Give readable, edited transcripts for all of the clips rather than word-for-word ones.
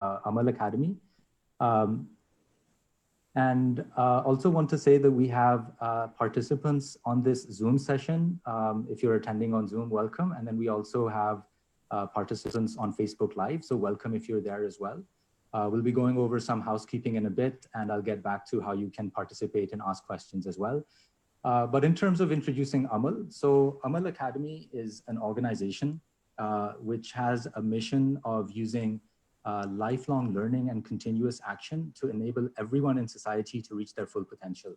Amal Academy. And also want to say that we have participants on this Zoom session. If you're attending on Zoom, welcome. And then we also have participants on Facebook Live. So welcome if you're there as well. We'll be going over some housekeeping in a bit, and I'll get back to how you can participate and ask questions as well. But in terms of introducing Amal, so Amal Academy is an organization which has a mission of using lifelong learning and continuous action to enable everyone in society to reach their full potential.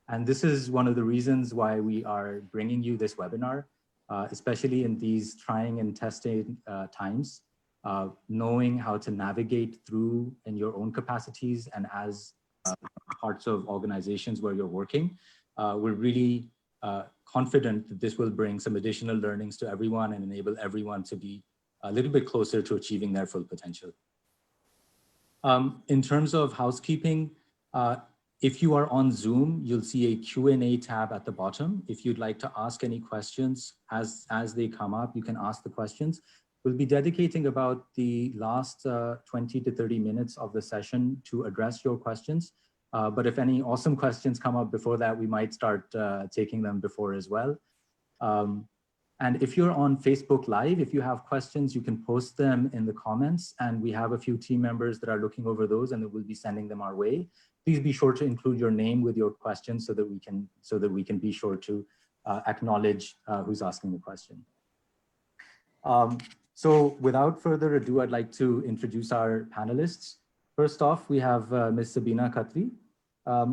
And this is one of the reasons why we are bringing you this webinar, especially in these trying and testing times, knowing how to navigate through in your own capacities and as parts of organizations where you're working. We're really confident that this will bring some additional learnings to everyone and enable everyone to be a little bit closer to achieving their full potential. In terms of housekeeping, if you are on Zoom, you'll see a Q&A tab at the bottom. If you'd like to ask any questions as they come up, you can ask the questions. We'll be dedicating about the last 20 to 30 minutes of the session to address your questions. But if any awesome questions come up before that, we might start taking them before as well. And if you're on Facebook Live, if you have questions, you can post them in the comments, and we have a few team members that are looking over those and we'll be sending them our way. Please be sure to include your name with your question so that we can be sure to acknowledge who's asking the question. So without further ado, I'd like to introduce our panelists. First off, we have Ms. Sabina Khatri.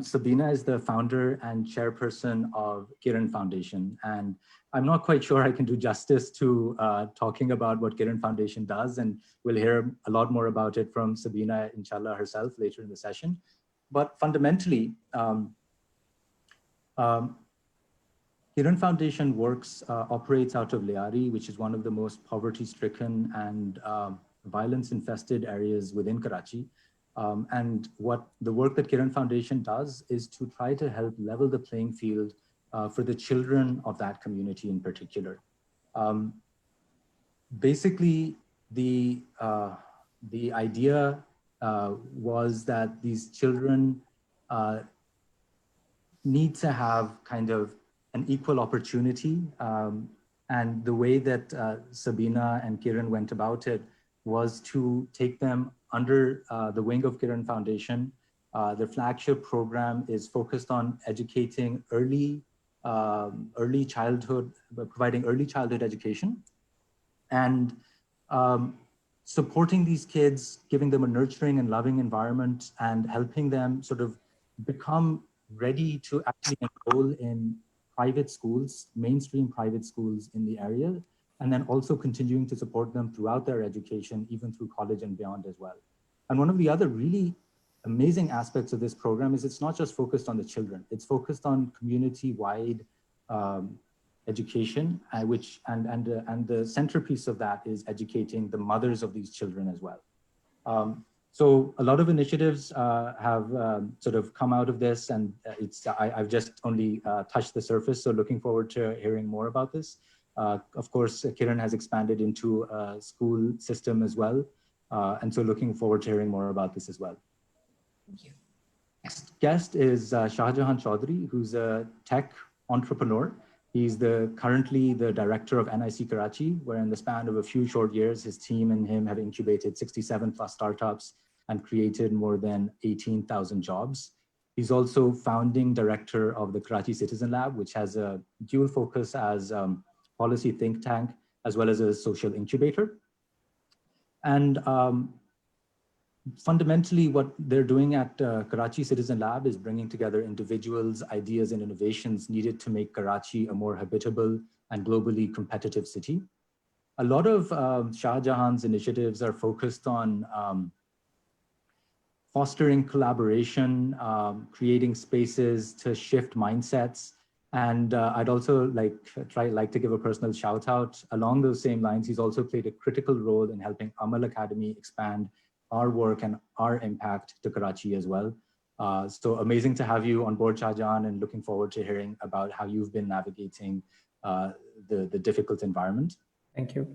Sabina is the founder and chairperson of Kiran Foundation. And I'm not quite sure I can do justice to talking about what Kiran Foundation does. And we'll hear a lot more about it from Sabina, inshallah, herself later in the session. But fundamentally, Kiran Foundation operates out of Liari, which is one of the most poverty-stricken and violence-infested areas within Karachi. And what the work that Kiran Foundation does is to try to help level the playing field for the children of that community in particular. Basically, the idea was that these children need to have kind of an equal opportunity. And the way that Sabina and Kiran went about it was to take them under the wing of Kiran Foundation. The flagship program is focused on educating early childhood, providing early childhood education, and supporting these kids, giving them a nurturing and loving environment, and helping them sort of become ready to actually enroll in private schools, mainstream private schools in the area, and then also continuing to support them throughout their education, even through college and beyond as well. And one of the other really amazing aspects of this program is it's not just focused on the children, it's focused on community-wide education, and the centerpiece of that is educating the mothers of these children as well. So a lot of initiatives have sort of come out of this, and I've just only touched the surface, so looking forward to hearing more about this. Of course, Kiran has expanded into a school system as well, and so looking forward to hearing more about this as well. Thank you. Next guest is Shahjahan Chaudhry, who's a tech entrepreneur. He's currently the director of NIC Karachi, where in the span of a few short years, his team and him have incubated 67 plus startups and created more than 18,000 jobs. He's also founding director of the Karachi Citizen Lab, which has a dual focus as policy think tank, as well as a social incubator. And fundamentally, what they're doing at Karachi Citizen Lab is bringing together individuals, ideas, and innovations needed to make Karachi a more habitable and globally competitive city. A lot of Shahjahan's initiatives are focused on fostering collaboration, creating spaces to shift mindsets. And I'd also like to give a personal shout out. Along those same lines, he's also played a critical role in helping Amal Academy expand our work and our impact to Karachi as well. So amazing to have you on board, Shahjahan, and looking forward to hearing about how you've been navigating the difficult environment. Thank you.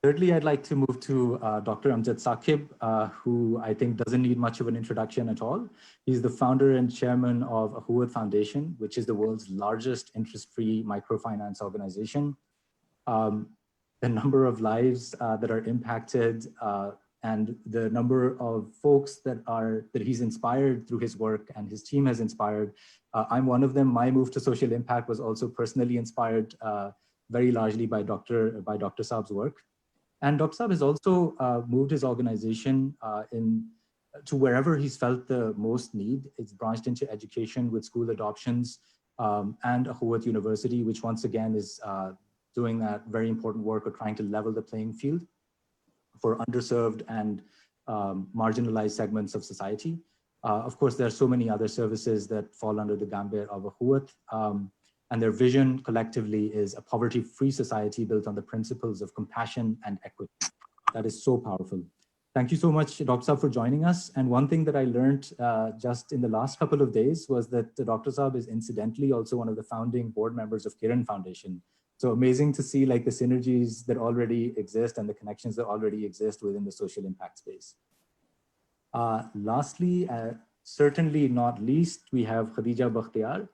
Thirdly, I'd like to move to Dr. Amjad Saqib, who I think doesn't need much of an introduction at all. He's the founder and chairman of Akhuwat Foundation, which is the world's largest interest-free microfinance organization. The number of lives that are impacted and the number of folks that he's inspired through his work and his team has inspired. I'm one of them. My move to social impact was also personally inspired very largely by Dr. Saab's work. And Dr. Saab has also moved his organization to wherever he's felt the most need. It's branched into education with school adoptions and Akhuwat University, which once again is doing that very important work of trying to level the playing field for underserved and marginalized segments of society. Of course, there are so many other services that fall under the gambit of Akhuwat. And their vision collectively is a poverty-free society built on the principles of compassion and equity. That is so powerful. Thank you so much, Dr. Saab, for joining us. And one thing that I learned just in the last couple of days was that Dr. Saab is incidentally also one of the founding board members of Kiran Foundation. So amazing to see like the synergies that already exist and the connections that already exist within the social impact space. Lastly, certainly not least, we have Khadija Bakhtiar.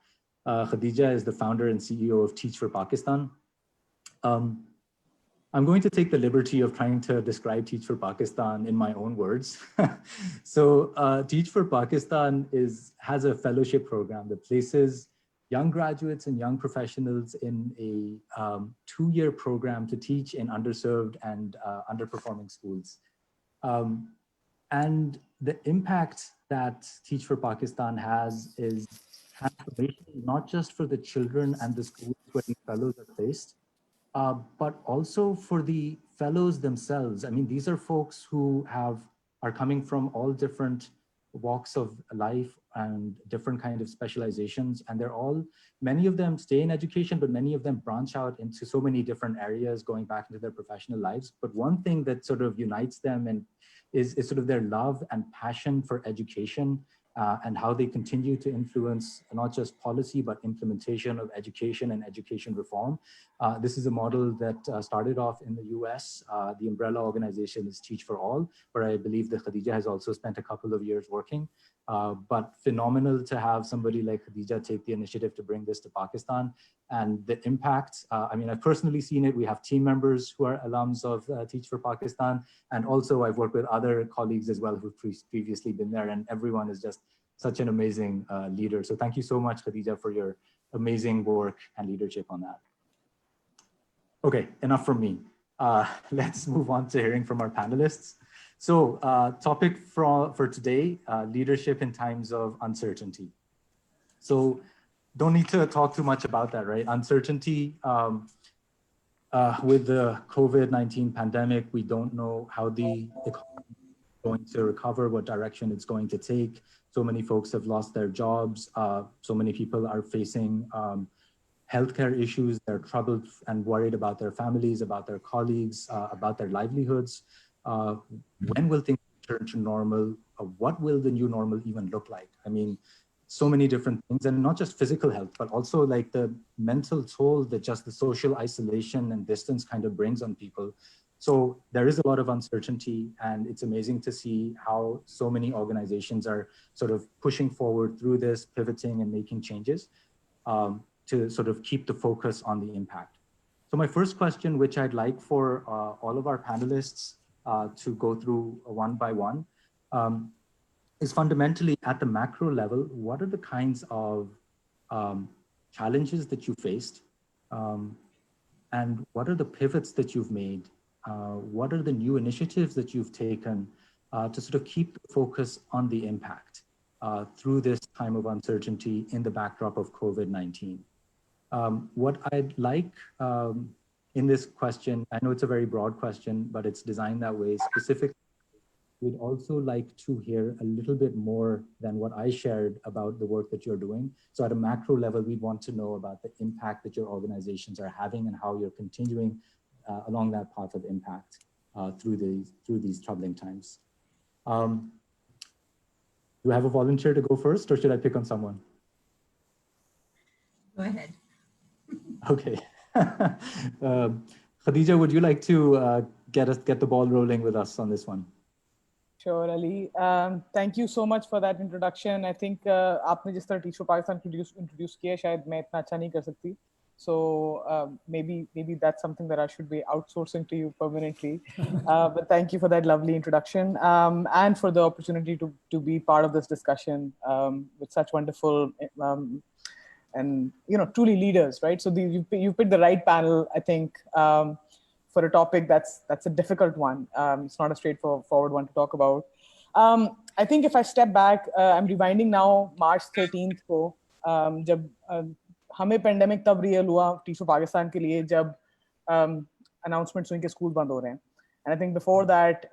Khadija is the founder and CEO of Teach for Pakistan. I'm going to take the liberty of trying to describe Teach for Pakistan in my own words. So Teach for Pakistan has a fellowship program that places young graduates and young professionals in a 2-year program to teach in underserved and underperforming schools. And the impact that Teach for Pakistan has is transformation, not just for the children and the schools where these fellows are placed, but also for the fellows themselves. I mean, these are folks who are coming from all different walks of life and different kind of specializations. And many of them stay in education, but many of them branch out into so many different areas going back into their professional lives. But one thing that sort of unites them and is sort of their love and passion for education and how they continue to influence not just policy, but implementation of education and education reform. This is a model that started off in the US. The umbrella organization is Teach for All, where I believe that Khadija has also spent a couple of years working. But phenomenal to have somebody like Khadija take the initiative to bring this to Pakistan. And the impact, I mean, I've personally seen it. We have team members who are alums of Teach for Pakistan. And also I've worked with other colleagues as well who've previously been there, and everyone is just such an amazing leader. So thank you so much, Khadija, for your amazing work and leadership on that. Okay, enough from me. Let's move on to hearing from our panelists. So topic for today, leadership in times of uncertainty. So don't need to talk too much about that, right? Uncertainty with the COVID-19 pandemic, we don't know how the economy is going to recover, what direction it's going to take. So many folks have lost their jobs. So many people are facing healthcare issues. They're troubled and worried about their families, about their colleagues, about their livelihoods. When will things return to normal? What will the new normal even look like? I mean, so many different things, and not just physical health, but also like the mental toll that just the social isolation and distance kind of brings on people. So there is a lot of uncertainty, and it's amazing to see how so many organizations are sort of pushing forward through this, pivoting and making changes to sort of keep the focus on the impact. So my first question, which I'd like for all of our panelists to go through one by one, is fundamentally at the macro level, what are the kinds of challenges that you faced? And what are the pivots that you've made? What are the new initiatives that you've taken to sort of keep the focus on the impact through this time of uncertainty in the backdrop of COVID-19? What I'd like in this question, I know it's a very broad question, but it's designed that way specifically. We'd also like to hear a little bit more than what I shared about the work that you're doing. So at a macro level, we want to know about the impact that your organizations are having and how you're continuing along that path of impact through these troubling times. Do I have a volunteer to go first, or should I pick on someone? Go ahead. Okay. Khadija, would you like to get the ball rolling with us on this one. Sure, Ali. Thank you so much for that introduction. I think आपने जिस तरह Teach for Pakistan introduce किया शायद मैं इतना अच्छा नहीं कर सकती. So maybe that's something that I should be outsourcing to you permanently. But thank you for that lovely introduction and for the opportunity to be part of this discussion with such wonderful and truly leaders, right? So you picked the right panel, I think, for a topic that's a difficult one. It's not a straightforward one to talk about. I think if I step back, I'm rewinding now March 13th को जब हमें pandemic तब real हुआ teach for Pakistan के लिए जब announcements हुई कि स्कूल बंद हो रहे हैं. And I think before that,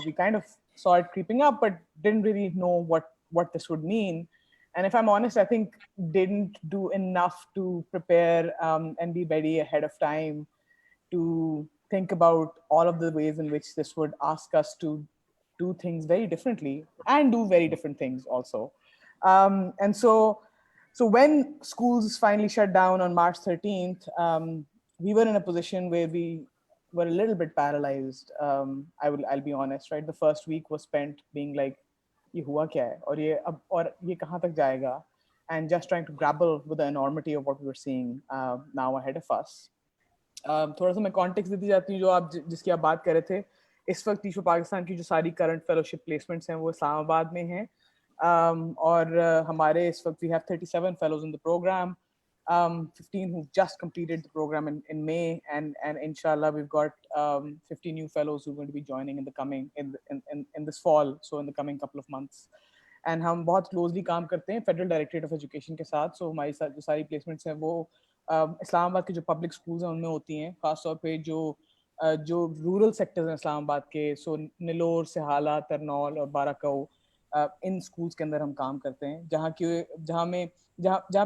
we kind of saw it creeping up, but didn't really know what this would mean. And if I'm honest, I think didn't do enough to prepare and be ready ahead of time to think about all of the ways in which this would ask us to do things very differently and do very different things also. And so when schools finally shut down on March 13th, we were in a position where we were a little bit paralyzed. I'll be honest, right? The first week was spent being like, ये हुआ क्या है और ये कहाँ तक जाएगा, and just trying to grapple with the enormity of what we were seeing now ahead of us. थोड़ा सा मैं कॉन्टेक्स्ट देती जाती हूँ जो आप जिसकी आप बात कर रहे थे. इस वक्त टीच फॉर पाकिस्तान की जो सारी करंट फेलोशिप प्लेसमेंट्स हैं वो इस्लामाबाद में हैं और हमारे इस वक्त we have 37 fellows in the program, 15 who've just completed the program in May, and inshallah we've got 50 new fellows who are going to be joining in the coming in this fall, so in the coming couple of months. And हम बहुत closely काम करते हैं federal directorate of education के साथ. सो हमारी जो सारी प्लेसमेंट्स हैं वो इस्लामाबाद के जो पब्लिक स्कूल्स हैं उनमें होती हैं, खासतौर पे जो रूरल सेक्टर्स हैं इस्लामाबाद के, सो निलोर, सिहाला, तरनौल और बाराकाऊ, इन स्कूल्स के अंदर हम काम करते हैं, जहाँ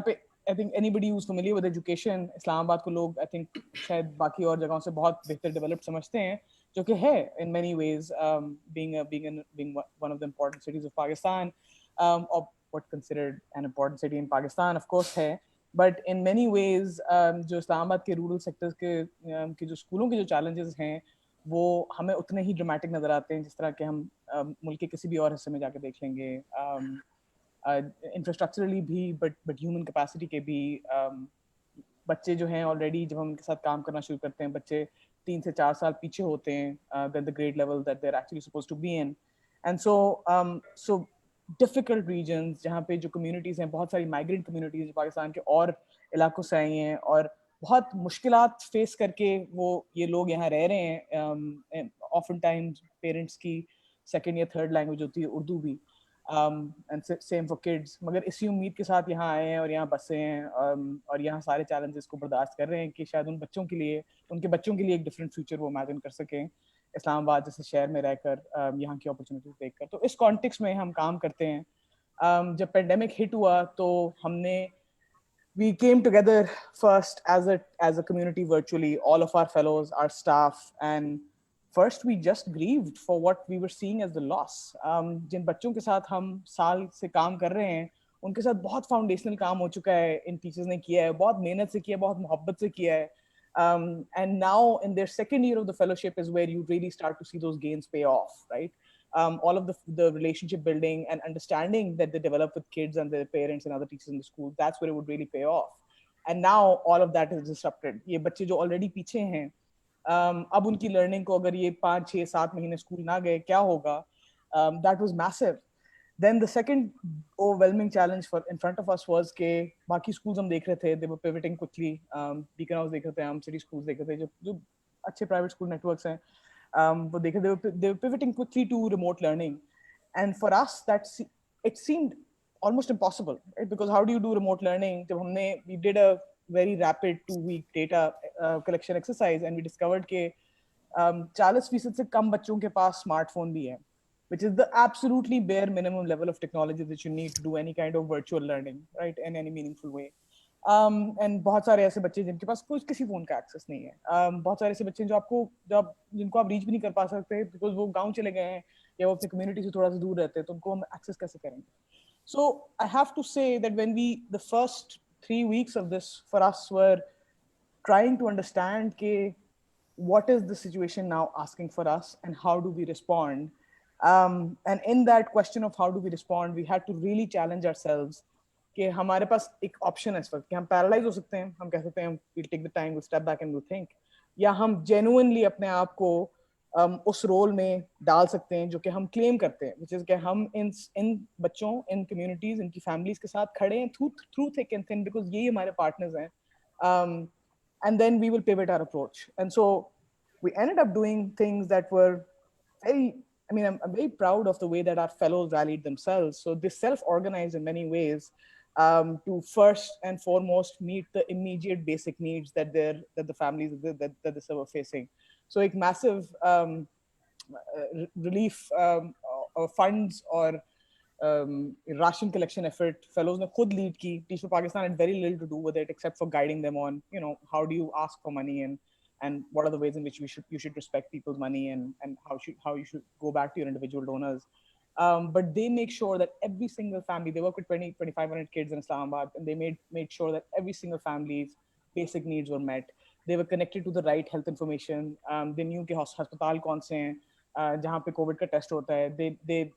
पे I think anybody who's familiar with education, Islamabad को लोग आई थिंक शायद बाकी और जगहों से बहुत बेहतर डेवलप्ड समझते हैं, जो कि है in many ways being one of the important cities of Pakistan, or what considered an important city in Pakistan, of course है. But in many ways जो इस्लामाबाद के रूरल सेक्टर्स के जो स्कूलों के जो challenges हैं वो हमें उतने ही ड्रामेटिक नजर आते हैं जिस तरह के हम मुल्क के किसी भी और हिस्से में जाके देख लेंगे, इंफ्रास्ट्रक्चरली भी बट ह्यूमन कैपेसिटी के भी. बच्चे जो हैं ऑलरेडी जब हम उनके साथ काम करना शुरू करते हैं, बच्चे 3 से 4 साल पीछे होते हैं than the grade level that they're actually supposed to be in. And so difficult regions जहाँ पे जो communities हैं, बहुत सारी migrant communities पाकिस्तान के और इलाकों से आई हैं और बहुत मुश्किलात फेस करके वो ये लोग यहाँ रह रहे हैं. often times parents की second या third language होती है उर्दू भी, and same for kids, मगर इसी उम्मीद के साथ यहाँ आए हैं और यहाँ बसे हैं और यहाँ सारे challenges को बर्दाश्त कर रहे हैं कि शायद उनके बच्चों के लिए एक different future वो imagine कर सकें इस्लामाबाद जैसे शहर में रहकर, यहाँ की opportunity देखकर. तो इस context में हम काम करते हैं. जब pandemic hit हुआ तो we came together first as a community virtually, all of our fellows, our staff, and first we just grieved for what we were seeing as the loss. जिन बच्चों के साथ हम साल से काम कर रहे हैं उनके साथ बहुत फाउंडेशनल काम हो चुका है, इन टीचर्स ने किया है, बहुत मेहनत से किया है, बहुत मोहब्बत से किया है. And now in their second year of the fellowship is where you really start to see those gains pay off, right? All of the relationship building and understanding that they develop with kids and their parents and other teachers in the school, that's where it would really pay off. And now all of that is disrupted. ये बच्चे जो already पीछे हैं, अब उनकी learning को अगर ये 5, 6, 7 महीने स्कूल ना गए क्या होगा? That was massive. Then the second overwhelming challenge in front of us was कि बाकी schools हम देख रहे थे, they were pivoting quickly. Beacon House देख रहे थे, हम city schools देख रहे थे, जो अच्छे private school networks हैं, वो देख रहे थे, they were pivoting quickly to remote learning. And for us, it seemed almost impossible, right? Because how do you do remote learning? We did a very rapid 2-week data collection exercise and we discovered कि 40% से कम बच्चों के पास smartphone भी है, which is the absolutely bare minimum level of technology that you need to do any kind of virtual learning, right, in any meaningful way. And बहुत सारे ऐसे बच्चे जिनके पास किसी फोन का एक्सेस नहीं है, बहुत सारे ऐसे बच्चे जिनको आप रीच भी नहीं कर पा सकते बिकॉज वो गांव चले गए हैं या वो अपनी कम्युनिटी से थोड़ा सा दूर रहते हैं, तो उनको हम एक्सेस कैसे करेंगे? So I have to say that the first 3 weeks of this for us were trying to understand कि what is the situation now asking for us and how do we respond? And in that question of how do we respond, we had to really challenge ourselves कि हमारे पास एक option है इस वक्त कि हम paralyse हो सकते हैं, हम कह सकते हैं we'll take the time, we'll step back and we'll think, या हम genuinely अपने आप को उस रोल में डाल सकते हैं जो कि हम क्लेम करते हैं, which is कि हम इन बच्चों, इन communities, इनकी families के साथ खड़े हैं through thick and thin, because यही हमारे partners हैं. And then we will pivot our approach. And so we ended up doing things that were very, I mean, I'm very proud of the way that our fellows rallied themselves. So they self-organized in many ways to first and foremost meet the immediate basic needs that the families that they were facing. So a massive relief or funds or ration collection effort fellows ne khud lead ki. Teach for Pakistan had very little to do with it except for guiding them on, you know, how do you ask for money and what are the ways in which you should respect people's money and how you should go back to your individual donors. But they make sure that every single family, they work with 2,500 kids in Islamabad, and they made sure that every single family's basic needs were met. They were connected to the right health information. They knew कि hospital कौन से हैं जहाँ पे COVID का test होता है. They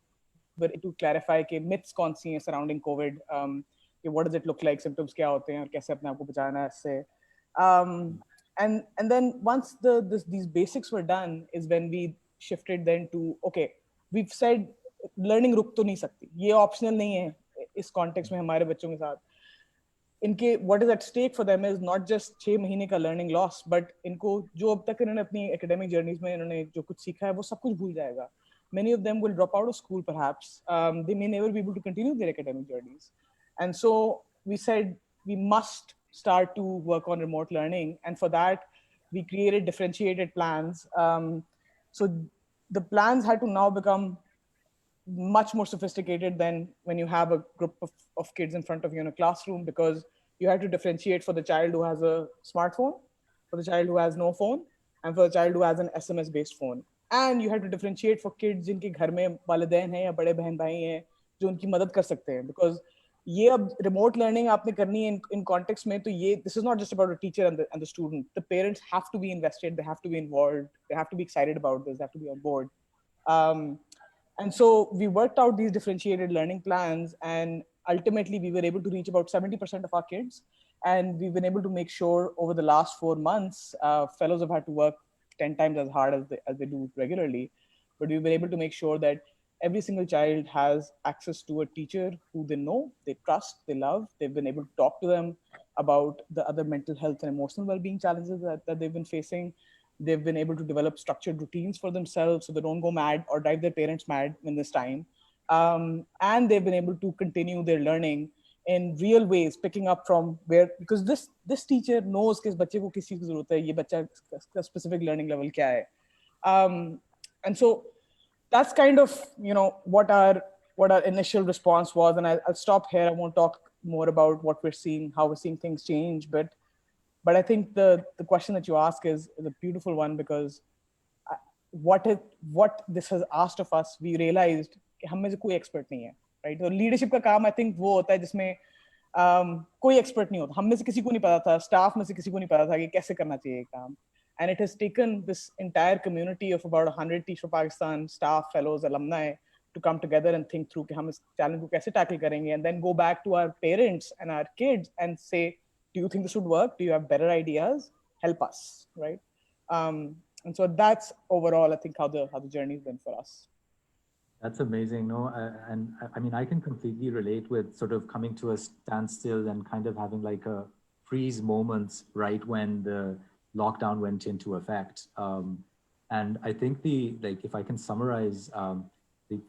were to clarify कि myths कौन सी हैं surrounding COVID. What does it look like? Symptoms क्या होते हैं और कैसे अपने आप को बचाना है इससे. And then once these basics were done is when we shifted then to, okay, we've said learning रुक तो नहीं सकती, ये optional नहीं है इस context में हमारे बच्चों के साथ. इनके what is at stake for them is not just 6 महीने का learning loss, but इनको जो अब तक इन्होंने अपनी academic journeys में इन्होंने जो कुछ सीखा है वो सब कुछ भूल जाएगा. Many of them will drop out of school perhaps. They may never be able to continue their academic journeys. And so we said we must start to work on remote learning. And for that, we created differentiated plans. So the plans had to now become much more sophisticated than when you have a group of kids in front of you in a classroom, because you have to differentiate for the child who has a smartphone, for the child who has no phone, and for the child who has an SMS-based phone. And you have to differentiate for kids जिनके घर में वालिदैन हैं या बड़े बहन भाई हैं जो उनकी मदद कर सकते हैं, because ये अब remote learning आपने करनी है in context में, तो ये this is not just about a teacher and the student. The parents have to be invested, they have to be involved, they have to be excited about this, they have to be on board. And so we worked out these differentiated learning plans, and ultimately we were able to reach about 70% of our kids. And we've been able to make sure over the last 4 months, fellows have had to work 10 times as hard as they do regularly. But we've been able to make sure that every single child has access to a teacher who they know, they trust, they love. They've been able to talk to them about the other mental health and emotional well-being challenges that they've been facing. They've been able to develop structured routines for themselves so they don't go mad or drive their parents mad in this time. And they've been able to continue their learning in real ways, picking up from where, because this teacher knows कि इस बच्चे को किस चीज़ की ज़रूरत है, ये बच्चा का specific learning level क्या है. And so that's kind of, you know, what our initial response was. And I'll stop here. I won't talk more about what we're seeing, how we're seeing things change, but I think the question that you ask is a beautiful one, because what this has asked of us, we realized कि हम में से कोई expert नहीं है, right? तो leadership का काम I think वो होता है जिसमें कोई expert नहीं होता. हम में से किसी को नहीं पता था, staff में से किसी को नहीं पता था कि कैसे करना चाहिए काम. And it has taken this entire community of about 100 Teach for Pakistan staff, fellows, alumni to come together and think through कि हम इस challenge को कैसे tackle करेंगे, and then go back to our parents and our kids and say, do you think this would work? Do you have better ideas? Help us, right? And so that's overall, I think, how the journey's been for us. That's amazing. No, and I mean, I can completely relate with sort of coming to a standstill and kind of having like a freeze moments right when the lockdown went into effect. And I think if I can summarize,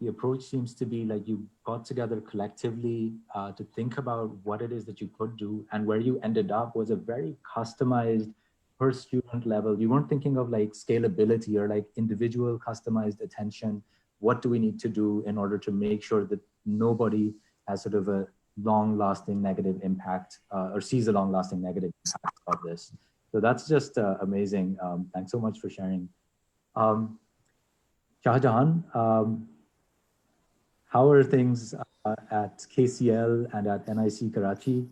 the approach seems to be like you got together collectively to think about what it is that you could do, and where you ended up was a very customized per student level. You weren't thinking of like scalability or like individual customized attention. What do we need to do in order to make sure that nobody has sort of a long-lasting negative impact or sees a long-lasting negative impact of this? So that's just amazing. Thanks so much for sharing. Shahjahan, how are things at KCL and at NIC Karachi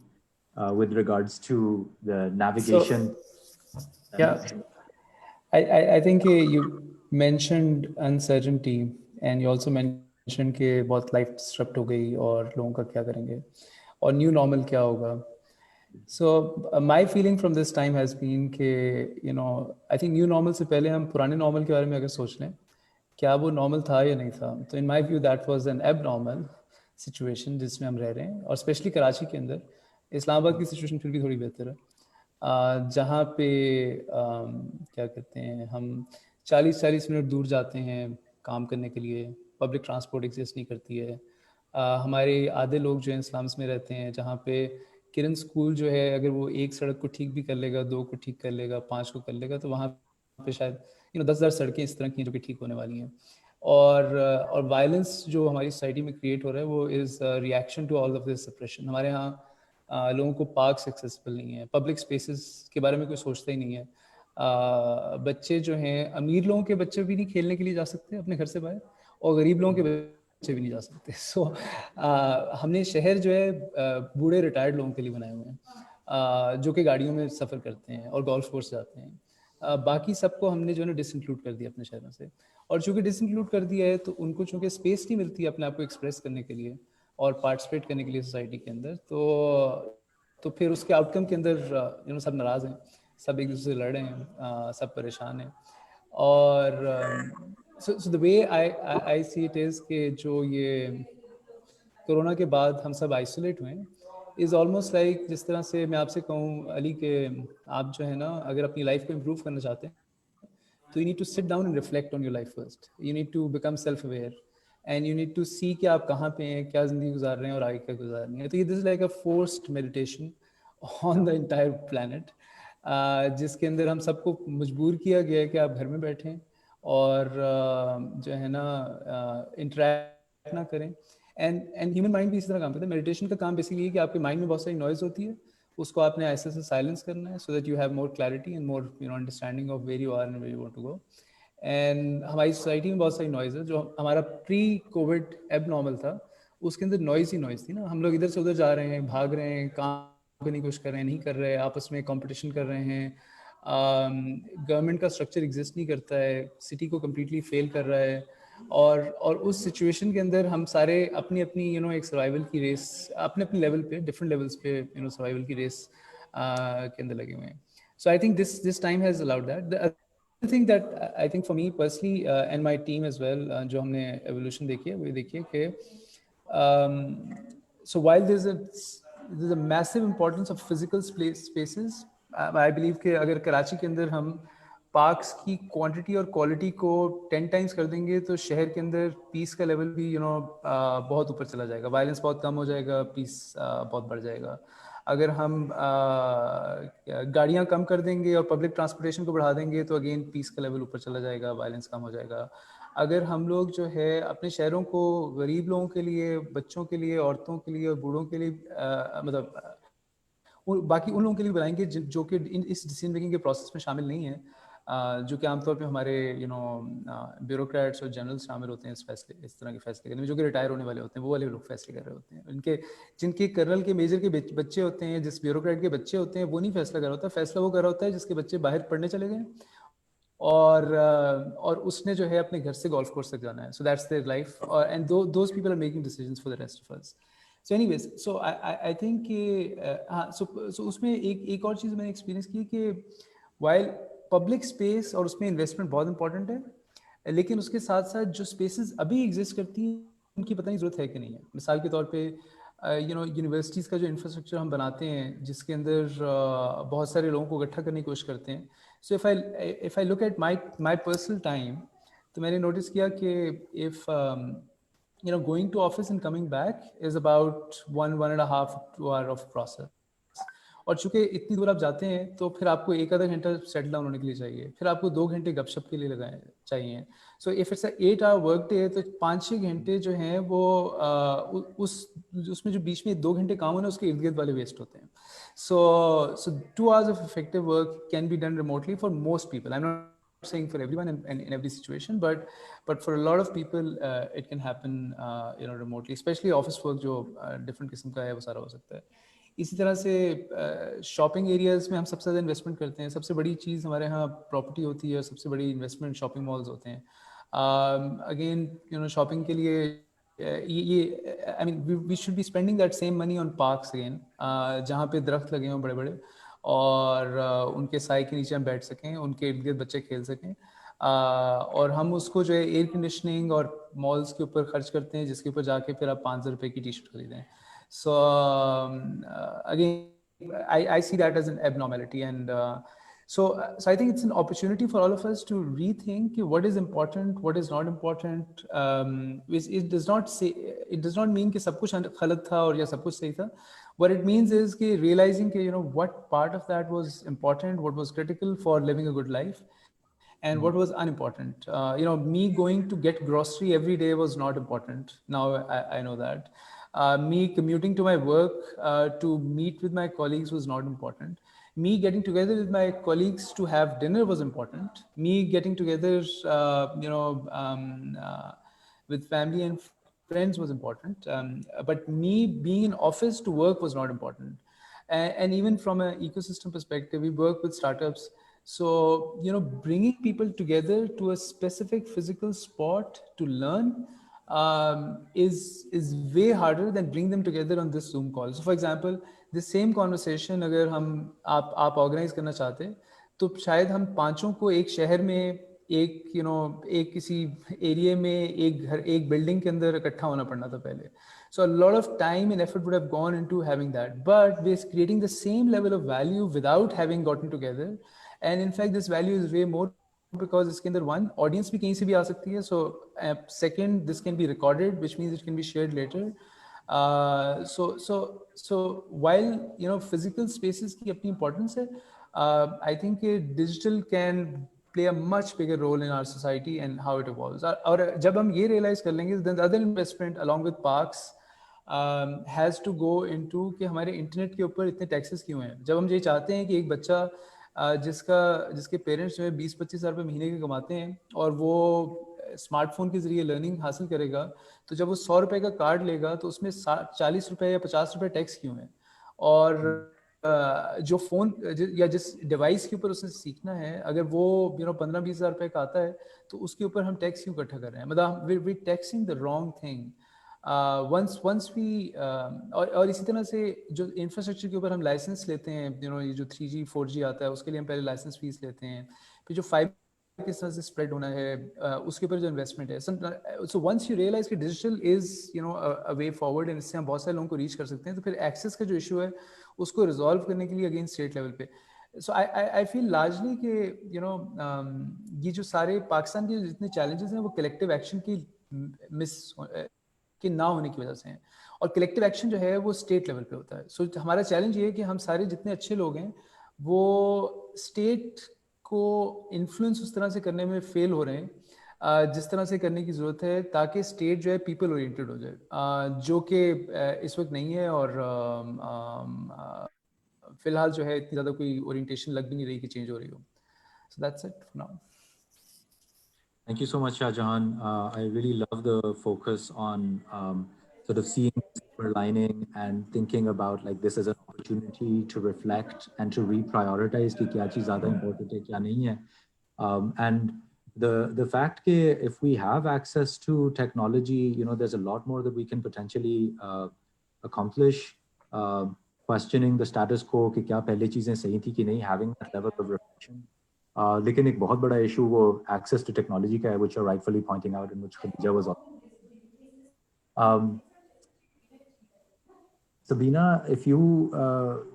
with regards to the navigation? So, yeah. I think you mentioned uncertainty, and you also mentioned कि बहुत life disrupt हो गई और लोगों का क्या करेंगे और new normal क्या होगा. So my feeling from this time has been कि I think new normal से पहले हम पुराने normal के बारे में अगर सोच लें क्या वो normal था या नहीं था, तो in my view that was an abnormal situation जिसमें हम रह रहे हैं. और स्पेशली कराची के अंदर, इस्लामाबाद की सिचुएशन फिर भी थोड़ी बेहतर है, जहाँ पे क्या कहते हैं, हम 40-40 मिनट दूर जाते हैं काम करने के लिए, पब्लिक ट्रांसपोर्ट एग्जिस्ट नहीं करती है. हमारे आधे लोग जो हैं इस्लाम्स में रहते हैं, जहाँ पे किरण स्कूल जो है अगर वो एक सड़क को ठीक भी कर लेगा, 2 को ठीक कर लेगा, 5 को कर लेगा, तो वहाँ पे शायद 10,000 सड़कें इस तरह की हैं जो कि ठीक होने वाली हैं. और वायलेंस जो हमारी सोसाइटी में क्रिएट हो रहा है वो is reaction to all of this suppression. हमारे यहाँ लोगों को पार्क्स एक्सेसिबल नहीं है, पब्लिक स्पेसेस के बारे में कोई सोचता ही नहीं है. बच्चे जो हैं, अमीर लोगों के बच्चे भी नहीं खेलने के लिए जा सकते अपने घर से बाहर, और गरीब लोगों के बच्चे भी नहीं जा सकते. सो हमने शहर जो है बूढ़े रिटायर्ड लोगों के लिए बनाए हुए हैं, जो कि गाड़ियों में सफ़र करते हैं और गोल्फ कोर्स जाते हैं. बाकी सबको हमने जो है ना डिसइंक्लूड कर दिया अपने शहरों से. और चूँकि डिसइंक्लूड कर दिया है तो उनको चूँकि स्पेस नहीं मिलती अपने आप को एक्सप्रेस करने के लिए और पार्टिसिपेट करने के लिए सोसाइटी के अंदर, तो फिर उसके आउटकम के अंदर सब नाराज़ हैं, सब एक दूसरे से लड़ रहे हैं, सब परेशान हैं. और so the way I see it is कि जो ये कोरोना के बाद हम सब आइसोलेट हुए हैं इज़ ऑलमोस्ट लाइक, जिस तरह से मैं आपसे कहूँ अली के, आप जो है ना अगर अपनी लाइफ को इम्प्रूव करना चाहते हैं तो you need to sit down and reflect on your life first. You need to become self-aware and you need to see कि आप कहाँ पे हैं, क्या ज़िंदगी गुजार रहे हैं और आगे क्या गुजारनी है. तो ये this is like a forced meditation on the entire planet, जिसके अंदर हम सबको मजबूर किया गया है कि आप घर में बैठें और जो है ना इंटरेक्ट ना करें. एंड ह्यूमन माइंड भी इसी तरह काम करता है. मेडिटेशन का काम बेसिकली है कि आपके माइंड में बहुत सारी नॉइज़ होती है, उसको आपने ऐसे से साइलेंस करना है so that you have more clarity and more understanding of where you are and where you want to go. And हमारी सोसाइटी में बहुत सारी नॉइज़ है. जो हमारा प्री कोविड एब नॉर्मल था उसके अंदर नॉइज़ ही नॉइज़ थी ना. हम लोग इधर से उधर जा रहे हैं, भाग रहे हैं, काम करने की कोशिश कर रहे हैं, नहीं कर रहे हैं, आपस में कंपटीशन कर रहे हैं, गवर्नमेंट का स्ट्रक्चर एग्जिस्ट नहीं करता है, सिटी को कम्प्लीटली फेल कर रहा है. और उस सिचुएशन के अंदर हम सारे अपनी अपनी एक सर्वाइवल की रेस, अपने अपने लेवल पे, डिफरेंट लेवल्स पे सर्वाइवल की रेस के अंदर लगे हुए हैं. So I think this time has allowed that. The other thing that I think for me personally and my team as well, जो हमने एवोल्यूशन देखी है वो देखिए कि so while there's a massive importance of physical spaces, I believe कि अगर कराची के अंदर हम पार्क्स की क्वांटिटी और क्वालिटी को 10 टाइम्स कर देंगे तो शहर के अंदर पीस का लेवल भी बहुत ऊपर चला जाएगा, वायलेंस बहुत कम हो जाएगा, पीस बहुत बढ़ जाएगा. अगर हम गाड़ियाँ कम कर देंगे और पब्लिक ट्रांसपोर्टेशन को बढ़ा देंगे तो अगेन पीस का लेवल ऊपर चला जाएगा, वायलेंस कम हो जाएगा. अगर हम लोग जो है अपने शहरों को गरीब लोगों के लिए, बच्चों के लिए, औरतों के लिए और बूढ़ों के लिए मतलब बाकी उन लोगों के लिए बनाएंगे जो कि इस डिसीजन मेकिंग के प्रोसेस में शामिल नहीं है, जो कि आमतौर पे हमारे ब्यूरोक्रेट्स और जनरल्स शामिल होते हैं इस तरह के फैसले करने में, जो कि रिटायर होने वाले होते हैं, वो वाले लोग फैसले कर रहे होते हैं. जिनके कर्नल के मेजर के बच्चे होते हैं, जिस ब्यूरोक्रेट के बच्चे होते हैं, वो नहीं फैसला कर रहा होता. फैसला वो कर रहा होता है जिसके बच्चे बाहर पढ़ने चले गए और उसने जो है अपने घर से गोल्फ कोर्स तक जाना है. So that's their life and those people are making decisions for the rest of us. So anyways, so I think कि हाँ, सो उसमें एक और चीज़ मैंने एक्सपीरियंस की कि वाइल पब्लिक स्पेस और उसमें इन्वेस्टमेंट बहुत इंपॉर्टेंट है, लेकिन उसके साथ साथ जो स्पेसेस अभी एग्जिस्ट करती हैं उनकी पता नहीं ज़रूरत है कि नहीं है. मिसाल के तौर पे यूनिवर्सिटीज़ का जो इंफ्रास्ट्रक्चर हम बनाते हैं जिसके अंदर बहुत सारे लोगों को इकट्ठा करने की कोशिश करते हैं. So if I look at my personal time, तो मैंने नोटिस किया कि if going to office and coming back is about 1.5 2 hour of process. और चूंकि इतनी दूर आप जाते हैं तो फिर आपको एक आधा घंटा सेटल डाउन होने के लिए चाहिए, फिर आपको 2 घंटे गपशप के लिए लगाए चाहिए. So if it's 8 hour work day तो 5-6 घंटे जो हैं वो उसमें जो बीच में 2 घंटे काम होना उसके इर्द गिर्द वाले वेस्ट होते हैं. सो 2 hours of effective work can be done remotely for most people. I'm not saying for everyone and in every situation, but for a lot of people it can happen remotely, especially office work जो different किस्म का है वो सारा हो सकता है. इसी तरह से शॉपिंग एरियाज में हम सबसे ज़्यादा इन्वेस्टमेंट करते हैं. सबसे बड़ी चीज़ हमारे यहाँ प्रॉपर्टी होती है, सबसे बड़ी इन्वेस्टमेंट शॉपिंग मॉल्स होते हैं. अगेन यू नो शॉपिंग के लिए ये I mean we should be spending that same money on parks again, जहाँ पे दरख्त लगे हों बड़े बड़े और उनके साए के नीचे हम बैठ सकें, उनके इर्द गिर्द बच्चे खेल सकें. और हम उसको जो है एयर कंडीशनिंग और मॉल्स के ऊपर खर्च करते हैं, जिसके ऊपर जाके फिर आप 5,000 रुपये की टी शर्ट खरीदें. So again, I see that as an abnormality, and so I think it's an opportunity for all of us to rethink what is important, what is not important. It does not mean कि सब कुछ गलत था और या सब कुछ सही था. What it means is कि realizing कि what part of that was important, what was critical for living a good life, and what was unimportant. Me going to get grocery every day was not important. Now I know that. Me commuting to my work to meet with my colleagues was not important. Me getting together with my colleagues to have dinner was important. Me getting together, with family and friends was important. But me being in office to work was not important. And even from an ecosystem perspective, we work with startups. So, bringing people together to a specific physical spot to learn is way harder than bring them together on this Zoom call. So for example, the same conversation अगर आप organize करना चाहते तो शायद हम पांचों को एक शहर में एक किसी एरिया में एक बिल्डिंग के अंदर इकट्ठा होना पड़ना था पहले. So a lot of time and effort would have gone into having that, but we're creating the same level of value without having gotten together. And in fact, this value is way more because इसके अंदर one audience भी कहीं से भी आ सकती है. So second, this can be recorded, which means it can be shared later. So while physical spaces की अपनी importance है, I think digital can play a much bigger role in our society and how it evolves. और जब हम ये realize कर लेंगे, then the other investment along with parks has to go into कि हमारे इंटरनेट के ऊपर इतने टैक्सेस क्यों हैं. जब हम ये चाहते हैं कि एक बच्चा जिसके पेरेंट्स जो है 20-25 हज़ार रुपये महीने के कमाते हैं और वो स्मार्टफोन के जरिए लर्निंग हासिल करेगा, तो जब वो 100 रुपये का कार्ड लेगा तो उसमें 40 रुपये या 50 रुपये टैक्स क्यों है. और जो फ़ोन या जिस डिवाइस के ऊपर उसने सीखना है, अगर वो 15-20 हज़ार रुपये का आता है तो उसके ऊपर हम टैक्स क्यों इकट्ठा कर रहे हैं. मतलब we taxing the wrong thing. once we और इसी तरह से जो इंफ्रास्ट्रक्चर के ऊपर हम लाइसेंस लेते हैं, ये जो 3G 4G आता है उसके लिए हम पहले लाइसेंस फीस लेते हैं, फिर जो 5G किस तरह से स्प्रेड होना है उसके ऊपर जो इन्वेस्टमेंट है. सो वंस यू रियलाइज कि digital is a way forward and इससे हम बहुत सारे लोगों को रीच कर सकते हैं, तो फिर एक्सेस का जो इशू है उसको रिजॉल्व करने के लिए अगेन स्टेट लेवल पे. सो आई फील लार्जली कि ये जो सारे पाकिस्तान के जितने चैलेंजेस हैं वो कलेक्टिव एक्शन की कि ना होने की वजह से हैं, और कलेक्टिव एक्शन जो है वो स्टेट लेवल पे होता है. सो हमारा चैलेंज ये है कि हम सारे जितने अच्छे लोग हैं वो स्टेट को इन्फ्लुएंस उस तरह से करने में फेल हो रहे हैं जिस तरह से करने की ज़रूरत है, ताकि स्टेट जो है पीपल ओरिएंटेड हो जाए, जो कि इस वक्त नहीं है. और फिलहाल जो है इतनी ज़्यादा कोई ओरिएंटेशन लग भी नहीं रही कि चेंज हो रही हो. So that's it for now. Thank you so much, Shahjahan. I really love the focus on sort of seeing the silver lining and thinking about like this as an opportunity to reflect and to reprioritize कि क्या चीज़ ज़्यादा important है, क्या नहीं है. And the fact that if we have access to technology, there's a lot more that we can potentially accomplish. Questioning the status quo कि क्या पहले चीज़ें सही थी कि नहीं, having that level of reflection. लेकिन एक बहुत बड़ा इशू वो access to technology का है, which you're rightfully pointing out, and which Khadija was on. Sabina, if you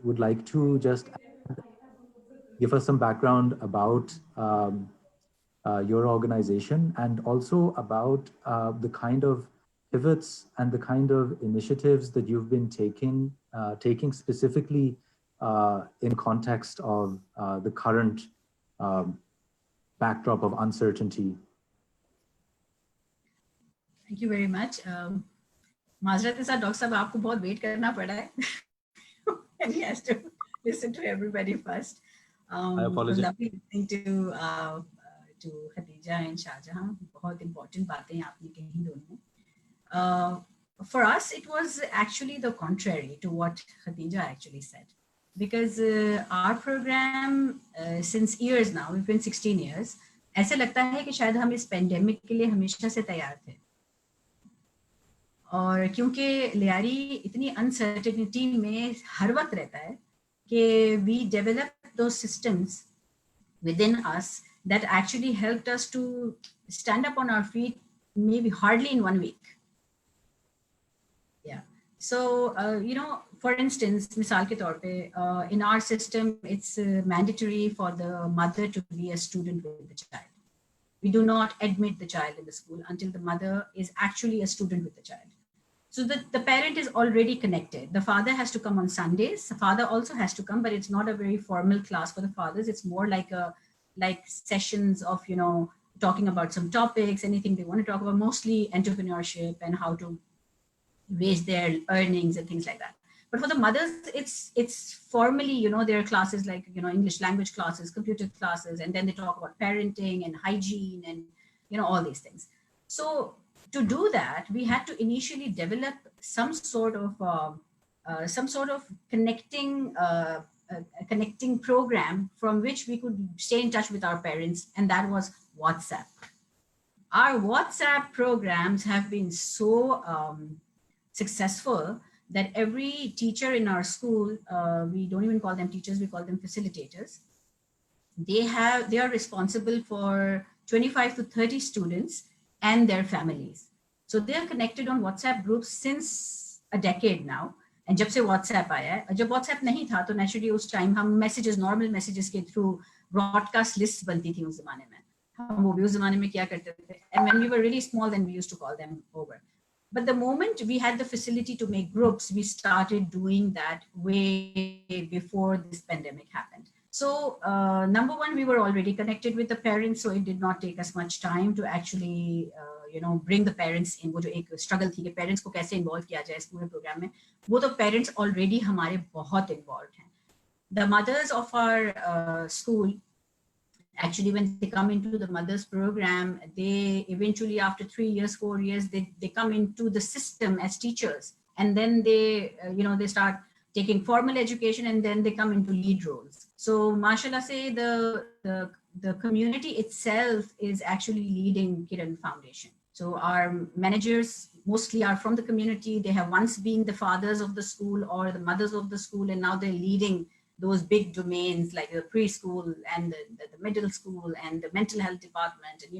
would like to just give us some background about your organization and also about the kind of pivots and the kind of initiatives that you've been taking specifically in context of the current backdrop of uncertainty. Thank you very much. माजरत के साथ doctor साहब आपको बहुत wait करना पड़ा है. And he has to listen to everybody first. I apologize. Lovely listening to Khadija and Shahjahan. बहुत important बातें आपने कही दोनों. for us, it was actually the contrary to what Khadija actually said. Because our program, since years now, we've been 16 years, ऐसे लगता है कि शायद हम इस पेंडेमिक के लिए हमेशा से तैयार थे. और क्योंकि लियारी इतनी अनसर्टेनिटी में हर वक्त रहता है कि we developed those systems within us that actually helped us to stand up on our feet maybe hardly in 1 week. Yeah. So, for instance, misal ke taur pe, in our system, it's mandatory for the mother to be a student with the child. We do not admit the child in the school until the mother is actually a student with the child. So the parent is already connected. The father has to come on Sundays. The father also has to come, but it's not a very formal class for the fathers. It's more like sessions of, talking about some topics, anything they want to talk about, mostly entrepreneurship and how to raise their earnings and things like that. But for the mothers, it's formally, there are classes like, English language classes, computer classes, and then they talk about parenting and hygiene and, all these things. So to do that, we had to initially develop some sort of connecting program from which we could stay in touch with our parents, and that was WhatsApp. Our WhatsApp programs have been so successful that every teacher in our school, we don't even call them teachers, we call them facilitators. They are responsible for 25 to 30 students and their families. So they are connected on WhatsApp groups since a decade now. And जब से WhatsApp आया है, जब WhatsApp नहीं था तो naturally उस time हम normal messages के through broadcast lists बनती थी उस ज़माने में. हम वो भी उस ज़माने में क्या करते थे? And when we were really small, then we used to call them over. But the moment we had the facility to make groups, we started doing that way before this pandemic happened. So number one, we were already connected with the parents, so it did not take us much time to actually, bring the parents in. वो जो एक struggle थी कि parents को कैसे involve किया जाए इस पूरे program में, वो तो parents already हमारे बहुत involved हैं. The mothers of our school, actually, when they come into the mothers program, they eventually, after 3 years, 4 years, they come into the system as teachers, and then they, they start taking formal education, and then they come into lead roles. So, mashallah, say the community itself is actually leading Kiran Foundation. So our managers mostly are from the community. They have once been the fathers of the school or the mothers of the school, and now they're leading those big domains like the preschool and the middle school and the mental health department. And,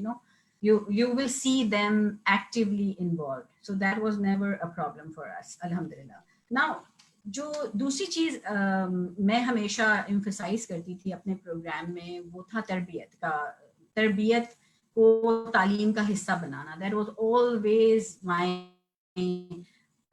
you will see them actively involved. So that was never a problem for us, alhamdulillah. Now, जो दूसरी चीज मैं हमेशा emphasize करती थी अपने programme में, वो था तरबियत को तालीम का हिस्सा बनाना. That was always my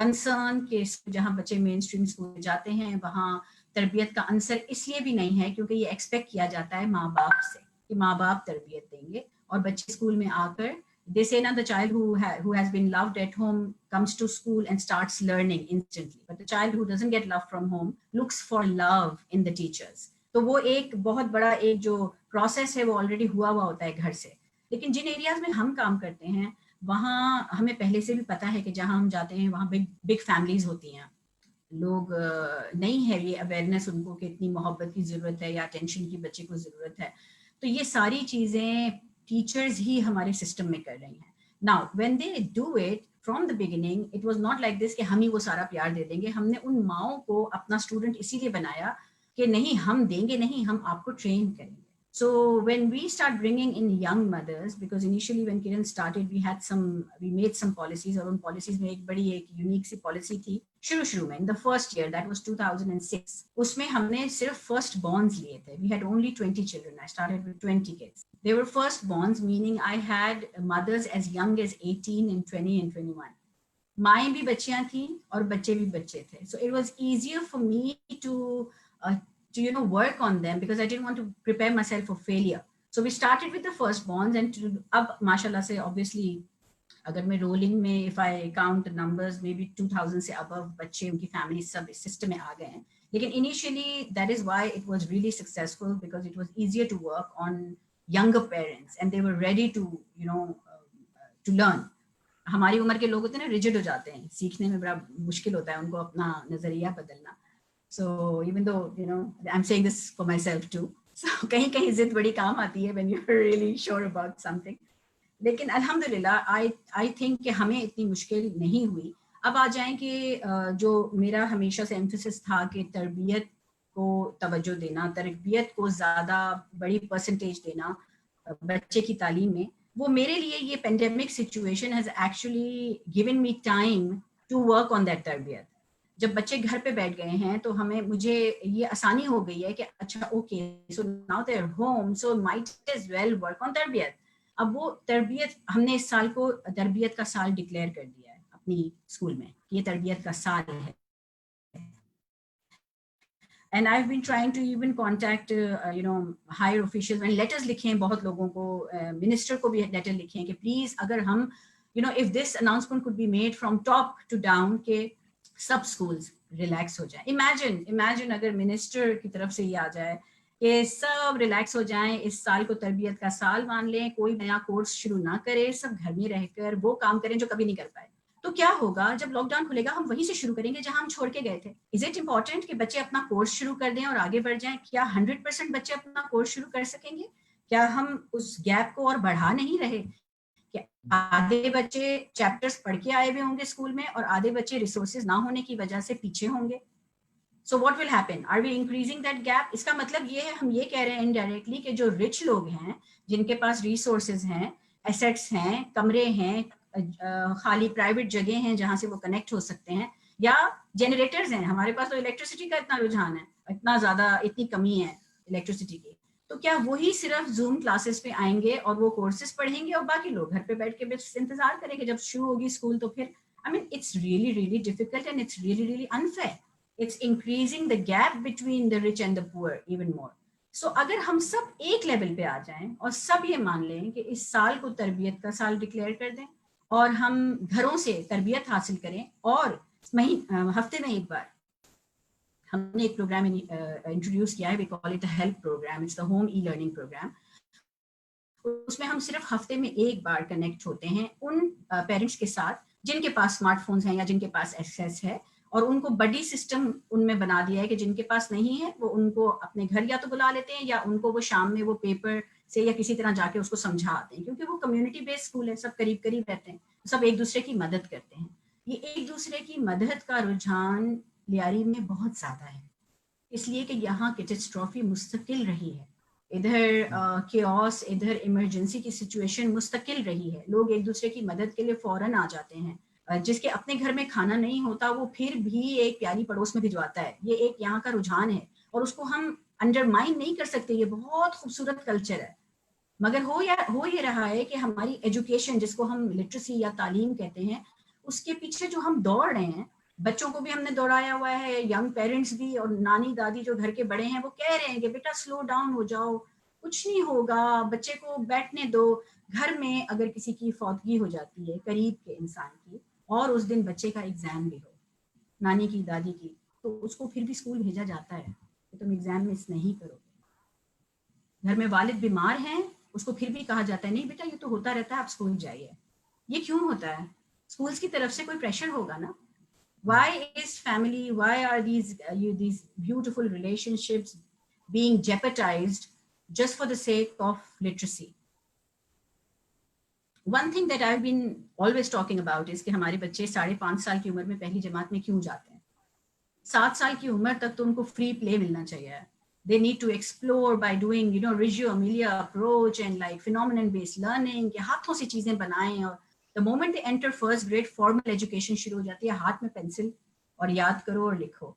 concern कि जहाँ बच्चे मेन स्ट्रीम स्कूल जाते हैं वहाँ तरबियत का अंसर इसलिए भी नहीं है क्योंकि ये एक्सपेक्ट किया जाता है माँ बाप से कि माँ बाप तरबियत देंगे, और बच्चे स्कूल में आकर they say now the child who has been loved at home comes to school and starts learning instantly, but the child who doesn't get love from home looks for love in the teachers. तो वो एक बहुत बड़ा एक जो process है वो already हुआ होता है घर से. लेकिन जिन एरियाज में हम काम करते हैं वहाँ हमें पहले से भी पता है कि जहाँ हम जाते हैं वहाँ बिग फैमिलीज होती हैं. लोग नहीं है ये अवेयरनेस उनको कि इतनी मोहब्बत की ज़रूरत है या अटेंशन की बच्चे को ज़रूरत है. तो ये सारी चीज़ें टीचर्स ही हमारे सिस्टम में कर रही हैं. Now when they do it from the beginning, it was not like this कि हम ही वो सारा प्यार दे देंगे. हमने उन माओं को अपना स्टूडेंट इसीलिए बनाया कि नहीं हम देंगे नहीं, हम आपको ट्रेन करेंगे. So when we start bringing in young mothers, because initially when Kiran started, we made some policies, और उन policies में एक बड़ी एक unique सी policy थी शुरू में, in the first year, that was 2006. उसमें हमने सिर्फ first borns लिए थे. We had only 20 children. I started with 20 kids. They were first borns, meaning I had mothers as young as 18 and 20 and 21. माएँ भी बच्चियाँ थीं और बच्चे भी बच्चे थे. So it was easier for me to work on them because I didn't want to prepare myself for failure. So we started with the firstborns, and अब माशाल्लाह से obviously अगर मैं rolling में if I count the numbers, maybe 2000 से above बच्चे उनकी family सब इस system में आ गए हैं. लेकिन initially that is why it was really successful, because it was easier to work on younger parents and they were ready to to learn. ہماری عمر کے لوگ ہوتے ہیں نا ریجڈ ہو جاتے ہیں, سیکھنے میں بڑا مشکل ہوتا ہے ان کو اپنا نظریہ بدلنا. So even though I am seeing this for myself too, سو کہیں کہیں ضد بڑی کام آتی ہے when you're really sure about something. لیکن الحمدللہ آئی تھنک کہ ہمیں اتنی مشکل نہیں ہوئی. اب آ جائیں کہ جو میرا ہمیشہ سے ایمفیسس تھا کہ تربیت کو توجہ دینا, تربیت کو زیادہ بڑی پرسنٹیج دینا بچے کی تعلیم میں, وہ میرے لیے یہ pandemic situation has actually given me time to work on that تربیت. جب بچے گھر پہ بیٹھ گئے ہیں تو مجھے یہ آسانی ہو گئی ہے کہ اچھا okay so now they are home so might as well work on تربیت. اب وہ تربیت ہم نے اس سال کو تربیت کا سال ڈکلیئر کر دیا ہے اپنی اسکول میں, یہ تربیت کا سال ہے. And I've been trying to even contact, higher officials and letters لکھیں بہت لوگوں کو, minister کو بھی letter لکھیں کہ please اگر ہم, if this announcement could be made from top to down کہ سب schools relax ہو جائیں. Imagine اگر minister کی طرف سے یہ آ جائے کہ سب ریلیکس ہو جائیں, اس سال کو تربیت کا سال مان لیں, کوئی نیا کورس شروع نہ کرے, سب گھر میں رہ کر وہ کام کریں جو کبھی نہیں کر پائے. تو کیا ہوگا جب لاک ڈاؤن کھلے گا ہم وہیں سے شروع کریں گے جہاں ہم چھوڑ کے گئے تھے. از اٹ امپورٹنٹ کہ بچے اپنا کورس شروع کر دیں اور آگے بڑھ جائیں؟ کیا 100% بچے اپنا کورس شروع کر سکیں گے؟ کیا ہم اس گیپ کو اور بڑھا نہیں رہے کہ آدھے بچے چیپٹرز پڑھ کے آئے ہوئے ہوں گے اسکول میں اور آدھے بچے ریسورسز نہ ہونے کی وجہ سے پیچھے ہوں گے؟ So what will happen? Are we increasing that gap? اس کا مطلب یہ ہے, ہم یہ کہہ رہے ہیں انڈائریکٹلی کہ جو رچ لوگ ہیں, جن کے پاس ریسورسز ہیں, ایسیٹس ہیں, کمرے ہیں, خالی پرائیویٹ جگہ ہیں جہاں سے وہ کنیکٹ ہو سکتے ہیں, یا جنریٹرز ہیں. ہمارے پاس تو الیکٹریسٹی کا اتنا رجحان ہے, اتنا زیادہ اتنی کمی ہے الیکٹریسٹی کی, تو کیا وہی صرف زوم کلاسز پہ آئیں گے اور وہ کورسز پڑھیں گے اور باقی لوگ گھر پہ بیٹھ کے بس انتظار کریں گے جب شروع ہوگی اسکول؟ تو پھر it's really difficult and it's really unfair. It's increasing the gap between the rich and the poor even more. So اگر ہم سب ایک لیول پہ آ جائیں اور سب یہ مان لیں کہ اس سال کو تربیت کا سال ڈکلیئر کر دیں اور ہم گھروں سے تربیت حاصل کریں, اور ہفتے میں ایک بار ہم نے ایک پروگرام انٹروڈیوس کیا ہے, we call it a help program, it's the home e-learning program. اس میں ہم صرف ہفتے میں ایک بار کنیکٹ ہوتے ہیں ان پیرنٹس کے ساتھ جن کے پاس اسمارٹ فونز ہیں یا جن کے پاس ایکسیس ہے, اور ان کو بڈی سسٹم ان میں بنا دیا ہے کہ جن کے پاس نہیں ہے وہ ان کو اپنے گھر یا تو بلا لیتے ہیں یا ان کو وہ شام میں وہ پیپر سے یا کسی طرح جا کے اس کو سمجھا آتے ہیں, کیونکہ وہ کمیونٹی بیس اسکول ہے, سب قریب قریب رہتے ہیں, سب ایک دوسرے کی مدد کرتے ہیں. یہ ایک دوسرے کی مدد کا رجحان لیاری میں بہت زیادہ ہے, اس لیے کہ یہاں کیٹسٹرافی مستقل رہی ہے, ادھر کیوس, ادھر ایمرجنسی کی سچویشن مستقل رہی ہے, لوگ ایک دوسرے کی مدد کے لیے فوراً آ جاتے ہیں. جس کے اپنے گھر میں کھانا نہیں ہوتا وہ پھر بھی ایک پیاری پڑوس میں بھجواتا ہے. یہ ایک یہاں کا رجحان ہے اور اس کو ہم انڈرمائن نہیں کر سکتے, یہ بہت خوبصورت کلچر ہے. مگر ہو یہ رہا ہے کہ ہماری ایجوکیشن, جس کو ہم لٹریسی یا تعلیم کہتے ہیں, اس کے پیچھے جو ہم دوڑ رہے ہیں, بچوں کو بھی ہم نے دوڑایا ہوا ہے, ینگ پیرنٹس بھی, اور نانی دادی جو گھر کے بڑے ہیں وہ کہہ رہے ہیں کہ بیٹا سلو ڈاؤن ہو جاؤ, کچھ نہیں ہوگا, بچے کو بیٹھنے دو. گھر میں اگر کسی کی فوتگی ہو جاتی ہے قریب کے انسان کی, اور اس دن بچے کا ایگزام بھی ہو, نانی کی دادی کی, تو اس کو پھر بھی اسکول بھیجا جاتا ہے کہ تم ایگزام مس نہیں کرو گے. گھر میں والد بیمار ہیں, اس کو پھر بھی کہا جاتا ہے نہیں بیٹا یہ تو ہوتا رہتا ہے, آپ اسکول جائیے. یہ کیوں ہوتا ہے؟ اسکولس کی طرف سے کوئی پریشر ہوگا نا. Why is family, why are these beautiful relationships being jeopardized just for the sake of literacy? One thing that I've been always talking about is کہ ہمارے بچے 5.5 سال کی عمر میں پہلی جماعت میں کیوں جاتے ہیں. 7 سال کی عمر تک تو ان کو فری پلے ملنا چاہیے. They need to explore by doing, Reggio Emilia approach and like phenomenon based learning, کہ ہاتھوں سے چیزیں بنائیں, اور the moment they enter first grade formal education شروع ہو جاتی ہے, ہاتھ میں پینسل اور یاد کرو اور لکھو.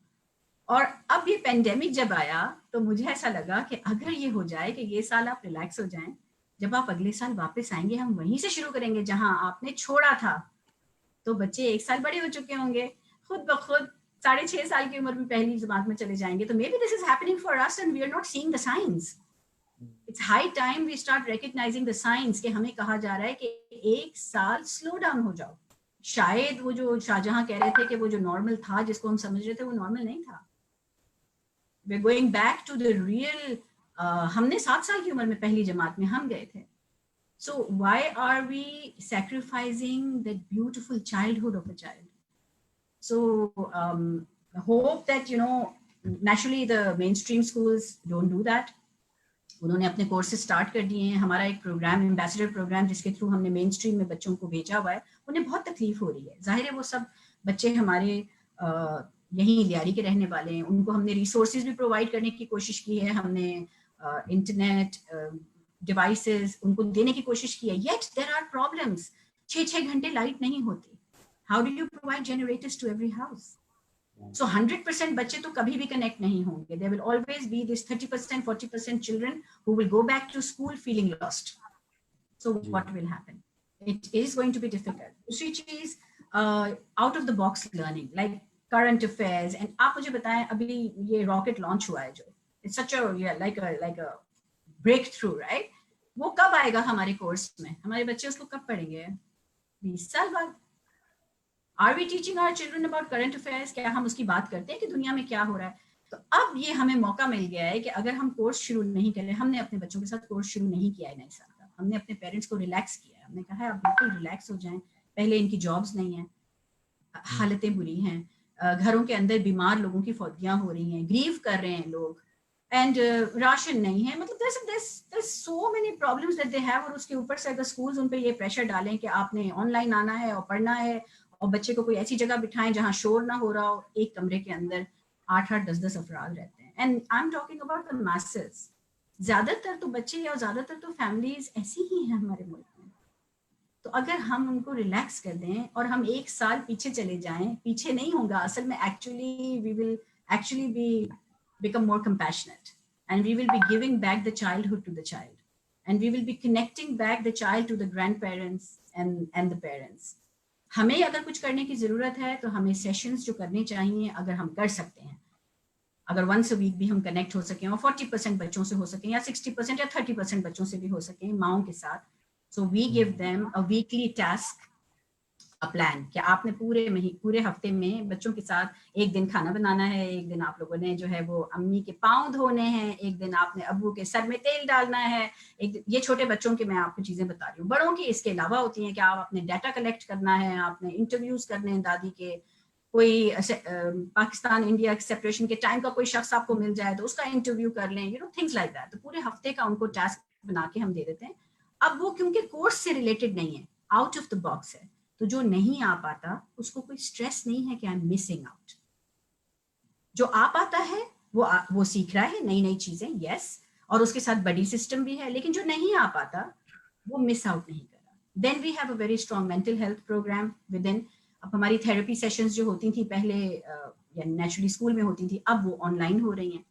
اور اب یہ پینڈیمک جب آیا تو مجھے ایسا لگا کہ اگر یہ ہو جائے کہ یہ سال آپ ریلیکس ہو جائیں, جب آپ اگلے سال واپس آئیں گے ہم وہیں سے شروع کریں گے جہاں آپ نے چھوڑا تھا, تو بچے 1 سال بڑے ہو چکے ہوں گے, خود بخود 6.5 سال کی عمر میں پہلی جماعت میں چلے جائیں گے. تو maybe this is happening for us and we are not seeing the signs. It's high time we start recognizing the signs کہ ہمیں کہا جا رہا ہے کہ 1 سال سلو ڈاؤن ہو جاؤ. شاید وہ جو شاہجہاں کہہ رہے تھے کہ وہ جو نارمل تھا جس کو ہم سمجھ رہے تھے وہ نارمل نہیں تھا. We're going back to the real. ہم نے 7 سال کی عمر میں پہلی جماعت میں ہم گئے تھے, So why are we sacrificing that beautiful childhood of a child? So I hope that, naturally the mainstream schools don't do that. उन्होंने अपने कोर्सेज स्टार्ट कर दिए हैं. हमारा एक प्रोग्राम, एम्बेसडर प्रोग्राम, जिसके थ्रू हमने मेन स्ट्रीम में बच्चों को भेजा हुआ है, उन्हें बहुत तकलीफ हो रही है. जाहिर है वो सब बच्चे हमारे यहीं लियारी के रहने वाले हैं. उनको हमने रिसोर्सेज भी प्रोवाइड करने की कोशिश की है. हमने इंटरनेट डिवाइसेस उनको देने की कोशिश की है. Yet there are problems. 6 घंटे लाइट नहीं होती. How do you provide generators to every house? So 100% बच्चे तो कभी भी कनेक्ट नहीं होंगे. There will always be this 30%, 40% children who will go back to school feeling lost. So what will happen? It is going to be difficult. दूसरी चीज, out of the box learning, like current affairs. And आप मुझे बताएं, अभी ये rocket launch हुआ है जो, it's such a like a breakthrough, right? वो कब आएगा हमारे कोर्स में? हमारे बच्चे उसको कब पढ़ेंगे? 20 साल बाद. Are we teaching our children about current affairs? क्या हम उसकी बात करते हैं कि दुनिया में क्या हो रहा है? तो अब ये हमें मौका मिल गया है कि अगर हम कोर्स शुरू नहीं करें, हमने अपने बच्चों के साथ कोर्स शुरू नहीं किया है नए साल का. हमने अपने पेरेंट्स को रिलैक्स किया है. हमने कहा है आप बिल्कुल रिलैक्स हो जाएं. पहले इनकी जॉब्स नहीं है, हालतें बुरी हैं, घरों के अंदर बीमार लोगों की फौतियां हो रही हैं, ग्रीव कर रहे हैं लोग, एंड राशन नहीं है. मतलब there's so many problems that they have. और उसके ऊपर से अगर स्कूल्स उन पे ये प्रेशर डालें कि आपने ऑनलाइन आना है और पढ़ना है, और बच्चे को कोई ऐसी जगह बिठाएं जहां शोर ना हो रहा हो, एक कमरे के अंदर 8-8, 10-10 अफराद रहते हैं. And I am talking about the messes. ज्यादातर तो बच्चे और ज्यादातर तो फैमिलीज ऐसी ही हैं हमारे मुल्क में. तो अगर हम उनको रिलैक्स कर दें और हम एक साल पीछे चले जाएं, पीछे नहीं होगा असल में, actually we will actually be become more compassionate, and we will be giving back the childhood to the child, and we will be connecting back the child to the grandparents and the parents. हमें अगर कुछ करने की जरूरत है तो हमें sessions जो करने चाहिए, अगर हम कर सकते हैं, अगर once a week भी हम कनेक्ट हो सकें और 40% बच्चों से हो सकें या 60% या 30% बच्चों से भी हो सकें, माओं के साथ. So we give them a weekly task, a plan, कि आपने पूरे हफ्ते में बच्चों के साथ एक दिन खाना बनाना है, एक दिन आप लोगों ने जो है वो अम्मी के पाँव धोने हैं, एक दिन आपने अब्बू के सर में तेल डालना है, एक दिन, ये छोटे बच्चों के मैं आपको चीजें बता रही हूँ. बड़ों की इसके अलावा होती हैं कि आप अपने डाटा कलेक्ट करना है, आपने इंटरव्यूज करने हैं दादी के, कोई पाकिस्तान इंडिया सेपरेशन के टाइम का कोई शख्स आपको मिल जाए तो उसका इंटरव्यू कर लें, थिंग्स लाइक दैट. तो पूरे हफ्ते का उनको टास्क बना के हम दे देते हैं. अब वो क्योंकि कोर्स से रिलेटेड नहीं है, आउट ऑफ द बॉक्स है, तो जो नहीं आ पाता उसको कोई स्ट्रेस नहीं है कि आई एम मिसिंग आउट. जो आ पाता है वो सीख रहा है नई चीजें, यस, और उसके साथ बड़ी सिस्टम भी है. लेकिन जो नहीं आ पाता वो मिस आउट नहीं कर रहा. Then we have a very strong mental health program within. अब हमारी थेरेपी सेशंस जो होती थी पहले या नेचुरली स्कूल में होती थी, अब वो ऑनलाइन हो रही हैं.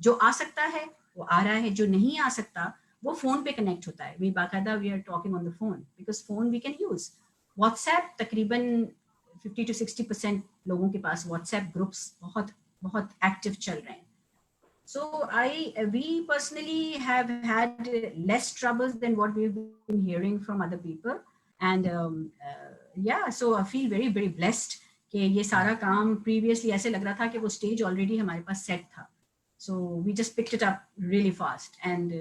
जो आ सकता है वो आ रहा है, जो नहीं आ सकता वो फोन पे कनेक्ट होता है. वी बाकायदा we are talking on the phone, because phone we can use. WhatsApp तकरीबन 50 to 60% लोगों के पास व्हाट्सएप ग्रुप्स बहुत एक्टिव चल रहे हैं. So we personally have had less troubles than what we've been hearing from other people, and yeah, so I feel very very blessed कि ये सारा काम previously ऐसे लग रहा था कि वो stage already हमारे पास set था. So we just picked it up really fast. And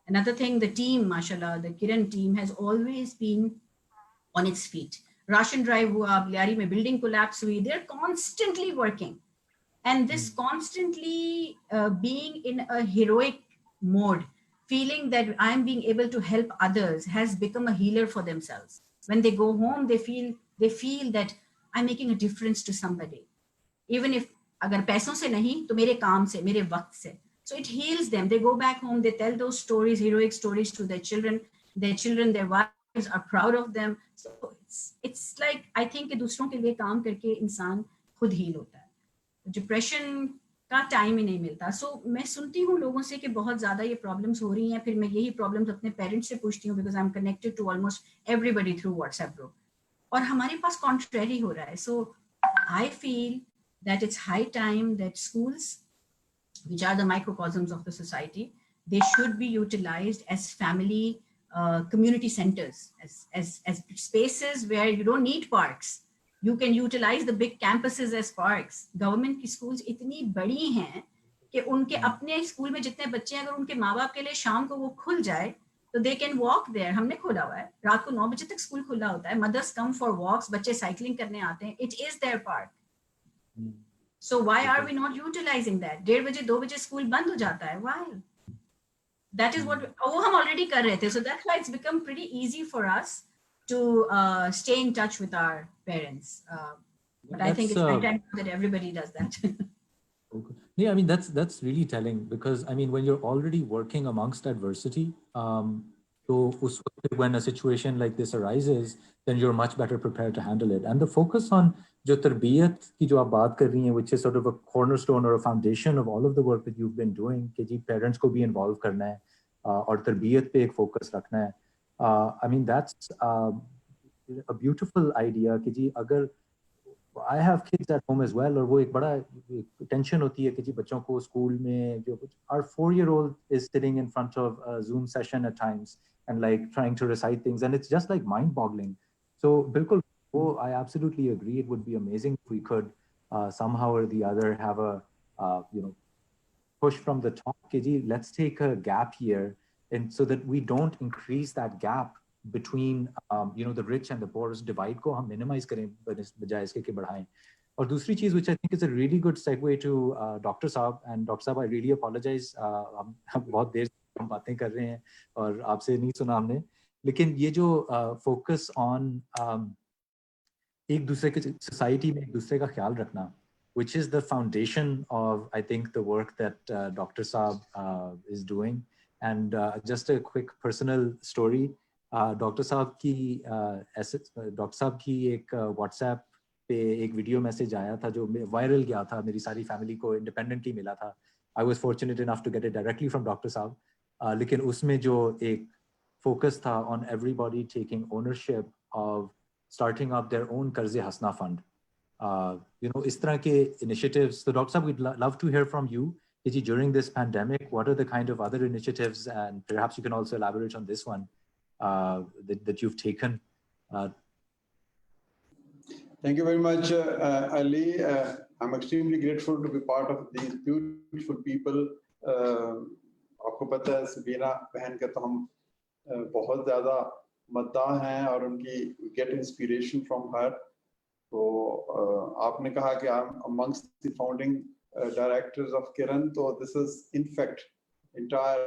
another thing, the team, mashallah, the Kiran team has always been on its feet. Ration drive हुआ, Bliari में building collapse हुई, they're constantly working. And this constantly being in a heroic mode, feeling that I'm being able to help others, has become a healer for themselves. When they go home, they feel that I'm making a difference to somebody. Even if agar पैसों से नहीं तो मेरे काम से, मेरे वक्त से. So it heals them. They go back home, they tell those stories, heroic stories to their children, their wives are proud of them. So it's like, I think कि दूसरों के लिए काम करके इंसान खुद हील होता है. डिप्रेशन का टाइम ही नहीं मिलता. सो मैं सुनती हूँ लोगों से कि बहुत ज्यादा ये प्रॉब्लम्स हो रही हैं. फिर मैं यही प्रॉब्लम्स अपने पेरेंट्स से पूछती हूँ, because I am connected to almost everybody through WhatsApp group, और हमारे पास कॉन्ट्रेरी हो रहा है. So I feel that it's high time that schools, which are the microcosms of the society, they should be utilized as family community centers, as spaces where you don't need parks. You can utilize the big campuses as parks. Government की schools इतनी बड़ी हैं कि उनके अपने school में जितने बच्चे हैं, अगर उनके माँ बाप के लिए शाम को वो खुल जाए So they can walk there. हमने खोला हुआ है, रात को 9 बजे तक स्कूल खुला होता है, mothers come for walks, बच्चे cycling करने आते हैं, it is their park. So why are we not utilizing that? 1:30 बजे 2 बजे स्कूल बंद हो जाता है, why? That is what वो हम already कर रहे थे. So that's why it's become pretty easy for us to stay in touch with our parents. But I think it's high time that everybody does that. Okay. Yeah, I mean, that's really telling, because I mean, when you're already working amongst adversity, so when a situation like this arises, then you're much better prepared to handle it. And the focus on jo tarbiyat ki jo aap baat kar rahi hain, which is sort of a cornerstone or a foundation of all of the work that you've been doing, कि जी parents को भी involve करना है, और tarbiyat पे एक focus रखना है. I mean, that's a beautiful idea कि जी अगर I have kids at home as well, और वो एक बड़ा टेंशन होती है कि जी बच्चों को स्कूल में जो our 4-year-old is sitting in front of a Zoom session at times and like trying to recite things, and it's just like mind-boggling. So बिल्कुल वो I absolutely agree. It would be amazing if we could somehow or the other have a push from the top कि जी let's take a gap year, and so that we don't increase that gap between the rich and the poor. उस divide को हम minimize करें बजाय इसके कि बढ़ाएं. और दूसरी चीज़ which I think is a really good segue to Dr. Saab, and Dr. Saab, I really apologize, हम बहुत देर से हम बातें कर रहे हैं और आपसे नहीं सुना हमने, लेकिन ये जो focus on एक दूसरे के society में एक दूसरे का ख्याल रखना, which is the foundation of, I think, the work that Dr. Saab is doing. And just a quick personal story. Doctor साहब की एक व्हाट्सएप पे एक वीडियो मैसेज आया था जो वायरल गया था, मेरी सारी फैमिली को इंडिपेंडेंटली मिला था. I was fortunate enough to get it directly from doctor sahab, लेकिन उसमें जो एक फोकस था on everybody taking ownership of starting up their own कर्ज हसना फंड, इस तरह के इनिशिएटिव्स. तो doctor sahab, we'd love to hear from you कि during this pandemic, what are the kind of other initiatives, and perhaps you can also elaborate on this one, that you've taken. Thank you very much, Ali. I'm extremely grateful to be part of these beautiful people. आपको पता है सबीना बहन का तो हम बहुत ज़्यादा मद्दाह हैं और उनकी get inspiration from her. तो आपने कहा कि I'm amongst the founding directors of Kiran, तो this is in fact entire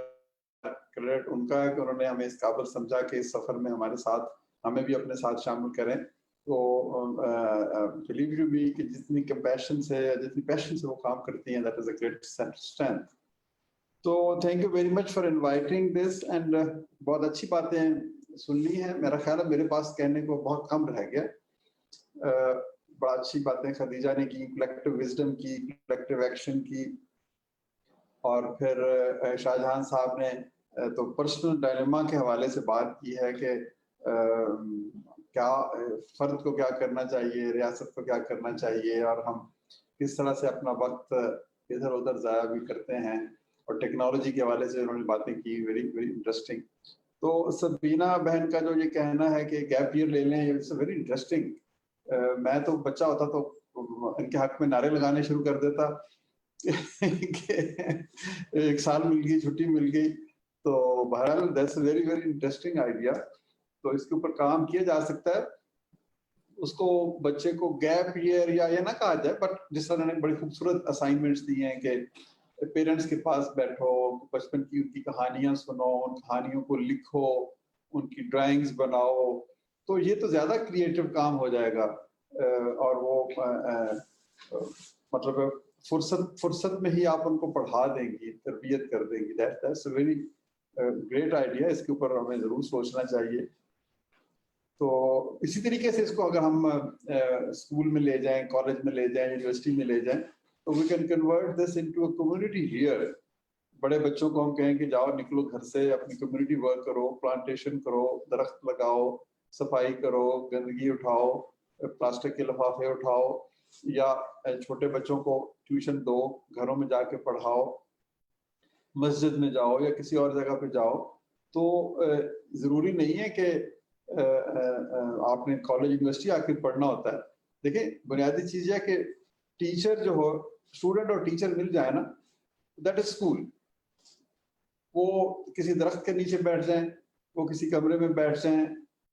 credit उनका है कि उन्होंने हमें इस काबिल समझा कि इस सफ़र में हमारे साथ हमें भी अपने साथ शामिल करें. तो बिलीव यू मी कि जितनी कंपैशन से जितनी पैशन से वो काम करती हैं, that is a great strength. तो thank you very much for inviting this, and बहुत अच्छी बातें सुन ली हैं. मेरा ख्याल है मेरे पास कहने को बहुत कम रह गया. बड़ा अच्छी बातें खदीजा ने की, कलेक्टिव विजडम की, कलेक्टिव एक्शन की, और फिर शाहजहां साहब ने तो पर्सनल डायलेमा के हवाले से बात की है कि क्या फर्द को क्या करना चाहिए, रियासत को क्या करना चाहिए, और हम किस तरह से अपना वक्त इधर उधर ज़ाया भी करते हैं, और टेक्नोलॉजी के हवाले से उन्होंने बातें की, वेरी वेरी इंटरेस्टिंग. तो सबीना बहन का जो ये कहना है कि गैप ईयर ले लें, इट्स वेरी इंटरेस्टिंग. मैं तो बच्चा होता तो इनके हक में नारे लगाने शुरू कर देता कि 1 साल मिल गई, छुट्टी मिल गई. तो बहरहाल that's a very very interesting idea. तो इसके ऊपर काम किया जा सकता है. उसको बच्चे को गैप ईयर या ये ना कहा जाए, बट जिस तरह ने बड़ी खूबसूरत असाइनमेंट्स दी हैं कि पेरेंट्स के पास बैठो, बचपन की उनकी कहानियां सुनो, उन कहानियों को लिखो, उनकी ड्राइंग्स बनाओ, तो ये तो ज़्यादा क्रिएटिव काम हो जाएगा. और वो मतलब फुर्सत में ही आप उनको पढ़ा देंगी, तरबियत कर देंगी. That's a very great idea. इसके ऊपर हमें ज़रूर सोचना चाहिए. तो इसी तरीके से इसको अगर हम स्कूल में ले जाएं, कॉलेज में ले जाएं, यूनिवर्सिटी में ले जाएं, तो we can convert this into a community here. बड़े बच्चों को हम कहें कि जाओ, निकलो घर से, अपनी कम्युनिटी वर्क करो, प्लांटेशन करो, दरख्त लगाओ, सफाई करो, गंदगी उठाओ, प्लास्टिक के लिफाफे उठाओ, या छोटे बच्चों को ट्यूशन दो, घरों में जाके पढ़ाओ, मस्जिद में जाओ या किसी और जगह पे जाओ. तो ज़रूरी नहीं है कि आपने कॉलेज यूनिवर्सिटी आकर पढ़ना होता है. देखिए, बुनियादी चीज़ है कि टीचर जो हो, स्टूडेंट और टीचर मिल जाए ना, दैट इज स्कूल. वो किसी दरख्त के नीचे बैठ जाएं, وہ کسی کمرے میں بیٹھ جائیں,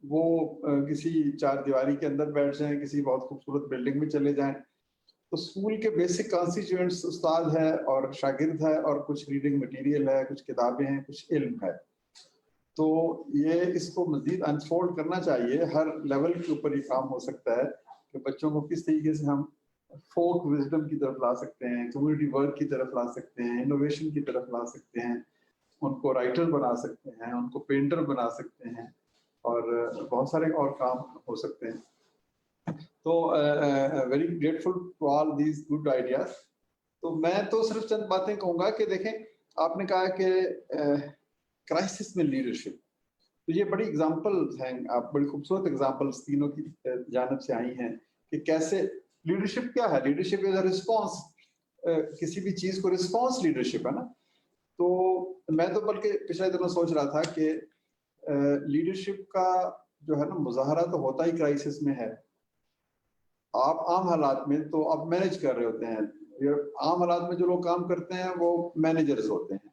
وہ کسی چار دیواری کے اندر بیٹھ جائیں, کسی بہت خوبصورت بلڈنگ میں چلے جائیں. تو اسکول کے بیسک کانسٹیٹیوئنٹس استاد ہے اور شاگرد ہے, اور کچھ ریڈنگ مٹیریل ہے, کچھ کتابیں ہیں, کچھ علم ہے. تو یہ اس کو مزید انفولڈ کرنا چاہیے. ہر لیول کے اوپر یہ کام ہو سکتا ہے کہ بچوں کو کس طریقے سے ہم فوک وزڈم کی طرف لا سکتے ہیں, کمیونٹی ورک کی طرف لا سکتے ہیں, انوویشن کی طرف لا سکتے ہیں, ان کو رائٹر بنا سکتے ہیں, ان کو پینٹر بنا سکتے ہیں, اور بہت سارے اور کام ہو سکتے ہیں. تو very grateful to all these good ideas. تو میں تو صرف چند باتیں کہوں گا کہ دیکھیں, آپ نے کہا کہ کرائسس میں لیڈرشپ, تو یہ بڑی ایگزامپلز ہیں, آپ بڑی خوبصورت ایگزامپلس تینوں کی جانب سے آئی ہیں کہ کیسے لیڈرشپ کیا ہے. لیڈرشپ از اے رسپانس, کسی بھی چیز کو رسپانس لیڈرشپ ہے نا. تو میں تو بلکہ پچھلے دنوں سوچ رہا تھا کہ لیڈرشپ کا جو ہے نا مظاہرہ تو ہوتا ہی کرائسس میں ہے. آپ عام حالات میں تو آپ مینیج کر رہے ہوتے ہیں, عام حالات میں جو لوگ کام کرتے ہیں وہ مینیجرز ہوتے ہیں,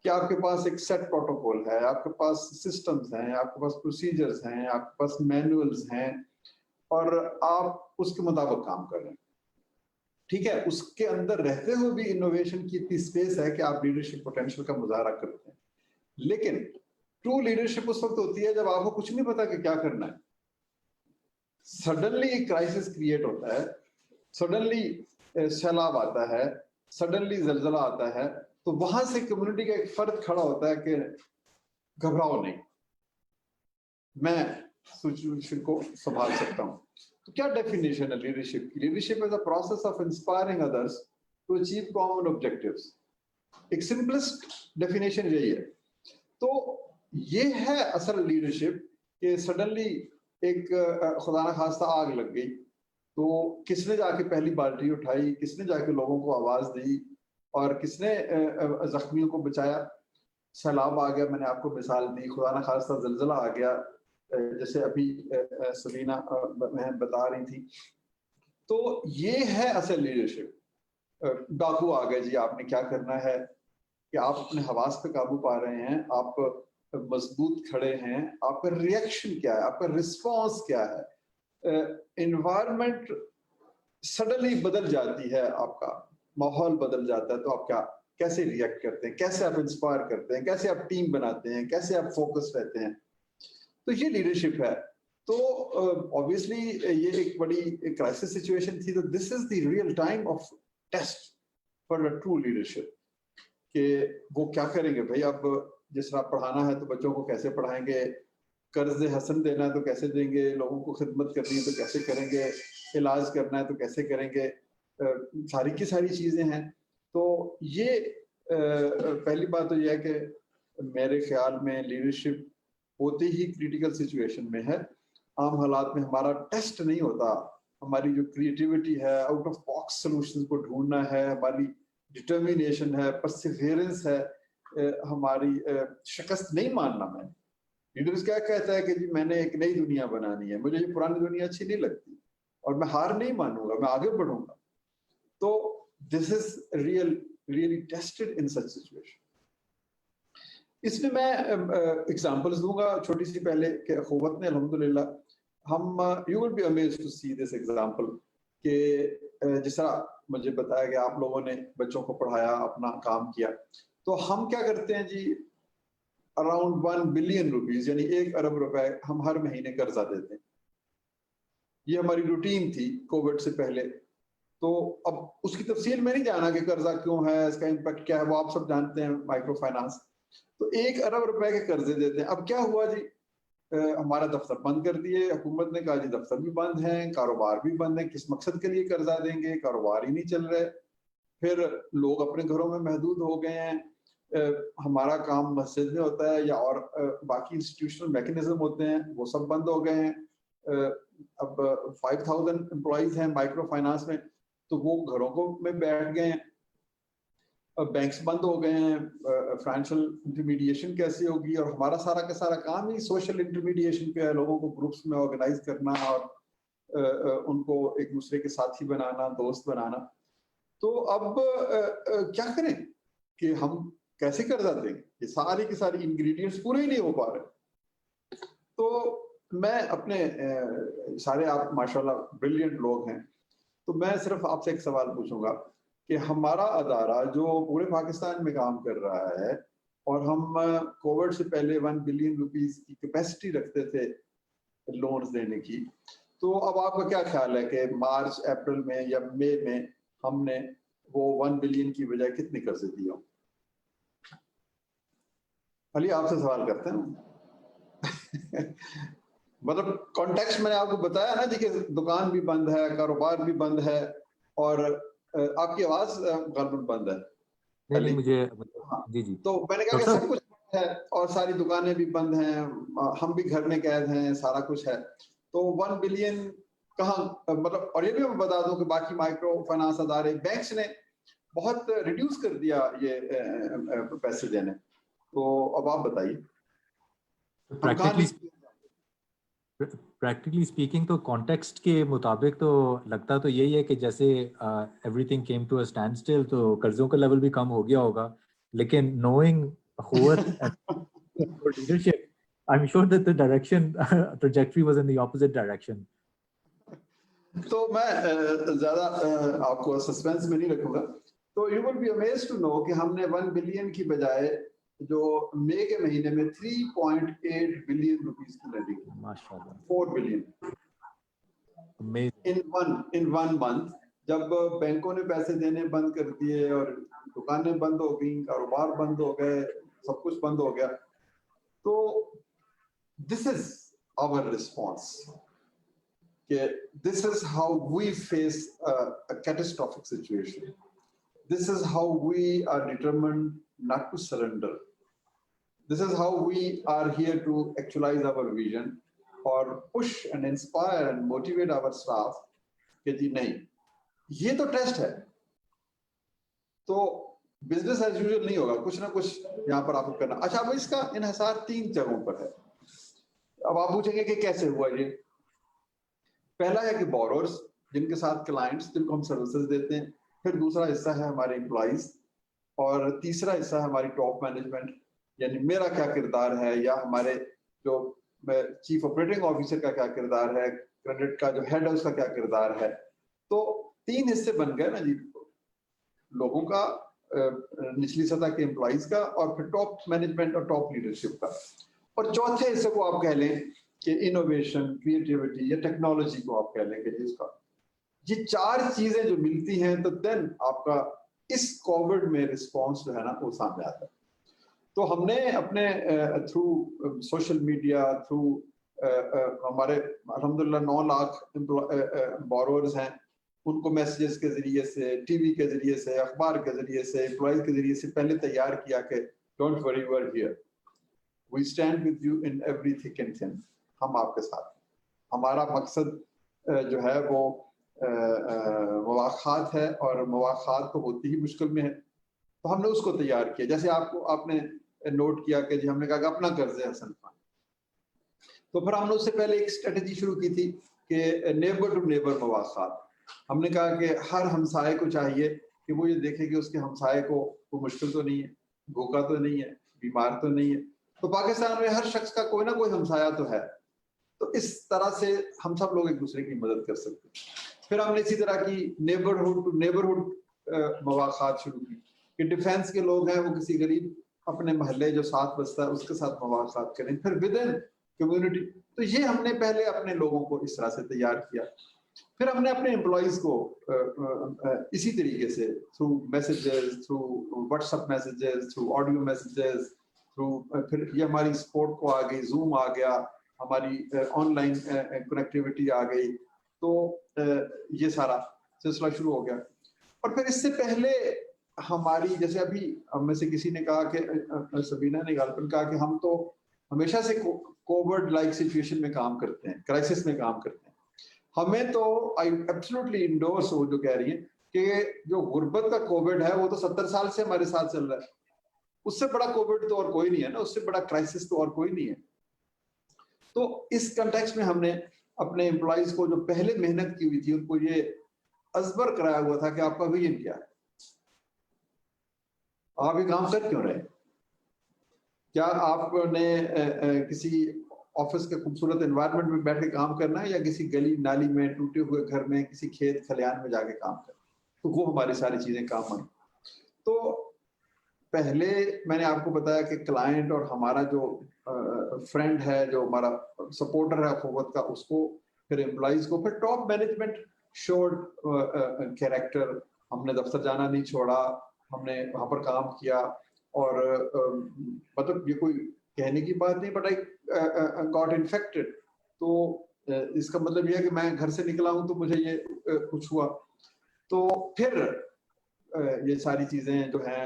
کہ آپ کے پاس ایک سیٹ پروٹوکول ہے, آپ کے پاس سسٹمز ہیں, آپ کے پاس پروسیجرز ہیں, آپ کے پاس مینولز ہیں, اور آپ اس کے مطابق کام کر رہے ہیں. ٹھیک ہے, اس کے اندر رہتے ہوئے بھی انوویشن کی اتنی اسپیس ہے کہ آپ لیڈرشپ پوٹینشیل کا مظاہرہ کرتے ہیں. لیکن ٹرو لیڈرشپ اس وقت ہوتی ہے جب آپ کو کچھ نہیں پتا کہ کیا کرنا ہے. سڈنلی ایک کرائسس کریٹ ہوتا ہے, سڈنلی سیلاب آتا ہے, سڈنلی زلزلہ آتا ہے, تو وہاں سے کمیونٹی کا ایک فرد کھڑا ہوتا ہے کہ گھبراؤ نہیں, میں سچویشن کو سنبھال سکتا ہوں. تو کیا ڈیفینیشن ہے لیڈرشپ کی؟ Leadership is a process of inspiring others to achieve common objectives. ایک سمپلسٹ ڈیفینیشن یہی ہے. تو یہ ہے اصل لیڈرشپ, کہ سڈنلی ایک خدا نہ خواستہ آگ لگ گئی, تو کس نے جا کے پہلی بالٹی اٹھائی, کس نے جا کے لوگوں کو آواز دی, اور کس نے زخمیوں کو بچایا. سیلاب آ گیا, میں نے آپ کو مثال دی, خدا نہ خواستہ زلزلہ آ گیا جیسے ابھی سبینہ بہن بتا رہی تھی. تو یہ ہے اصل لیڈرشپ. ڈاکو آ گئے جی, آپ نے کیا کرنا ہے کہ آپ اپنے حواس پہ قابو پا رہے ہیں, آپ مضبوط کھڑے ہیں, آپ کا ریئیکشن کیا ہے, آپ کا رسپانس کیا ہے. انوائرمنٹ سڈنلی بدل جاتی ہے, آپ کا ماحول بدل جاتا ہے, تو آپ کیا کیسے ریئیکٹ کرتے ہیں, کیسے آپ انسپائر کرتے ہیں, کیسے آپ ٹیم بناتے ہیں, کیسے آپ فوکس رہتے ہیں. تو یہ لیڈرشپ ہے. تو obviously یہ ایک بڑی کرائسس سچویشن تھی. تو this is the real time of test for a true leadership, کہ وہ کیا کریں گے بھائی. اب جس طرح پڑھانا ہے تو بچوں کو کیسے پڑھائیں گے, قرض حسن دینا ہے تو کیسے دیں گے, لوگوں کو خدمت کرنی ہے تو کیسے کریں گے, علاج کرنا ہے تو کیسے کریں گے, ساری کی ساری چیزیں ہیں. تو یہ پہلی بات تو یہ ہے کہ میرے خیال میں لیڈرشپ ہوتے ہی کریٹیکل سچویشن میں ہے. عام حالات میں ہمارا ٹیسٹ نہیں ہوتا, ہماری جو کریٹیوٹی ہے, آؤٹ آف باکس سولوشن کو ڈھونڈنا ہے, ہماری ڈٹرمینیشن ہے, پرسیویرنس ہے, ہماری شکست نہیں ماننا. میں لیڈرز کیا کہتا ہے کہ جی میں نے ایک نئی دنیا بنانی ہے, مجھے یہ پرانی دنیا اچھی نہیں لگتی, اور میں ہار نہیں مانوں گا, میں آگے بڑھوں گا. تو this is really tested in such situation. اس میں ایگزامپلس دوں گا چھوٹی سی پہلے, کہ اخوت نے الحمدللہ ہم you will be amazed to see this example, کہ جس طرح مجھے بتایا کہ آپ لوگوں نے بچوں کو پڑھایا, اپنا کام کیا, تو ہم کیا کرتے ہیں جی, اراؤنڈ 1 بلین روپیز یعنی 1 ارب روپے ہم ہر مہینے قرضہ دیتے ہیں. یہ ہماری روٹین تھی کووڈ سے پہلے. تو اب اس کی تفصیل میں نہیں جانا کہ قرضہ کیوں ہے, اس کا امپیکٹ کیا ہے, وہ آپ سب جانتے ہیں, مائکرو فائنانس. تو 1 ارب روپے کے قرضے دیتے ہیں. اب کیا ہوا جی, ہمارا دفتر بند کر دیے, حکومت نے کہا جی دفتر بھی بند ہیں, کاروبار بھی بند ہے, کس مقصد کے لیے قرضہ دیں گے, کاروبار ہی نہیں چل رہے. پھر لوگ اپنے گھروں میں محدود ہو گئے ہیں, ہمارا کام مسجد میں ہوتا ہے یا اور باقی انسٹیٹیوشنل میکنزم ہوتے ہیں, وہ سب بند ہو گئے ہیں. اب 5000 امپلائیز ہیں مائکرو فائنانس میں, تو وہ گھروں کو میں بیٹھ گئے ہیں, بینکس بند ہو گئے ہیں, فائنینشیل انٹرمیڈیشن کیسے ہوگی, اور ہمارا سارا کا سارا کام ہی سوشل انٹرمیڈیشن پہ ہے, لوگوں کو گروپس میں آرگنائز کرنا اور ان کو ایک دوسرے کے ساتھی بنانا, دوست بنانا. تو اب کیا کریں کہ ہم کیسے قرضہ دیں, یہ ساری کی ساری انگریڈینٹس پورے ہی نہیں ہو پا رہے. تو میں اپنے سارے آپ ماشاءاللہ بریلینٹ لوگ ہیں، تو میں صرف آپ سے ایک سوال پوچھوں گا کہ ہمارا ادارہ جو پورے پاکستان میں کام کر رہا ہے اور ہم کووڈ سے پہلے 1 بلین روپیز کی کیپیسٹی رکھتے تھے لونز دینے کی، تو اب آپ کا کیا خیال ہے کہ مارچ اپریل میں یا مئی میں ہم نے وہ 1 بلین کی بجائے کتنی قرضے دی ہوں؟ علی آپ سے سوال کرتے ہیں مطلب کانٹیکسٹ میں نے آپ کو بتایا نا جی کہ دکان بھی بند ہے، کاروبار بھی بند ہے، اور آپ کی آواز غالباً بند ہے نہیں مجھے جی جی، تو میں نے کہا کہ سب کچھ ہے اور ساری دکانیں بھی بند ہیں، ہم بھی گھر میں قید ہیں، سارا کچھ ہے، تو 1 بلین کہاں مطلب؟ اور یہ بھی میں بتا دوں کہ باقی مائکرو فائنانس ادارے بینکس نے بہت ریڈیوس کر دیا یہ پیسے دینے، تو اب آپ بتائیے. پریکٹیکلی اسپیکنگ تو کانٹیکسٹ کے مطابق تو لگتا تو یہی ہے کہ جیسے everything came to a standstill, تو قرضوں کا لیول بھی کم ہو گیا ہوگا، لیکن نوئنگ اخوت leadership I am sure that the direction trajectory was in the opposite direction. تو میں زیادہ آپ کو سسپینس میں نہیں رکھوں گا، تو you will be amazed to know کہ ہم نے 1 بلین کی بجائے جو مئی کے مہینے میں 3.8 بلین روپیز کی لینڈنگ کی، ماشاءاللہ 4 بلین in one month. جب بینکوں نے پیسے دینے بند کر دیے اور دکانیں بند ہو گئیں، کاروبار بند ہو گئے، سب کچھ بند ہو گیا، تو دس از آور ریسپانس کہ this is how we face a catastrophic situation. This is how we are determined not to surrender. This is how we are here to actualize our vision or push and inspire and motivate our staff کہ جی نہیں یہ تو test ہے، تو business as usual نہیں ہوگا، کچھ نہ کچھ یہاں پر آپ کو کرنا. اچھا اب اس کا انحصار 3 جگہوں پر ہے. اب آپ پوچھیں گے کہ کیسے ہوا یہ؟ پہلا ہے کہ بورورز جن کے ساتھ کلائنٹس جن کو ہم سروسز دیتے ہیں، پھر دوسرا حصہ ہے ہمارے امپلائیز، اور تیسرا حصہ ہے ہماری ٹاپ مینجمنٹ، یعنی میرا کیا کردار ہے یا ہمارے جو چیف آپریٹنگ آفیسر کا کیا کردار ہے، کریڈٹ کا جو ہیڈ ہے اس کا کیا کردار ہے. تو 3 حصے بن گئے نا جی، لوگوں کا، نچلی سطح کے امپلائیز کا، اور پھر ٹاپ مینجمنٹ اور ٹاپ لیڈرشپ کا. اور چوتھے حصے کو آپ کہہ لیں کہ انوویشن، کریٹیوٹی یا ٹیکنالوجی کو آپ کہہ لیں کہ جس کا یہ 4 چیزیں جو ملتی ہیں تو دین آپ کا اس کووڈ میں رسپانس جو ہے نا وہ سامنے آتا ہے. تو ہم نے اپنے تھرو سوشل میڈیا، تھرو ہمارے الحمدللہ 9 لاکھ بورورز ہیں، ان کو میسیجز کے ذریعے سے، ٹی وی کے ذریعے سے، اخبار کے ذریعے سے، امپلائیز کے ذریعے سے پہلے تیار کیا کہ don't worry you are here, we stand with you in every thick and thin, ہم آپ کے ساتھ. ہمارا مقصد جو ہے وہ مواخات ہے، اور مواخات تو ہوتی ہی مشکل میں ہے، تو ہم نے اس کو تیار کیا. جیسے آپ نے نوٹ کیا کہ جی ہم نے کہا کہ اپنا قرض ہے حسن خان، تو پھر ہم نے اس سے پہلے ایک اسٹریٹجی شروع کی تھی کہ نیبر ٹو نیبر مواخات. ہم نے کہا کہ ہر ہمسائے کو چاہیے کہ وہ یہ دیکھے کہ اس کے ہمسائے کو کوئی مشکل تو نہیں ہے، بھوکا تو نہیں ہے، بیمار تو نہیں ہے. تو پاکستان میں ہر شخص کا کوئی نہ کوئی ہمسایہ تو ہے، تو اس طرح سے ہم سب لوگ ایک دوسرے کی مدد کر سکتے ہیں. پھر ہم نے اسی طرح کی نیبرہڈ ٹو نیبرہڈ مواخات شروع کی کہ ڈیفینس کے لوگ ہیں وہ کسی غریب اپنے محلے جو ساتھ بستا ہے اس کے ساتھ مواخات کریں. پھر ود ان کمیونٹی، تو یہ ہم نے پہلے اپنے لوگوں کو اس طرح سے تیار کیا. پھر ہم نے اپنے امپلائیز کو اسی طریقے سے through messages, through what's app messages, through audio messages, through پھر یہ ہماری سپورٹ کو آ گئی، زوم آ گیا، ہماری آن لائن کنیکٹیوٹی آ گئی، تو یہ سارا سلسلہ شروع ہو گیا. اور پھر اس سے پہلے ہماری، جیسے ابھی ہم میں سے کسی نے کہا کہ سبینہ نے غالباً کہا کہ ہم تو ہمیشہ سے کووڈ لائک سچویشن میں کام کرتے ہیں، کرائسس میں کام کرتے ہیں. ہمیں تو آئی ایبسولوٹلی انڈورس ہو جو کہہ رہی ہیں کہ جو غربت کا کووڈ ہے وہ تو 70 سال سے ہمارے ساتھ چل رہا ہے، اس سے بڑا کووڈ تو اور کوئی نہیں ہے نا، اس سے بڑا کرائسس تو اور کوئی نہیں ہے. تو اس کنٹیکسٹ میں ہم نے اپنے امپلائیز کو جو پہلے محنت کی ہوئی تھی ان کو یہ ازبر کرایا ہوا تھا کہ آپ کا ویژن کیا ہے، آپ یہ کام کر کیوں رہے. کیا آپ نے کسی ऑफिस के खूबसूरत एनवायरनमेंट में बैठ के काम करना है या किसी गली नाली में, टूटे हुए घर में, किसी खेत खलिहान में जाके काम करना, तो वो हमारी सारी चीजें काम आई। तो पहले मैंने आपको बताया कि क्लाइंट और हमारा जो फ्रेंड है, जो हमारा सपोर्टर है अखुवत का, उसको, फिर एम्प्लॉइज को, फिर टॉप मैनेजमेंट शोड कैरेक्टर। हमने दफ्तर जाना नहीं छोड़ा, हमने वहां पर काम किया। और मतलब ये कोई कहने की बात नहीं, बट आई गॉट इन्फेक्टेड। तो इसका मतलब ये है कि मैं घर से निकला हूं तो मुझे ये कुछ हुआ। तो फिर ये सारी चीजें जो हैं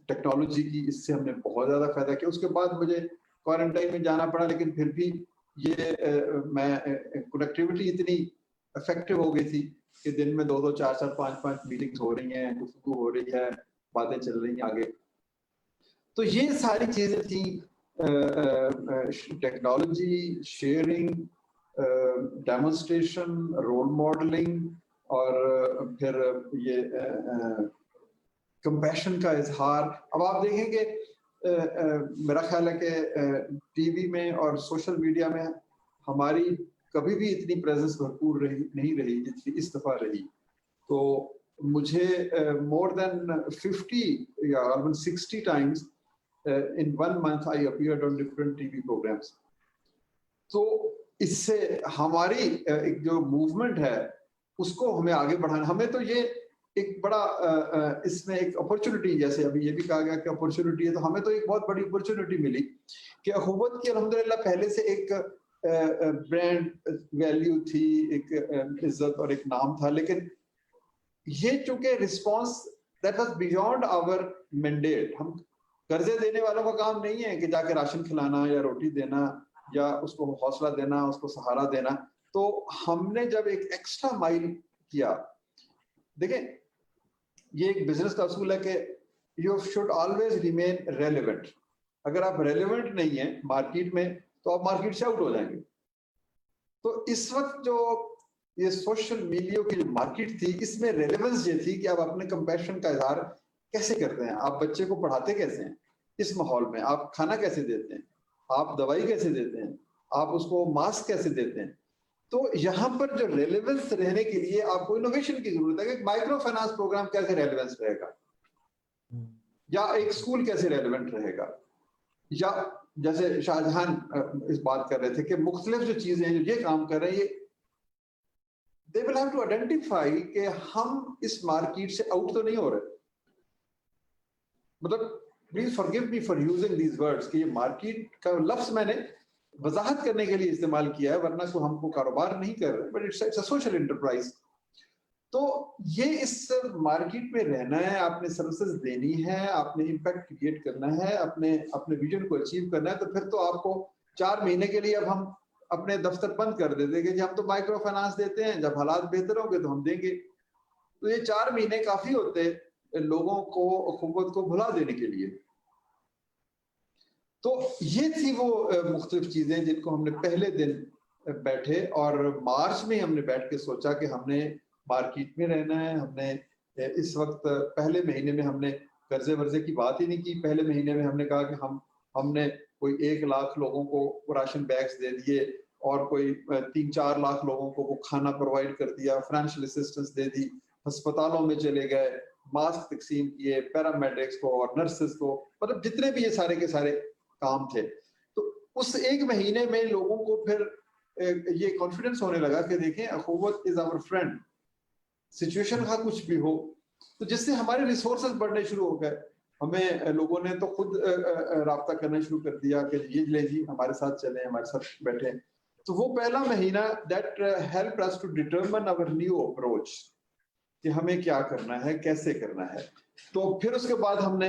टेक्नोलॉजी की, इससे हमने बहुत ज्यादा फायदा किया। उसके बाद मुझे क्वारंटाइन में जाना पड़ा, लेकिन फिर भी ये मैं कनेक्टिविटी इतनी इफेक्टिव हो गई थी कि दिन में 2-2, 4-4, 5-5 मीटिंग्स हो रही हैं, गुफ्तगू हो रही है, बातें चल रही हैं आगे। तो ये सारी चीजें थी, technology, sharing, demonstration, role modelling, और फिर ये कंपैशन का इजहार। अब आप देखेंगे मेरा ख्याल है कि टीवी में और सोशल मीडिया में हमारी कभी भी इतनी प्रेजेंस भरपूर नहीं रही जितनी इस दफा रही। तो मुझे more than 50 या almost 60 times in 1 month I appeared on different TV programs. तो इससे हमारी एक जो मूवमेंट है उसको हमें आगे बढ़ाना। हमें तो ये एक बड़ा इसमें एक अपॉर्चुनिटी, जैसे अभी ये भी कहा गया कि अपॉर्चुनिटी है, तो हमें तो एक बहुत बड़ी अपॉर्चुनिटी मिली कि अखुवत की अल्हम्दुलिल्लाह पहले से एक ब्रांड वैल्यू थी, एक इज्जत और एक नाम था। लेकिन ये चूंकि response that was beyond our mandate, हम कर्जे देने वालों का काम नहीं है कि जाके राशन खिलाना या रोटी देना या उसको हौसला देना, उसको सहारा देना। तो हमने जब एक एक्स्ट्रा माइल किया, देखें ये एक बिजनेस का असूल है कि you should always remain relevant. अगर आप रेलेवेंट नहीं है मार्केट में तो आप मार्केट से आउट हो जाएंगे। तो इस वक्त जो ये सोशल मीडिया की जो मार्केट थी, इसमें रेलेवेंस ये थी कि आप अपने कंपैशन का इजहार कैसे करते हैं, आप बच्चे को पढ़ाते कैसे हैं इस माहौल में, आप खाना कैसे देते हैं, आप दवाई कैसे देते हैं, आप उसको मास्क कैसे देते हैं। तो यहाँ पर जो रेलेवेंस रहने के लिए आपको इनोवेशन की जरूरत है कि माइक्रो फाइनेंस प्रोग्राम कैसे रेलेवेंस रहेगा, या एक स्कूल कैसे रेलेवेंट रहेगा, या जैसे शाहजहान इस बात कर रहे थे कि मुख्तलिफ जो चीजें हैं जो ये काम कर रहे हैं, ये they will have to identify कि हम इस मार्केट से आउट तो नहीं हो रहे। मतलब please forgive me for using these words कि ये मार्केट का लफ्ज मैंने वजाहत करने के लिए इस्तेमाल किया है, वरना को हमको कारोबार नहीं कर रहे, but it's a social enterprise. तो ये इस मार्केट में रहना है, आपने सर्विसेज देनी है, आपने इम्पैक्ट क्रिएट करना है, अपने विजन को अचीव करना है। तो फिर तो आपको 4 महीने के लिए अब हम अपने दफ्तर बंद कर देते कि हम तो माइक्रो फाइनेंस देते हैं, जब हालात बेहतर होंगे तो हम देंगे। तो ये 4 महीने काफी होते लोगों को अखुवत को भुला देने के लिए। तो ये थी वो मुख्तलिफ चीजें जिनको हमने पहले दिन बैठे, और मार्च में हमने बैठ के सोचा कि हमने मार्केट में रहना है। हमने इस वक्त पहले महीने में हमने कर्जे वर्जे की बात ही नहीं की। पहले महीने में हमने कहा कि हमने कोई 1 लाख लोगों को राशन बैग्स दे दिए, और कोई 3-4 लाख लोगों को वो खाना प्रोवाइड कर दिया, फाइनेंशियल असिस्टेंस दे दी, अस्पतालों में चले गए, मास्क तकसीम किए पैरामेडिक्स को और नर्सेस को, मतलब जितने भी ये सारे के सारे काम थे। तो उस 1 महीने में लोगों को फिर ये कॉन्फिडेंस होने लगा कि देखें अखुवत इज आवर फ्रेंड, सिचुएशन का कुछ भी हो। तो जिससे हमारे रिसोर्सेज बढ़ने शुरू हो गए। हमें लोगों ने तो खुद राब्ता करना शुरू कर दिया कि ये ले जी हमारे साथ चलें, हमारे साथ बैठे। तो वो पहला महीना that help us to determine our new approach कि हमें क्या करना है, कैसे करना है। तो फिर उसके बाद हमने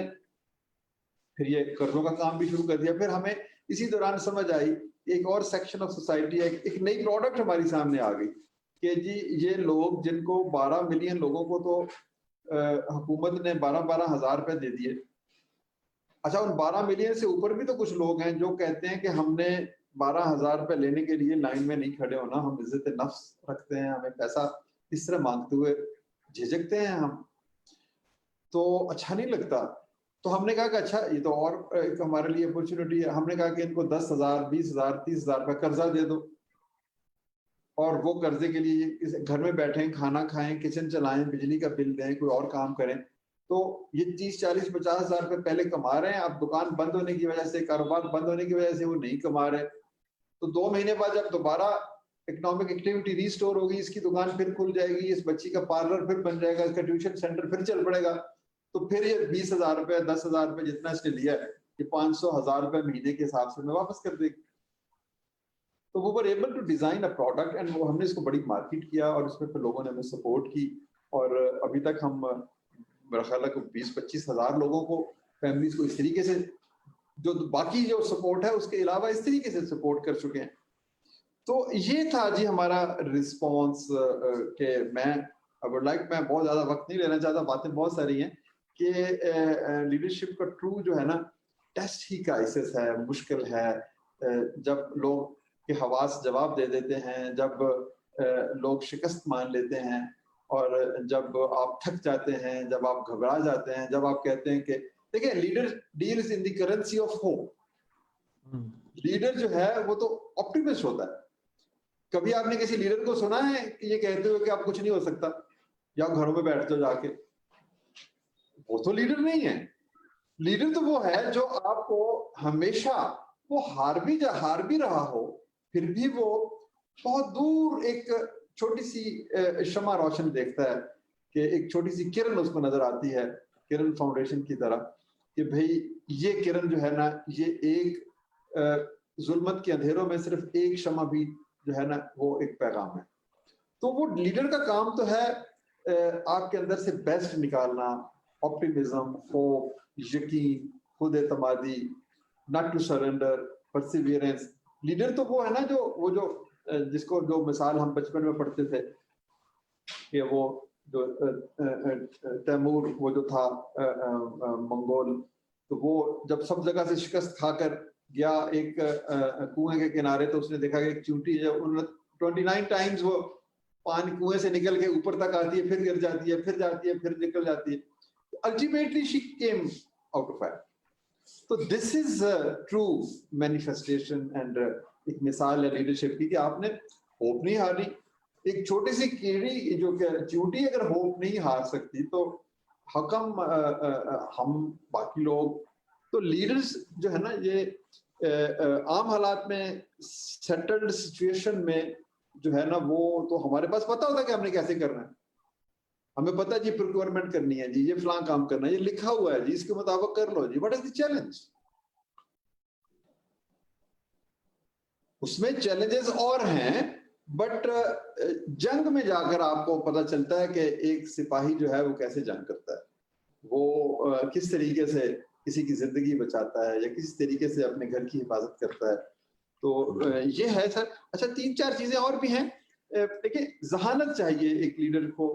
फिर ये कर्जों का काम भी शुरू कर दिया। फिर हमें इसी दौरान समझ आई एक और सेक्शन ऑफ सोसाइटी, एक नई प्रोडक्ट हमारी सामने आ गई कि जी ये लोग जिनको 12 मिलियन लोगों को तो हुकूमत ने 12-12 हज़ार रुपए दे दिए। अच्छा, उन 12 मिलियन से ऊपर भी तो कुछ लोग हैं जो कहते हैं कि हमने 12 हज़ार रुपए लेने के लिए लाइन में नहीं खड़े होना, हम इज्जत नफ्स रखते हैं, हमें पैसा इस तरह मांगते हुए झिझकते हैं हम, तो अच्छा नहीं लगता। تو ہم نے کہا کہ اچھا یہ تو اور ایک ہمارے لیے اپرچونٹی ہے. ہم نے کہا کہ ان کو 10,000 20,000 30,000 کا قرضہ دے دو, اور وہ قرضے کے لیے گھر میں بیٹھیں, کھانا کھائیں, کچن چلائیں, بجلی کا بل دیں, کوئی اور کام کریں. تو یہ 30 40 50,000 روپے پہلے کما رہے ہیں, اب دکان بند ہونے کی وجہ سے, کاروبار بند ہونے کی وجہ سے وہ نہیں کما رہے. تو 2 مہینے بعد جب دوبارہ اکنامک ایکٹیویٹی ریسٹور ہوگی, اس کی دکان پھر کھل جائے گی, اس بچی کا پارلر پھر بن جائے گا, اس کا ٹیوشن سینٹر پھر چل پڑے گا, تو پھر یہ 20,000 روپے 10,000 روپے جتنا اس نے لیا ہے یہ 500,000 روپے مہینے کے حساب سے میں واپس کر دے گی. تو وہ were able to design a product, and وہ ہم نے اس کو بڑی مارکیٹ کیا, اور اس میں پھر لوگوں نے ہمیں سپورٹ کی, اور ابھی تک ہم میرا خیال ہے کہ 20-25,000 لوگوں کو, فیملیز کو اس طریقے سے, جو باقی جو سپورٹ ہے اس کے علاوہ اس طریقے سے سپورٹ کر چکے ہیں. تو یہ تھا جی ہمارا رسپانس. کہ میں میں بہت زیادہ وقت نہیں لینا چاہتا, باتیں بہت ساری ہیں, کہ لیڈرشپ کا ٹرو جو ہے نا ٹیسٹ ہی کرائسس ہے, مشکل ہے. جب لوگ کے حواس جواب دے دیتے ہیں, جب لوگ شکست مان لیتے ہیں, اور جب آپ تھک جاتے ہیں, جب آپ گھبرا جاتے ہیں, جب آپ کہتے ہیں کہ دیکھیں leader deals in the currency of hope. Leader جو ہے وہ تو آپٹیمسٹ ہوتا ہے. کبھی آپ نے کسی لیڈر کو سنا ہے کہ یہ کہتے ہوئے کہ آپ کچھ نہیں ہو سکتا, یا گھروں میں بیٹھ جاؤ جا کے؟ وہ تو لیڈر نہیں ہے. لیڈر تو وہ ہے جو آپ کو ہمیشہ, وہ ہار بھی رہا ہو, پھر بھی وہ بہت دور ایک چھوٹی سی شمع روشن دیکھتا ہے, کہ ایک چھوٹی سی کرن اس کو نظر آتی ہے, کرن فاؤنڈیشن کی طرح, کہ بھئی یہ کرن جو ہے نا, یہ ایک ظلمت کے اندھیروں میں صرف ایک شمع بھی جو ہے نا وہ ایک پیغام ہے. تو وہ لیڈر کا کام تو ہے آپ کے اندر سے بیسٹ نکالنا, آپٹیمزم, ہوپ, یقین, خود اعتمادی, not to surrender, perseverance. Leader تو وہ ہے نا جو جس کو, جو مثال ہم بچپن میں پڑھتے تھے, کہ وہ جو تیمور وہ جو تھا منگول, تو وہ جب سب جگہ سے شکست کھا کر گیا ایک کنویں کے کنارے, تو اس نے دیکھا کہ ایک چونٹی ہے, 29 ٹائمز وہ پانی کنویں سے نکل کے اوپر تک آتی ہے, پھر گر جاتی ہے, پھر جاتی ہے, پھر نکل جاتی ہے. Ultimately she came out of it. تو this is true manifestation, and ایک مثال ہے لیڈرشپ کی, کہ آپ نے ہوپ نہیں ہاری. ایک چھوٹی سی کیڑی جو کہ چیونٹی اگر ہوپ نہیں ہار سکتی, تو حکم ہم باقی لوگ. تو لیڈرز جو ہے نا, یہ عام حالات میں, سیٹلڈ سچویشن میں جو ہے نا, وہ تو ہمارے پاس پتا ہوتا ہے کہ ہم نے کیسے کرنا ہے. ہمیں پتا جی پروکیورمنٹ کرنی ہے جی, یہ فلاں کام کرنا ہے, یہ لکھا ہوا ہے جی, اس کے مطابق کر لو جی. What is the challenge? اس میں چیلنجز اور ہیں, بٹ جنگ میں جا کر آپ کو پتا چلتا ہے کہ ایک سپاہی جو ہے وہ کیسے جنگ کرتا ہے, وہ کس طریقے سے کسی کی زندگی بچاتا ہے, یا کس طریقے سے اپنے گھر کی حفاظت کرتا ہے. تو یہ ہے سر. اچھا 3-4 چیزیں اور بھی ہیں. دیکھیں ذہانت چاہیے ایک لیڈر کو,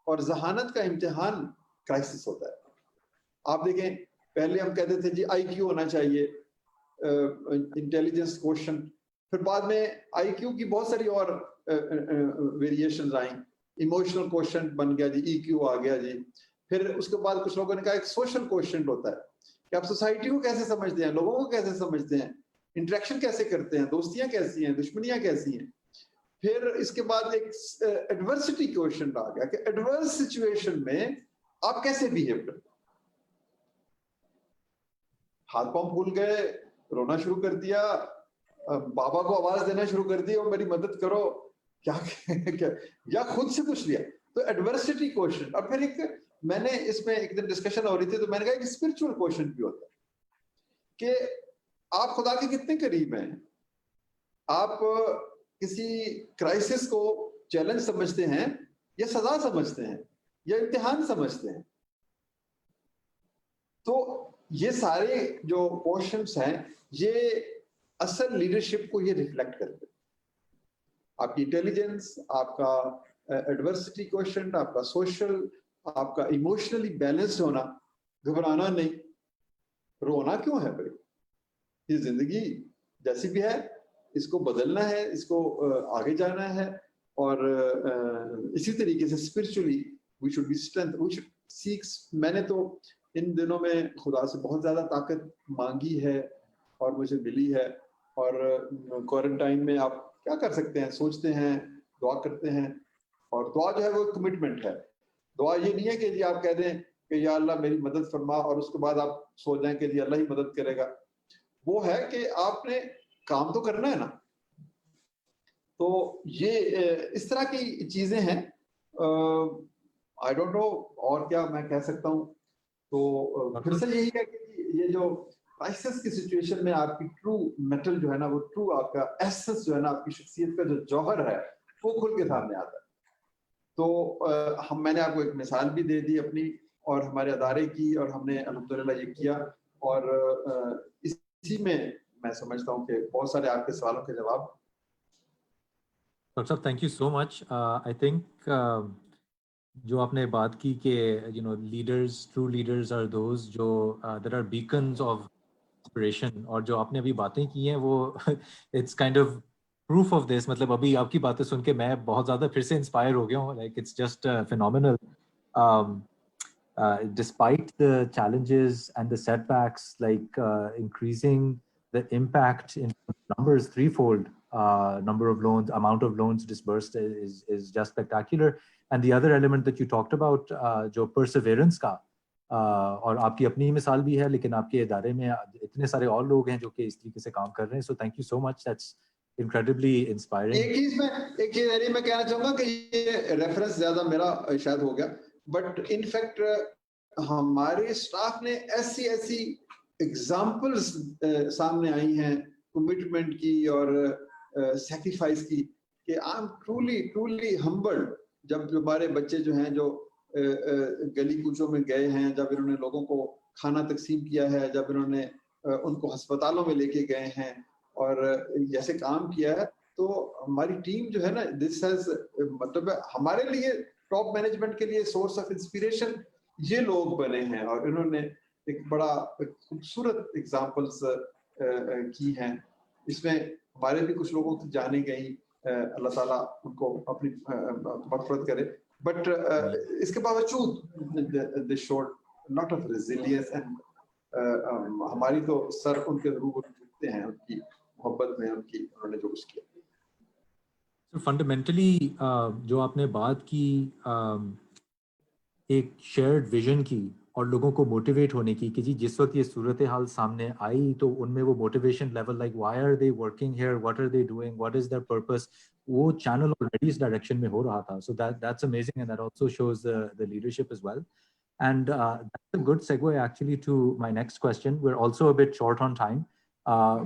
اور ذہانت کا امتحان کرائسس ہوتا ہے. آپ دیکھیں پہلے ہم کہتے تھے جی آئی کیو ہونا چاہیے, انٹیلیجنس کوشن, پھر بعد میں آئی کیو کی بہت ساری اور ویریشنز آئیں, ایموشنل کوشن بن گیا جی, ای کیو آ گیا جی. پھر اس کے بعد کچھ لوگوں نے کہا ایک سوشل کوشن ہوتا ہے, کہ آپ سوسائٹی کو کیسے سمجھتے ہیں, لوگوں کو کیسے سمجھتے ہیں, انٹریکشن کیسے کرتے ہیں, دوستیاں کیسی ہیں, دشمنیاں کیسی ہیں. پھر اس کے بعد ایک ایڈورسٹی کوشچن آ گیا, کہ ایڈورس سچویشن میں آپ کیسے بیہیو کرتے. ہاتھ پاؤں پھول گئے, رونا شروع کر دیا, بابا کو آواز دینا شروع کر دی, اور میری مدد کرو, کیا یا خود سے پوچھ لیا. تو ایڈورسٹی کوشچن. اور پھر ایک میں نے اس میں ایک دن ڈسکشن ہو رہی تھی, تو میں نے کہا ایک اسپرچل کوشچن بھی ہوتا ہے, کہ آپ خدا کے کتنے قریب ہیں. آپ کسی کرائسس کو چیلنج سمجھتے ہیں, یا سزا سمجھتے ہیں, یا امتحان سمجھتے ہیں. تو یہ سارے جو کوشچنس ہیں, یہ اصل لیڈرشپ کو یہ ریفلیکٹ کرتے ہیں. آپ کی انٹیلیجنس, آپ کا ایڈورسٹی کوشچن, آپ کا سوشل, آپ کا ایموشنلی بیلنسڈ ہونا, گھبرانا نہیں. رونا کیوں ہے بھائی, یہ زندگی جیسی بھی ہے, اس کو بدلنا ہے, اس کو آگے جانا ہے. اور اسی طریقے سے spiritually we should be strength, we should seek. میں نے تو इन दिनों में खुदा से बहुत ज़्यादा ताकत मांगी है और मुझे मिली है, और क्वारंटाइन में आप क्या कर सकते हैं, सोचते हैं, दुआ करते हैं, और दुआ जो है वो कमिटमेंट है। दुआ ये नहीं है कि जी आप कह दें कि या अल्लाह मेरी मदद फरमा और उसके बाद आप सोच जाएं कि जी अल्लाह ही मदद करेगा। वो है कि आपने काम तो करना है ना। तो ये इस तरह की चीजें हैं। आई डोंट नो और क्या मैं कह सकता हूँ। तो फिर से यही है कि ये जो क्राइसिस की सिचुएशन में आपकी ट्रू मेटल जो है ना, वो ट्रू आपका एसेंस जो है ना, आपकी शख्सियत का जो जौहर है, वो खुल के सामने आता है। तो मैंने आपको एक मिसाल भी दे दी अपनी और हमारे अदारे की, और हमने अल्हम्दुलिल्लाह ये किया, और इसी में मैं समझता हूँ कि बहुत सारे आपके सवालों के जवाब। डॉक्टर साहब, thank you so much. I think जो आपने बात की कि leaders, true leaders are those जो there are beacons of inspiration, और जो आपने अभी बातें की हैं वो it's kind of proof of this. मतलब अभी आपकी बातें सुन के मैं बहुत ज़्यादा फिर से इंस्पायर हो गया हूँ। Like it's just phenomenal. Despite the challenges and the setbacks, like increasing the impact in numbers threefold, number of loans, amount of loans disbursed is just spectacular. And the other element that you talked about, जो perseverance का, और आपकी अपनी मिसाल भी है, लेकिन आपके इदारे में इतने सारे और लोग हैं जो कि इस तरीके से काम कर रहे हैं। So thank you so much. That's incredibly inspiring. एक चीज मैं कहना चाहूंगा कि ये रेफरेंस ज्यादा मेरा शायद हो गया, बट इनफैक्ट हमारे स्टाफ ने ऐसी एग्जाम्पल्स सामने आई हैं कमिटमेंट की और सैक्रिफाइस की, कि आई एम ट्रूली हम्बल्ड जब हमारे बच्चे जो हैं जो गली कूचों में गए हैं, जब इन्होंने लोगों को खाना तकसीम किया है, जब इन्होंने उनको अस्पतालों में लेके गए हैं और जैसे काम किया है, तो हमारी टीम जो है ना, दिस हैज मतलब हमारे लिए टॉप मैनेजमेंट के लिए सोर्स ऑफ इंस्पिरेशन ये लोग बने हैं, और इन्होंने एक बड़ा खूबसूरत एग्जांपल्स की हैं। इसमें हमारे भी कुछ लोगों की जाने गई, अल्लाह ताला उनको अपनी मग़फ़िरत करे, बट इसके बावजूद they showed lot of resilience, and हमारी तो सर उनके रूबरू झुकते हैं, उनकी मोहब्बत में, उनकी उन्होंने जो कुछ किया। So fundamentally, जो आपने बात की एक शेयर्ड विजन की और लोगों को मोटिवेट होने की, कि जी जिस वक्त ये सूरत हाल सामने आई तो उनमें वो motivation level, like why are they working here, what are they doing, what is their purpose, वो चैनल ऑलरेडी इस डायरेक्शन में हो रहा था. So that's amazing, and that also shows the leadership as well. And that's a good segue actually to my next question. We're also a bit short on time,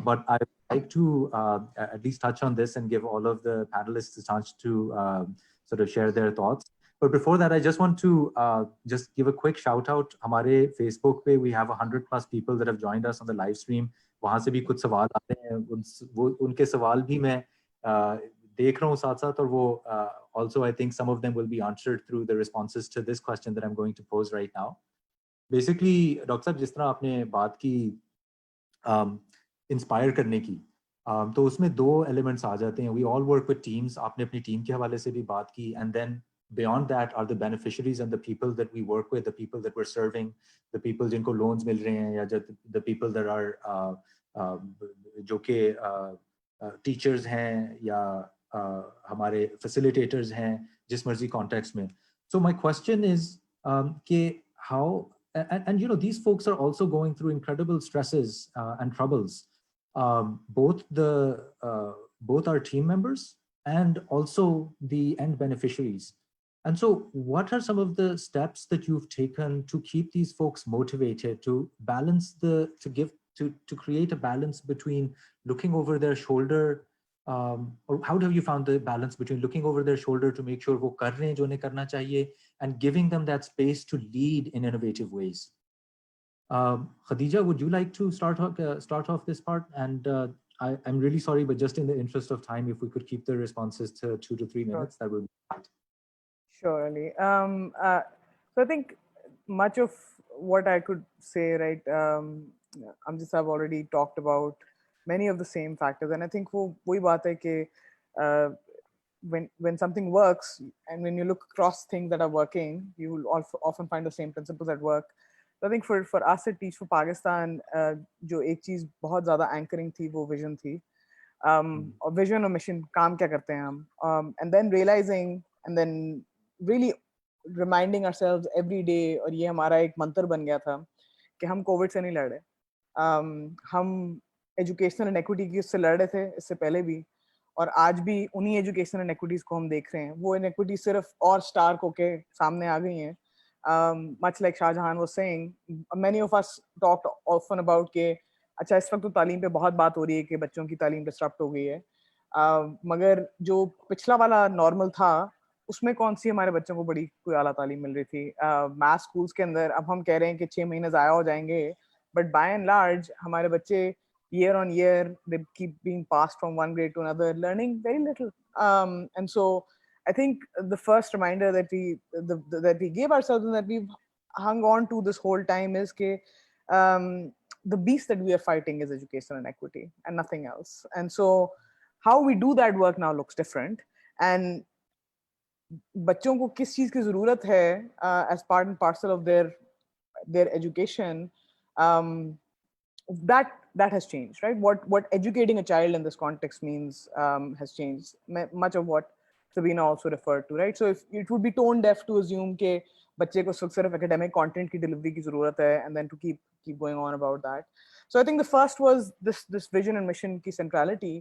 but I would like to at least touch on this and give all of the panelists a chance to sort of share their thoughts. But before that, I just want to just give a quick shout out. Hamare Facebook पे we have 100+ people that have joined us on the live stream. वहाँ से भी कुछ सवाल आते हैं, उनके सवाल भी मैं देख रहा हूँ साथ साथ, और वो also I think some of them will be answered through the responses to this question that I'm going to pose right now. Basically, doctor साहब जिस तरह आपने बात की इंस्पायर करने की, तो उसमें दो एलिमेंट्स आ जाते हैं. We all work with teams, आपने अपनी टीम के हवाले से भी बात की, and then beyond that are the beneficiaries and the people that we work with, the people that we're serving, the people जिनको loans मिल रहे हैं, या the people that are जो कि teachers हैं या हमारे facilitators हैं जिस मर्जी context में. So my question is कि how, and you know these folks are also going through incredible stresses and troubles, both our team members and also the end beneficiaries. And so what are some of the steps that you've taken to keep these folks motivated, to balance to create a balance between looking over their shoulder, or how have you found the balance between looking over their shoulder to make sure wo kar rahe hain jo unhe karna chahiye, and giving them that space to lead in innovative ways? Khadija, would you like to start off this part? And I'm really sorry, but just in the interest of time, if we could keep the responses to 2 to 3 minutes, that would be great. Sure, Ali. So I think much of what I could say, right, Amjad Sahab already talked about many of the same factors, and I think wohi baat hai ki when something works, and when you look across things that are working, you will often find the same principles at work. So I think for us at Teach for Pakistan, جو ایک چیز بہت زیادہ anchoring تھی وہ vision تھی. Vision or mission, kaam kya karte hain hum, and then realizing and then really reminding ourselves every day, اور یہ ہمارا ایک منتر بن گیا تھا کہ ہم کووڈ سے نہیں لڑ رہے. ہم ایجوکیشنل انیکوٹی کی اس سے لڑ رہے تھے اس سے پہلے بھی, اور آج بھی انہی ایجوکیشنل انیکوٹیز کو ہم دیکھ رہے ہیں. وہ انیکوٹی صرف اور اسٹارک ہو کے سامنے آ گئی ہیں. Much like Shah Jahan was saying, many of us talked often about کہ اچھا اس وقت تو تعلیم پہ بہت بات ہو رہی ہے کہ بچوں کی تعلیم ڈسٹرپٹ ہو گئی ہے, مگر جو پچھلا والا نارمل تھا اس میں کون سی ہمارے بچوں کو بڑی کوئی اعلیٰ تعلیم مل رہی تھی. میتھ اسکولس کے اندر اب ہم کہہ رہے ہیں کہ 6 مہینے ضائع ہو جائیں گے, بٹ بائی اینڈ لارج ہمارے بچے year on year they keep being passed from one grade to another, learning very little. And so I think the first reminder that we gave ourselves and that we've hung on to this whole time is ke the beast that we are fighting is educational inequity and nothing else. And so how we do that work now looks different. And بچوں کو کس چیز کی ضرورت ہے as part and parcel of their education, that has changed, right? What educating a child in this context means has changed. Much of what Sabina also referred to, right? So if it would be tone deaf to assume کہ بچے کو صرف academic content کی delivery کی ضرورت ہے and then to keep going on about that. So I think the first was this vision and mission کی centrality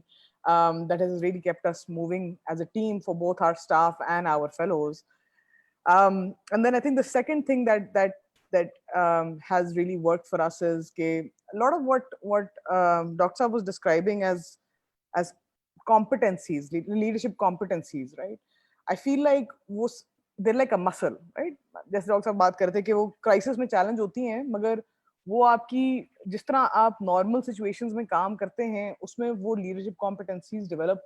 that has really kept us moving as a team for both our staff and our fellows. And then I think the second thing that has really worked for us is ke a lot of what Dr. Saab was describing as competencies, leadership competencies, right? I feel like they're like a muscle, right? جیسے doctor صاحب بات کرتے کہ وہ crisis میں challenge ہوتی ہیں, مگر وہ آپ کی جس طرح آپ نارمل سچویشنز میں کام کرتے ہیں اس میں وہ لیڈرشپ کمپٹنسیز ڈیولپ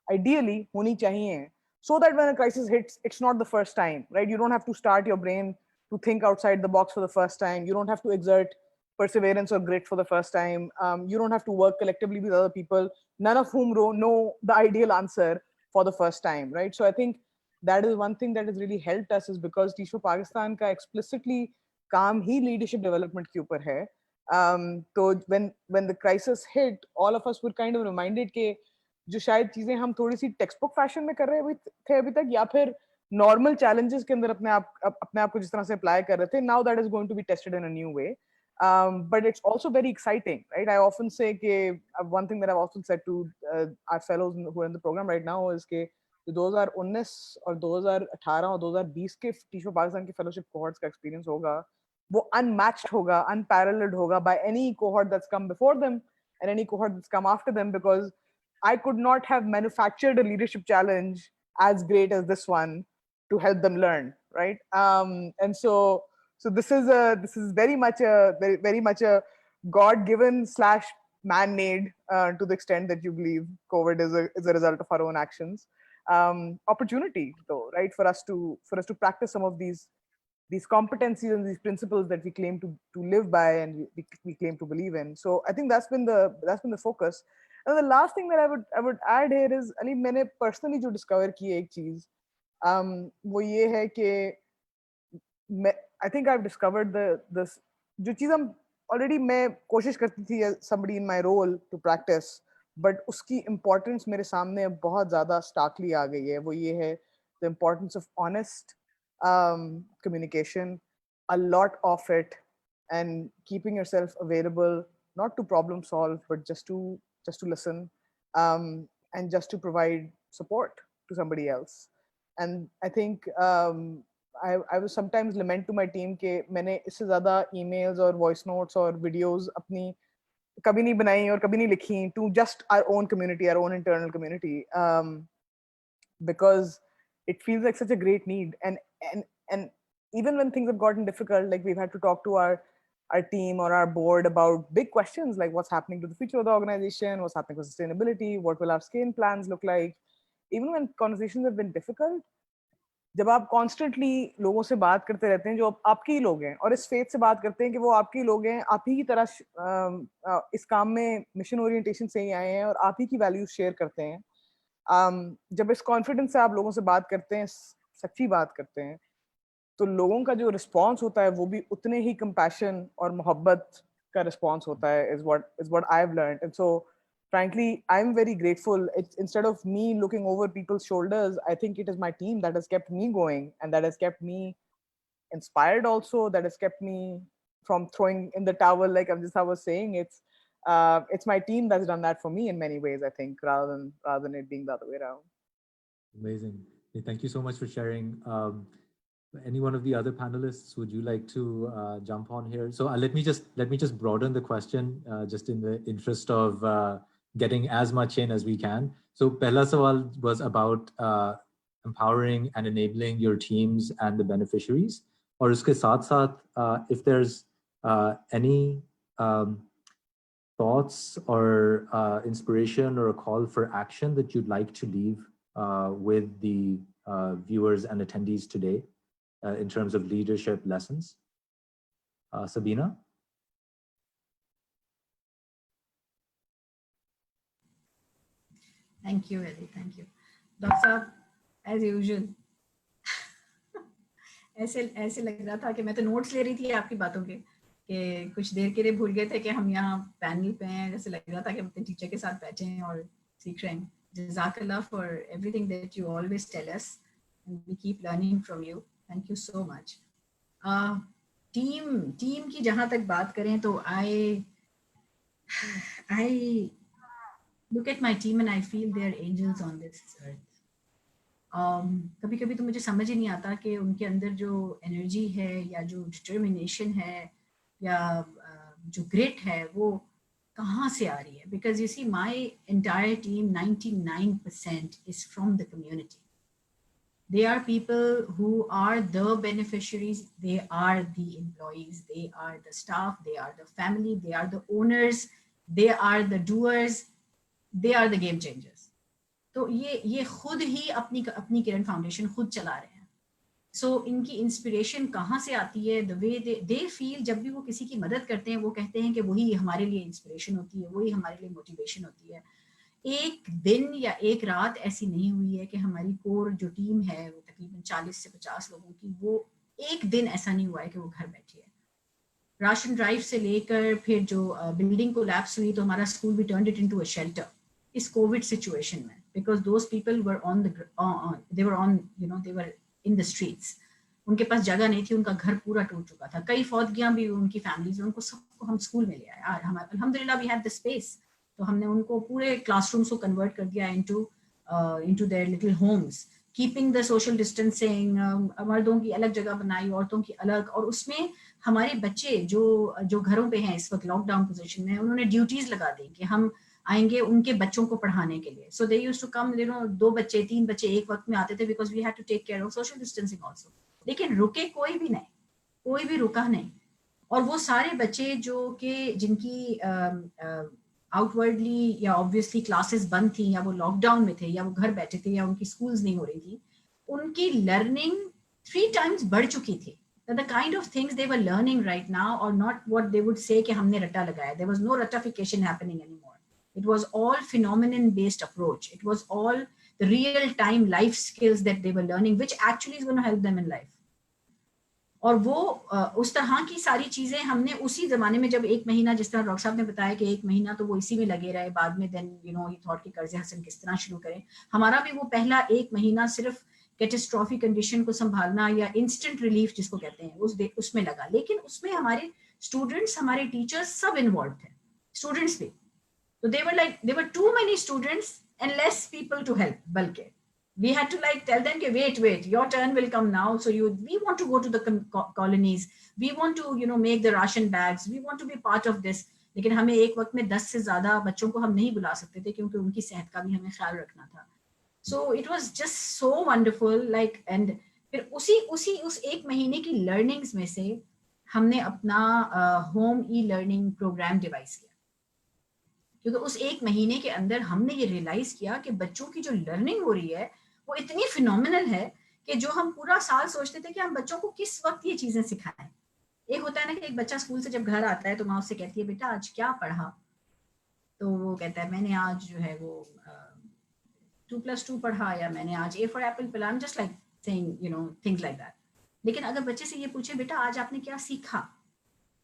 آئیڈیلی ہونی چاہیے, so that when a crisis hits, it's not the first time, right? You don't have to start your brain to think outside the box for the first time. You don't have to exert perseverance or grit for the first time. You don't have to work collectively with other people, none of whom know the ideal answer for the first time, right? So I think that is one thing that has really helped us, is because Teach for Pakistan ka explicitly kaam hi leadership development ke upar hai. So when the crisis hit, all of us were kind of reminded ke جو شاید چیزیں ہم تھوڑی سی text book fashion میں کر رہے تھے ابھی تک, یا پھر نارمل چیلنجز کے اندر اپنے آپ کو جس طرح سے اپلائی کر رہے تھے, now that is going to be tested in a new way. But it's also very exciting, right? I often say کہ one thing that I've often said to our fellows who are in the program right now is کہ 2019 اور 2018 اور 2020 کے Teach for Pakistan کی fellowship cohorts کا experience ہوگا, وہ unmatched ہوگا, unparalleled ہوگا by any cohort that's come before them and any cohort that's come after them, because I could not have manufactured a leadership challenge as great as this one to help them learn, right? And so this is very much a God-given / man-made, to the extent that you believe COVID is a result of our own actions. Opportunity, though, right, for us to practice some of these competencies and these principles that we claim to live by and we claim to believe in. So I think that's been the focus. And the last thing that I would add here is, Ali, میں نے personally جو discover کی ایک چیز وہ یہ ہے کہ I think I've discovered this جو چیز ہم already میں کوشش کرتی تھی somebody in my role to practice, but اس کی importance میرے سامنے بہت زیادہ starkly آ گئی ہے. وہ یہ ہے the importance of honest communication, a lot of it, and keeping yourself available, not to problem solve, but just to listen, and just to provide support to somebody else. And I think I was sometimes lament to my team کہ میں نے اس سے زیادہ e mails اور voice notes اور videos اپنی کبھی نہیں بنائی اور کبھی نہیں لکھی to just our own community, our own internal community, because it feels like such a great need. And even when things have gotten difficult, like we've had to talk to our team or our board about big questions like what's happening to the future of the organization, what's happening with sustainability, what will our scale plans look like. Even when conversations have been difficult, جب آپ constantly لوگوں سے بات کرتے رہتے ہیں جو آپ کے ہی لوگ ہیں اور اس فیتھ سے بات کرتے ہیں کہ وہ آپ کے ہی لوگ ہیں, آپ ہی کی طرح اس کام میں مشن اورینٹیشن سے ہی آئے ہیں اور آپ ہی کی ویلیوز شیئر کرتے ہیں, جب اس کانفیڈنس سے آپ لوگوں سے بات کرتے ہیں, سچی بات کرتے ہیں, تو لوگوں کا جو رسپانس ہوتا ہے وہ بھی اتنے ہی کمپیشن اور محبت کا رسپانس ہوتا ہے is what I've learned. And so frankly I'm very grateful. It's instead of me looking over people's shoulders, I think it is my team that has kept me going and that has kept me inspired also, that has kept me from throwing in the towel like Amjad was saying. It's my team that's done that for me in many ways, I think, rather than it being the other way around. Amazing. Thank you so much for sharing. Any one of the other panelists, would you like to jump on here? So let me just broaden the question, just in the interest of getting as much in as we can. So pehla sawal was about empowering and enabling your teams and the beneficiaries. Aur uske saath saath, if there's any thoughts or inspiration or a call for action that you'd like to leave with the viewers and attendees today, in terms of leadership lessons. Sabina? Thank you, Ali. Thank you. Dr. Saab, as usual. ऐसे लग रहा था कि मैं तो notes ले रही थी आपकी बातों के, कि कुछ देर के लिए भूल गए थे कि हम यहाँ पैनल पे हैं. जैसे लग रहा था कि हम अपने टीचर के साथ बैठे हैं और सीख रहे हैं. Jazakallah for everything that you always tell us, and we keep learning from you. Thank you so much. Team की जहाँ तक बात करें तो I look at my team and I feel they are angels on this earth. कभी कभी तो मुझे समझ ही नहीं आता कि उनके अंदर जो एनर्जी है या जो डिटर्मिनेशन है या जो ग्रिट है वो कहाँ से आ रही है. Because you see, my entire team, 99% is from the community. They are people who are the beneficiaries, they are the employees, they are the staff, they are the family, they are the owners, they are the doers, they are the game changers. तो ये खुद ही अपनी किरण foundation खुद चला रहे हैं. सो इनकी inspiration कहाँ से आती है? द वे दे फील, जब भी वो किसी की मदद करते हैं वो कहते हैं कि वही हमारे लिए इंस्पिरेशन होती है, वही हमारे लिए मोटिवेशन होती है. एक दिन या एक रात ऐसी नहीं हुई है कि हमारी कोर जो टीम है वो तकरीबन 40 से 50 लोगों की, वो एक दिन ऐसा नहीं हुआ है कि वो घर बैठी है. राशन ड्राइव से लेकर फिर जो बिल्डिंग कोलैप्स हुई तो हमारा स्कूल भी turned it into a shelter इस कोविड सिचुएशन में, because those people were they were in the streets. उनके पास जगह नहीं थी, उनका घर पूरा टूट चुका था, कई फौतगियां भी उनकी फैमिलीज, उनको सबको हम स्कूल में ले आए. अल्हम्दुलिल्लाह वी हैव द स्पेस, तो हमने उनको पूरे क्लासरूम्स को कन्वर्ट कर दिया into their little homes, keeping the social distancing. मर्दों की अलग जगह बनाई, औरतों की अलग, और उसमें हमारे बच्चे जो घरों पे हैं इस वक्त लॉकडाउन पोजीशन में, उन्होंने ड्यूटीज लगा दी कि हम आएंगे उनके बच्चों को पढ़ाने के लिए. सो दे यूज्ड टू कम, 2 बच्चे 3 बच्चे एक वक्त में आते थे, because we had to take care of social distancing also. लेकिन रुके कोई भी नहीं, कोई भी रुका नहीं. और वो सारे बच्चे जो कि जिनकी आउटवर्डली या ऑब्वियसली क्लासेस बंद थी, या वो लॉकडाउन में थे, या वो घर बैठे थे, या उनकी स्कूल्स नहीं हो रही थी, उनकी लर्निंग 3 times बढ़ चुकी थी. The kind of things they were learning right now are not what they would say कि हमने रट्टा लगाया. There was no ratification happening anymore. It was all phenomenon based approach. It was all the real time life skills that they were learning, which actually is going to help them in life. और वो उस तरह की सारी चीजें हमने उसी जमाने में, जब 1 महीना, जिस तरह डॉक्टर साहब ने बताया कि 1 महीना तो वो इसी में लगे रहे, बाद में देन ही थॉट कि कर्ज हसन किस तरह शुरू करें. हमारा भी वो पहला 1 महीना सिर्फ कैटेस्ट्रॉफिक कंडीशन को संभालना या इंस्टेंट रिलीफ जिसको कहते हैं उसमें लगा. लेकिन उसमें हमारे स्टूडेंट्स, हमारे टीचर्स सब इन्वॉल्व थे, स्टूडेंट्स भी. तो they were too many students and less people to help. बल्कि we had to tell them कि wait, your turn will come now. So we want to go to the colonies, we want to make the ration bags, we want to be part of this. लेकिन हमें एक वक्त में 10 से ज्यादा बच्चों को हम नहीं बुला सकते थे, क्योंकि उनकी सेहत का भी हमें ख्याल रखना था. So it was just so wonderful. And फिर उस 1 महीने की लर्निंग्स में से हमने अपना home e learning programme devise किया, क्योंकि उस 1 महीने के अंदर हमने ये रियलाइज किया कि बच्चों की जो लर्निंग हो रही है वो इतनी फिनोमिनल है कि जो हम पूरा साल सोचते थे कि हम बच्चों को किस वक्त ये चीजें सिखाएं. एक होता है ना कि एक बच्चा स्कूल से जब घर आता है तो माँ उससे कहती है, बेटा आज क्या पढ़ा? तो वो कहता है, मैंने आज जो है वो 2+2 पढ़ा, या मैंने आज A for apple पढ़ा. I'm just saying things like that. لیکن اگر بچے سے یہ پوچھے بیٹا آج آپ نے کیا سیکھا,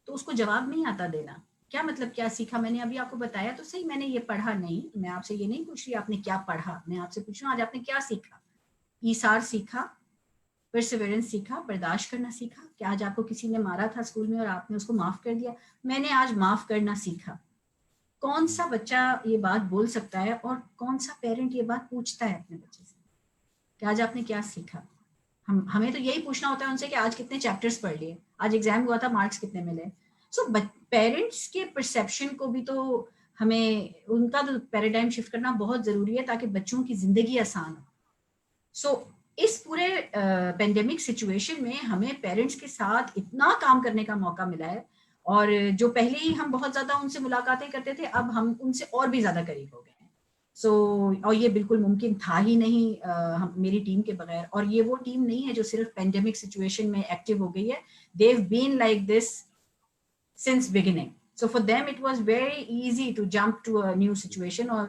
تو اس کو جواب نہیں آتا دینا. کیا مطلب کیا سیکھا؟ میں نے ابھی آپ کو بتایا تو صحیح, میں نے یہ پڑھا نہیں. میں آپ سے یہ نہیں پوچھ رہی آپ نے کیا پڑھا, میں آپ سے پوچھ رہا ہوں آج آپ نے کیا سیکھا. ایثار سیکھا, پرسیورنس سیکھا, برداشت کرنا سیکھا. کہ آج آپ کو کسی نے مارا تھا اسکول میں اور آپ نے اس کو معاف کر دیا, میں نے آج معاف کرنا سیکھا. کون سا بچہ یہ بات بول سکتا ہے اور کون سا پیرنٹ یہ بات پوچھتا ہے اپنے بچے سے کہ آج آپ نے کیا سیکھا؟ ہمیں تو یہی پوچھنا ہوتا ہے ان سے کہ آج کتنے چیپٹرز پڑھ لیے, آج ایگزام ہوا تھا مارکس کتنے ملے. سو پیرنٹس کے پرسیپشن کو بھی تو ہمیں ان کا تو پیراڈائم شفٹ کرنا بہت ضروری ہے تاکہ بچوں کی زندگی آسان ہو. سو اس پورے پینڈیمک سچویشن میں ہمیں پیرنٹس کے ساتھ اتنا کام کرنے کا موقع ملا ہے, اور جو پہلے ہی ہم بہت زیادہ ان سے ملاقاتیں کرتے تھے, اب ہم ان سے اور بھی زیادہ قریب ہو گئے ہیں. سو اور یہ بالکل ممکن تھا ہی نہیں میری ٹیم کے بغیر, اور یہ وہ ٹیم نہیں ہے جو صرف پینڈیمک سچویشن میں ایکٹیو ہو گئی ہے. they've been like this since beginning. So for them it was very easy to jump to a new situation. اور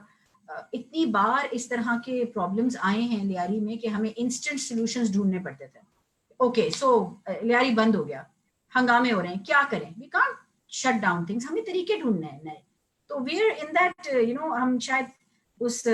اتنی بار اس طرح کے پرابلمز آئے ہیں لیاری میں کہ ہمیں انسٹنٹ سولوشنز ڈھونڈنے پڑتے تھے. اوکے سو لیاری بند ہو گیا, ہنگامے ہو رہے ہیں, کیا کریں؟ We can't shut down things, ہمیں طریقے ڈھونڈنے ہیں نئے. تو وی آر ان دیٹ ہم شاید اس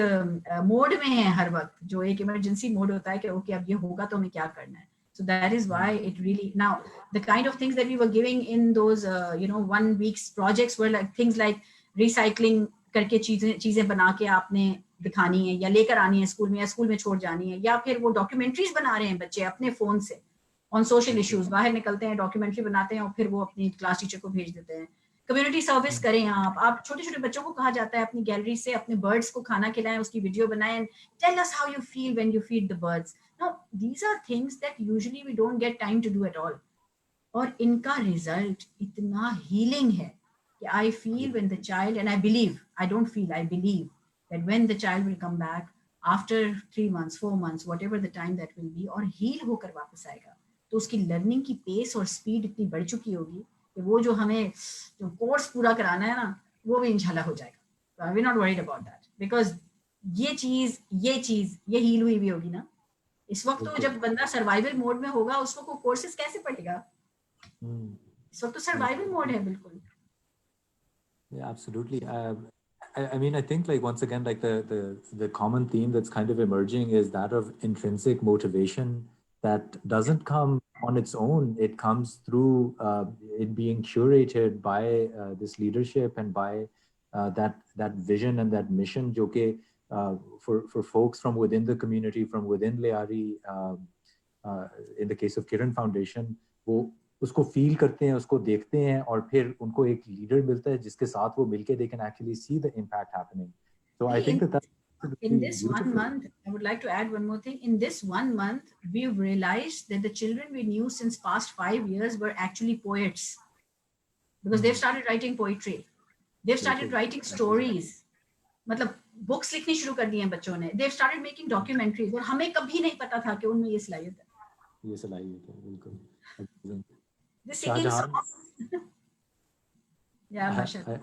موڈ میں ہیں ہر وقت, جو ایک ایمرجنسی موڈ ہوتا ہے کہ اوکے اب یہ ہوگا تو ہمیں کیا کرنا ہے. So that is why it really, now the kind of things that we were giving in those 1 week's projects were like things like recycling کر کے چیزیں بنا کے آپ نے دکھانی ہے یا لے کر آنی ہے اسکول میں, یا اسکول میں چھوڑ جانی ہے, یا پھر وہ ڈاکیومنٹریز بنا رہے ہیں بچے اپنے فون سے آن سوشل ایشوز, باہر نکلتے ہیں ڈاکیومنٹری بناتے ہیں اور پھر وہ اپنی کلاس ٹیچر کو بھیج دیتے ہیں. کمیونٹی سروس کریں آپ چھوٹے چھوٹے بچوں کو کہا جاتا ہے اپنی گیلری سے اپنے برڈس کو کھانا کھلائیں, اس کی ویڈیو بنائیں, tell us how you feel when you feed the birds. Now these are things that usually we don't get time to do at all. اور ان کا ریزلٹ اتنا ہیلنگ ہے کہ I feel when the child, and I believe, I don't feel, I believe that when the child will come back after 3 months, 4 months, whatever the time that will be, اور heel ہو کر واپس آئے گا, تو اس کی learning کی پیس اور speed اتنی بڑھ چکی ہوگی کہ وہ جو ہمیں جو کورس پورا کرانا ہے نا, وہ بھی انشاءاللہ ہو جائے گا. we're not worried about that because یہ چیز ہیل ہوئی بھی ہوگی نا. اس وقت تو جب بندہ سروائیول موڈ میں ہوگا اس وقت وہ کورسز کیسے پڑھے گا؟ اس وقت تو سروائیول موڈ ہے بالکل. Yeah, absolutely. I mean, I think like once again, like the common theme that's kind of emerging is that of intrinsic motivation that doesn't come on its own. It comes through it being curated by this leadership and by that vision and that mission, jo ke for folks from within the community, from within Leari, in the case of Kiran Foundation, وہ اس کو فیل کرتے ہیں, اس کو دیکھتے ہیں, اور پھر ان کو ایک لیڈر ملتا ہے جس کے ساتھ وہ مل کے they can actually see the impact happening. So I think that in this beautiful. 1 month, I would like to add one more thing. In this 1 month, we've realized that the children we knew since past 5 years were actually poets because they've started writing poetry. They've started writing stories. مطلب books لکھنی شروع کر دی ہیں بچوں نے. They've started making documentaries اور ہمیں کبھی نہیں پتا تھا کہ ان میں یہ صلاحیت ہے. بالکل. The singing songs. Yeah, mashallah.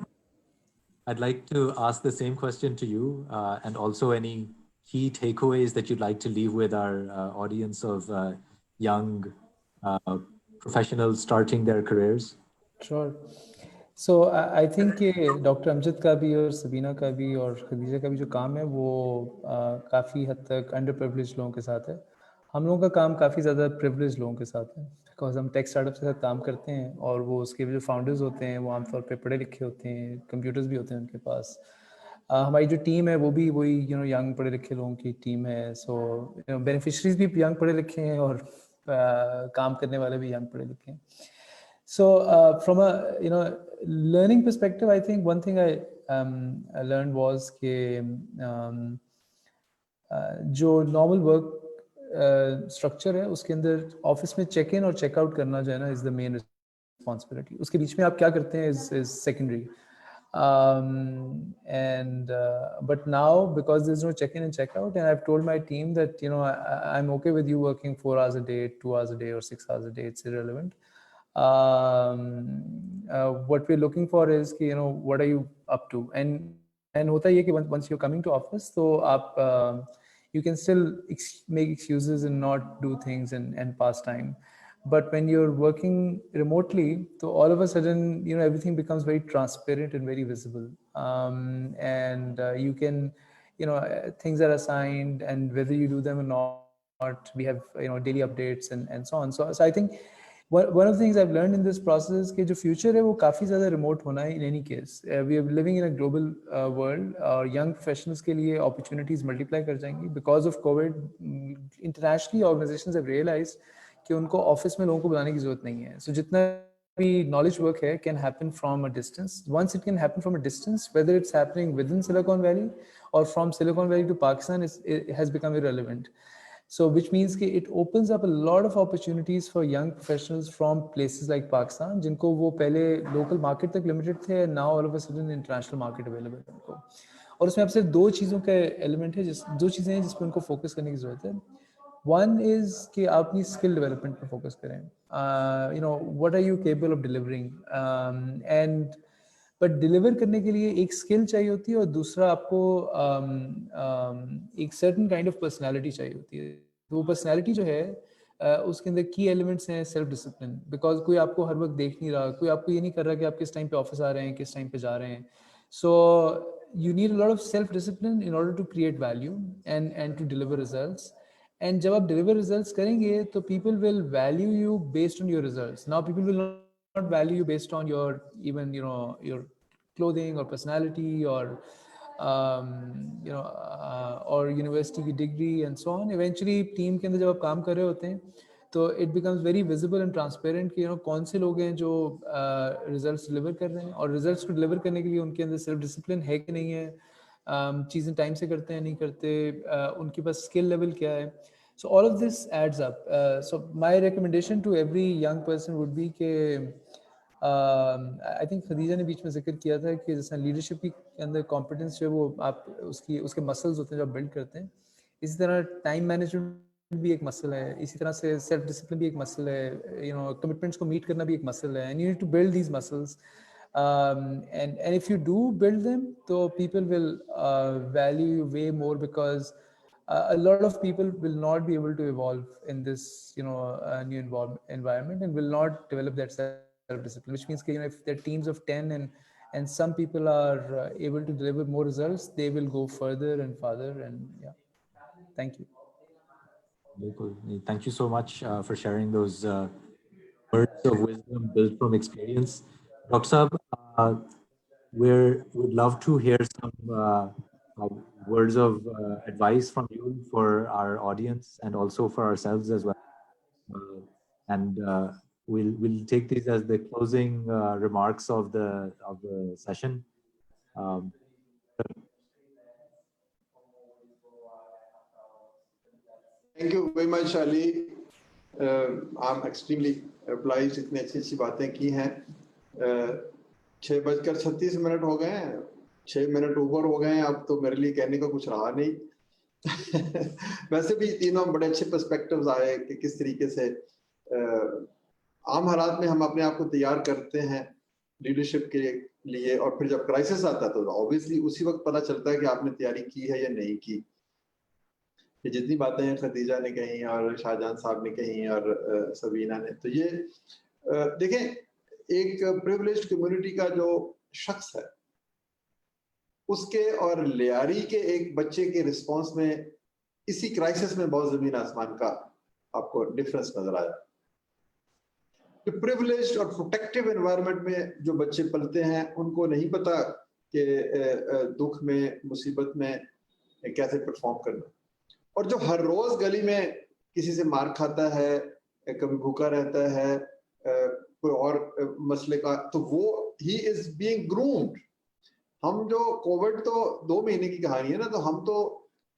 I'd like to ask the same question to you, and also any key takeaways that you'd like to leave with our audience of young professionals starting their careers. Sure. So I think کہ doctor امجد کا بھی اور سبینہ کا بھی اور خدیجہ کا بھی جو کام ہے وہ کافی حد تک انڈر پریولیج لوگوں کے ساتھ ہے. ہم لوگوں کا کام کافی زیادہ پریولیج لوگوں کے ساتھ ہے بیکاز ہم ٹیک اسٹارٹ اپ کے ساتھ کام کرتے ہیں, اور وہ اس کے جو فاؤنڈرز ہوتے ہیں وہ عام طور پہ پڑھے لکھے ہوتے ہیں, کمپیوٹرز بھی ہوتے ہیں ان کے پاس. ہماری جو ٹیم ہے وہ بھی وہی ینگ پڑھے لکھے لوگوں کی ٹیم ہے. سو بینیفیشریز بھی ینگ پڑھے لکھے ہیں اور کام کرنے والے بھی ینگ پڑھے لکھے ہیں. So from a learning perspective, I think one thing I learned was کہ جو normal work structure ہے اس کے اندر آفس میں چیک ان اور چیک آؤٹ کرنا جو ہے نا از دا مین responsibility. اس کے بیچ میں آپ کیا کرتے ہیں is secondary. But now because there's no check in and check out, and I've told my team that I'm okay with you working 4 hours a day, 2 hours a day, or 6 hours a day. It's irrelevant. What we're looking for is کہ what are you up to, and ہوتا یہ کہ once you're coming to office تو آپ you can still make excuses and not do things and pass time. But when you're working remotely, so all of a sudden, everything becomes very transparent and very visible. And you can, things are assigned, and whether you do them or not, we have, daily updates and so on. So I think one of the things I've learned in this process is that the future है वो काफी ज़्यादा remote होना है in any case. We are living in a global world. Our young professionals के लिए opportunities multiply कर जाएंगी because of COVID. Internationally, organizations have realized कि उनको ऑफिस में लोगों को बुलाने की जरूरत नहीं है. So जितना भी knowledge work है can happen from a distance. Once it can happen from a distance, whether it's happening within Silicon Valley or from Silicon Valley to Pakistan, it has become irrelevant. So which means कि it opens up a lot of opportunities for young professionals from places like Pakistan, जिनको वो पहले local market तक limited थे, and now all of a sudden international market available है उनको. और उसमें अब सिर्फ दो चीज़ों का element है, दो चीज़ें हैं जिस पर उनको focus करने की ज़रूरत है. One is कि आप अपनी skill development पर focus करें. What are you capable of delivering? And but deliver करने के लिए एक स्किल चाहिए होती है, और दूसरा आपको एक सर्टन काइंड ऑफ पर्सनालिटी चाहिए होती है. तो वो पर्सनालिटी जो है उसके अंदर की एलिमेंट्स हैं सेल्फ डिसिप्लिन, बिकॉज कोई आपको हर वक्त देख नहीं रहा, कोई आपको ये नहीं कर रहा कि आप किस टाइम पे ऑफिस आ रहे हैं, किस टाइम पे जा रहे हैं. So you need a lot of self discipline in order to create value and to deliver results. And जब आप डिलीवर रिजल्ट्स करेंगे तो people will value you based on your results. Now people will not value you based on your even your clothing or personality or or university की degree and so on. Eventually team के अंदर जब आप काम कर रहे होते हैं तो it becomes very visible and transparent कि कौन से लोग हैं जो results deliver कर रहे हैं, और results को deliver करने के लिए उनके अंदर self discipline है कि नहीं है, चीज़ें टाइम से करते हैं नहीं करते, उनके पास skill level क्या है. So all of this adds up. So my recommendation to every young person would be कि I think खदीजा ने बीच में जिक्र किया था कि जैसा लीडरशिप के अंदर कॉम्पिटेंस जो है वो आप उसके मसल्स होते हैं जो आप बिल्ड करते हैं, इसी तरह टाइम मैनेजमेंट भी एक मसल है, इसी तरह से सेल्फ डिसिप्लिन भी एक मसल है, कमिटमेंट्स को मीट करना भी एक मसल है, and you need to build these muscles. And if you do build them, so people will value you way more, because a lot of people will not be able to evolve in this new environment and will not develop that self-discipline, which means if there are teams of 10 and some people are able to deliver more results, they will go further and farther. And yeah, thank you. Thank you so much for sharing those words of wisdom built from experience. Dr. Saab, we'd love to hear some words of advice from you for our audience and also for ourselves as well. And we'll take these as the closing remarks of the session. Thank you very much, Ali. I'm extremely obliged. इतनी अच्छी बातें की हैं. 6:36 हो गए हैं, 6 minute ऊपर हो गए हैं, अब तो मेरे लिए कहने का कुछ रहा नहीं. वैसे भी तीनों बड़े अच्छे पर्सपेक्टिव्स आए कि किस तरीके से आम हालात में हम अपने आप को तैयार करते हैं लीडरशिप के लिए, और फिर जब क्राइसिस आता है तो ऑब्वियसली उसी वक्त पता चलता है कि आपने तैयारी की है या नहीं की. ये जितनी बातें खदीजा ने कही और शाहजहां साहब ने कही और सबीना ने, तो ये देखें, एक प्रिविलेज्ड कम्युनिटी का जो शख्स है उसके और लियारी के एक बच्चे के रिस्पांस में इसी क्राइसिस में बहुत जमीन आसमान का आपको डिफरेंस नजर आया. तो प्रिविलेज्ड और प्रोटेक्टिव एनवायरनमेंट में जो बच्चे पलते हैं उनको नहीं पता कि दुख में मुसीबत में कैसे परफॉर्म करना, और जो हर रोज गली में किसी से मार खाता है, कभी भूखा रहता है, कोई और मसले का, तो वो ही इज बीइंग ग्रूम्ड. हम जो कोविड तो 2 महीने की कहानी है ना, तो हम तो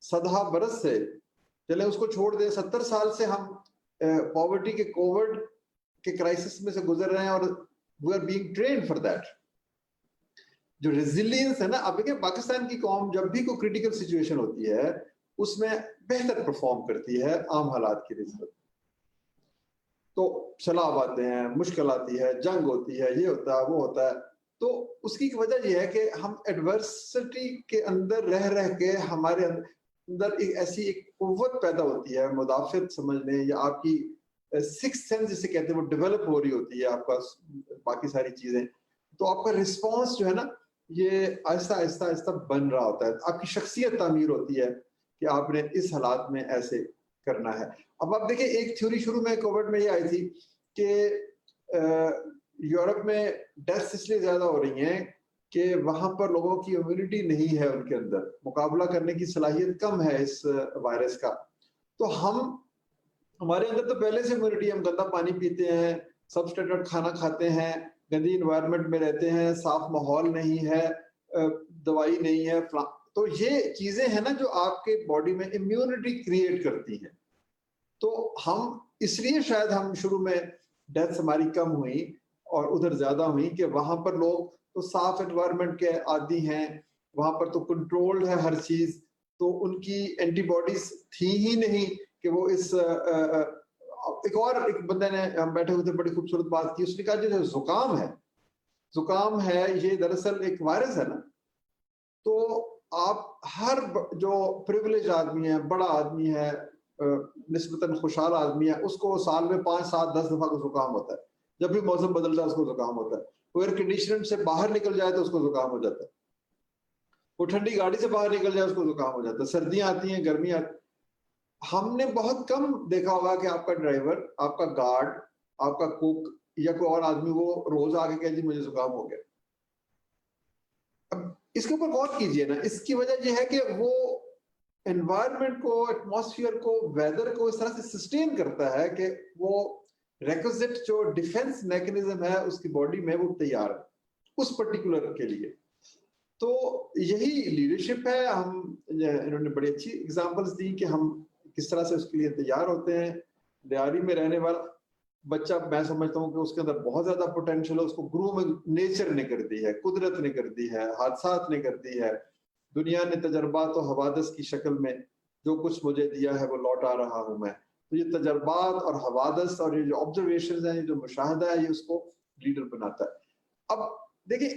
17 बरस से, चले उसको छोड़ दे, 70 साल से हम पॉवर्टी के कोविड के क्राइसिस में से गुजर रहे हैं, और we are being trained for that. जो रेजिलियंस है ना, अब देखिए पाकिस्तान की कौम जब भी कोई क्रिटिकल सिचुएशन होती है उसमें बेहतर परफॉर्म करती है आम हालात की निस्बत. तो सैलाब आते हैं, मुश्किल आती है, जंग होती है, ये होता है, वो होता है, तो उसकी वजह यह है कि हम एडवर्सिटी के अंदर रह के हमारे अंदर एक ऐसी एक कुव्वत पैदा होती है, मुदाफियत समझ लें या आपकी سکس سینس جسے کہتے ہیں وہ ڈیولپ ہو رہی ہوتی ہے آپ کا باقی ساری چیزیں, تو آپ کا رسپانس جو ہے نا یہ آہستہ آہستہ آہستہ بن رہا ہوتا ہے, آپ کی شخصیت تعمیر ہوتی ہے کہ آپ نے اس حالات میں ایسے کرنا ہے. اب آپ دیکھیں ایک تھیوری شروع میں کووڈ میں یہ آئی تھی کہ یورپ میں ڈیتھس اس لیے زیادہ ہو رہی ہیں کہ وہاں پر لوگوں کی امیونٹی نہیں ہے, ان کے اندر مقابلہ کرنے کی صلاحیت کم ہے اس وائرس کا. تو ہمارے اندر تو پہلے سے امیونٹی, ہم گندا پانی پیتے ہیں, سب اسٹینڈرڈ کھانا کھاتے ہیں, گندی انوائرمنٹ میں رہتے ہیں, صاف ماحول نہیں ہے, دوائی نہیں ہے, تو یہ چیزیں ہیں نا جو آپ کے باڈی میں امیونٹی کریٹ کرتی ہیں. تو ہم اس لیے شاید ہم شروع میں ڈیتھس ہماری کم ہوئی اور ادھر زیادہ ہوئی کہ وہاں پر لوگ تو صاف انوائرمنٹ کے عادی ہیں, وہاں پر تو کنٹرولڈ ہے ہر چیز, تو ان کی اینٹی باڈیز تھی ہی نہیں کہ وہ اس ایک بندے نے, ہم بیٹھے ہوئے تھے, بڑی خوبصورت بات کی, اس نے کہا جو زکام ہے یہ دراصل ایک وائرس ہے نا, تو آپ ہر جو پریویلیج آدمی ہے, بڑا آدمی ہے, نسبتاً خوشحال آدمی ہے, اس کو سال میں 5 7 10 دفعہ کو زکام ہوتا ہے, جب بھی موسم بدلتا ہے اس کو زکام ہوتا ہے, وہ ایئر کنڈیشنر سے باہر نکل جائے تو اس کو زکام ہو جاتا ہے, وہ ٹھنڈی گاڑی سے باہر نکل جائے اس کو زکام ہو جاتا ہے, سردیاں آتی ہیں, گرمیاں آتی. ہم نے بہت کم دیکھا ہوگا کہ آپ کا ڈرائیور, آپ کا گارڈ, آپ کا کوک یا کوئی اور آدمی وہ روز آ کے کہے جی مجھے زکام ہو گیا. اب اس کے اوپر غور کیجئے نا, اس کی وجہ یہ ہے کہ وہ انوائرمنٹ کو, ایٹماسفیئر کو, ویدر کو اس طرح سے سسٹین کرتا ہے کہ وہ ریکوزٹ جو ڈیفense میکنزم ہے اس کی باڈی میں وہ تیار ہے اس پرٹیکولر کے لیے. تو یہی لیڈرشپ ہے. انہوں نے بڑی اچھی اگزامپلس دی کہ ہم کس طرح سے اس کے لیے تیار ہوتے ہیں. دیاری میں رہنے والا بچہ, میں سمجھتا ہوں کہ اس کے اندر بہت زیادہ پوٹینشیل ہے, اس کو گروم نیچر نے کر دی ہے, قدرت نے کر دی ہے, حادثات نے کر دی ہے, دنیا نے تجربات و حوادث کی شکل میں جو کچھ مجھے دیا ہے وہ لوٹا رہا ہوں میں. تو یہ تجربات اور حوادث اور یہ جو آبزرویشنز ہیں, یہ جو مشاہدہ ہے, یہ اس کو لیڈر بناتا ہے. اب دیکھیں,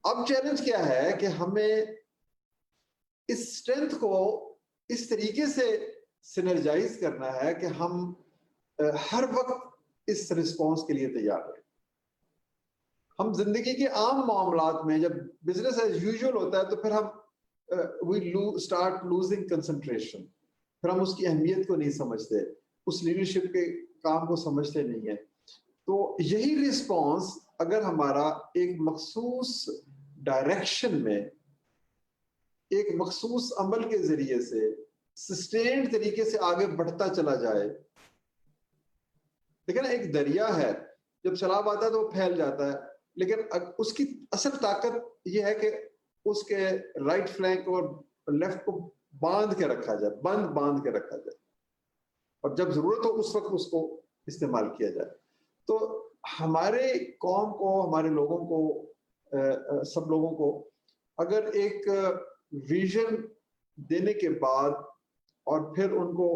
اب چیلنج کیا ہے کہ ہمیں اس اسٹرینتھ کو اس طریقے سے سینرجائز کرنا ہے کہ ہم ہر وقت اس رسپانس کے لیے تیار رہیں. ہم زندگی کے عام معاملات میں جب بزنس ایز یوزول ہوتا ہے تو پھر ہم we start losing concentration, پھر ہم اس کی اہمیت کو نہیں سمجھتے, اس لیڈرشپ کے کام کو سمجھتے نہیں ہیں. تو یہی رسپانس اگر ہمارا ایک مخصوص ڈائریکشن میں, ایک مخصوص عمل کے ذریعے سے سسٹینڈ طریقے سے آگے بڑھتا چلا جائے. لیکن ایک دریا ہے, جب سیلاب آتا ہے تو وہ پھیل جاتا ہے, لیکن اس کی اصل طاقت یہ ہے کہ اس کے رائٹ فلینک اور لیفٹ کو باندھ کے رکھا جائے, باندھ کے رکھا جائے, اور جب ضرورت ہو اس وقت اس کو استعمال کیا جائے. تو ہمارے قوم کو, ہمارے لوگوں کو, سب لوگوں کو اگر ایک ویژن دینے کے بعد اور پھر ان کو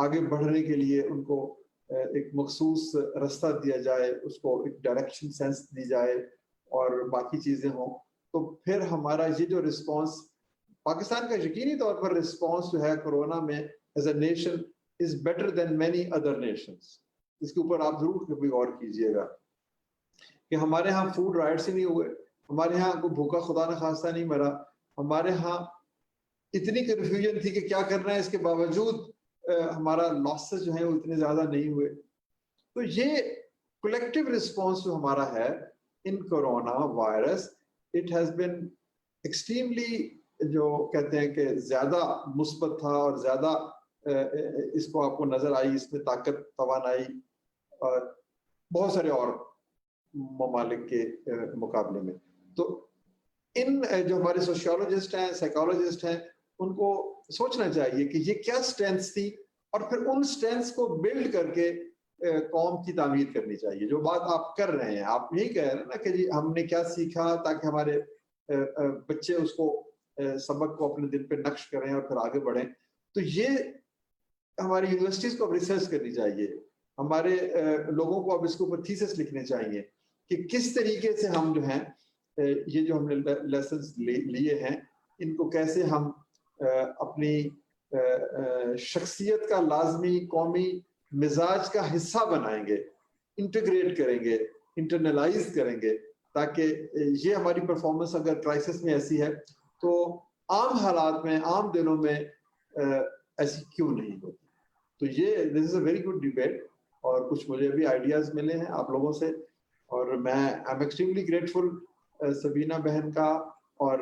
آگے بڑھنے کے لیے ان کو ایک مخصوص رستہ دیا جائے, اس کو ایک ڈائریکشن سینس دی جائے اور باقی چیزیں ہوں, تو پھر ہمارا یہ جو رسپانس پاکستان کا یقینی طور پر رسپانس جو ہے کورونا میں as a nation is better than many other nations. اس کے اوپر آپ ضرور کبھی غور کیجئے گا کہ ہمارے ہاں فوڈ رائٹس ہی نہیں ہوئے, ہمارے ہاں کوئی بھوکا خدا نہ خواستہ نہیں مرا, ہمارے ہاں اتنی کنفیوژن تھی کہ کیا کرنا ہے, اس کے باوجود ہمارا لاسز جو ہیں وہ اتنے زیادہ نہیں ہوئے. تو یہ کولیکٹیو رسپانس جو ہمارا ہے in corona virus, it has been extremely, جو کہتے ہیں کہ زیادہ مثبت تھا اور زیادہ اس کو آپ کو نظر آئی, اس میں طاقت, توانائی اور بہت سارے اور ممالک کے مقابلے میں. تو ان جو ہمارے سوشیولوجسٹ ہیں, سائیکالوجسٹ ہیں, ان کو سوچنا چاہیے کہ یہ کیا اسٹرینتھس تھی, اور پھر ان اسٹرینتھس کو بلڈ کر کے قوم کی تعمیر کرنی چاہیے. جو بات آپ کر رہے ہیں, آپ یہی کہہ رہے ہیں نا کہ جی ہم نے کیا سیکھا تاکہ ہمارے بچے اس کو سبق کو اپنے دل پہ نقش کریں اور پھر آگے بڑھیں. تو یہ ہماری یونیورسٹیز کو اب ریسرچ کرنی چاہیے, ہمارے لوگوں کو اب اس کے اوپر تھیسس لکھنے چاہیے کہ کس طریقے سے ہم جو ہیں یہ جو ہم نے لیسنز لیے ہیں ان کو کیسے ہم اپنی شخصیت کا لازمی قومی مزاج کا حصہ بنائیں گے, انٹیگریٹ کریں گے, انٹرنلائز کریں گے, تاکہ یہ ہماری پرفارمنس اگر کرائسس میں ایسی ہے تو عام حالات میں, عام دنوں میں ایسی کیوں نہیں ہوتی. تو یہ دس از اے ویری گڈ ڈیبیٹ, اور کچھ مجھے بھی آئیڈیاز ملے ہیں آپ لوگوں سے, اور میں آئی ایم ایکسٹریملی گریٹفل سبینہ بہن کا اور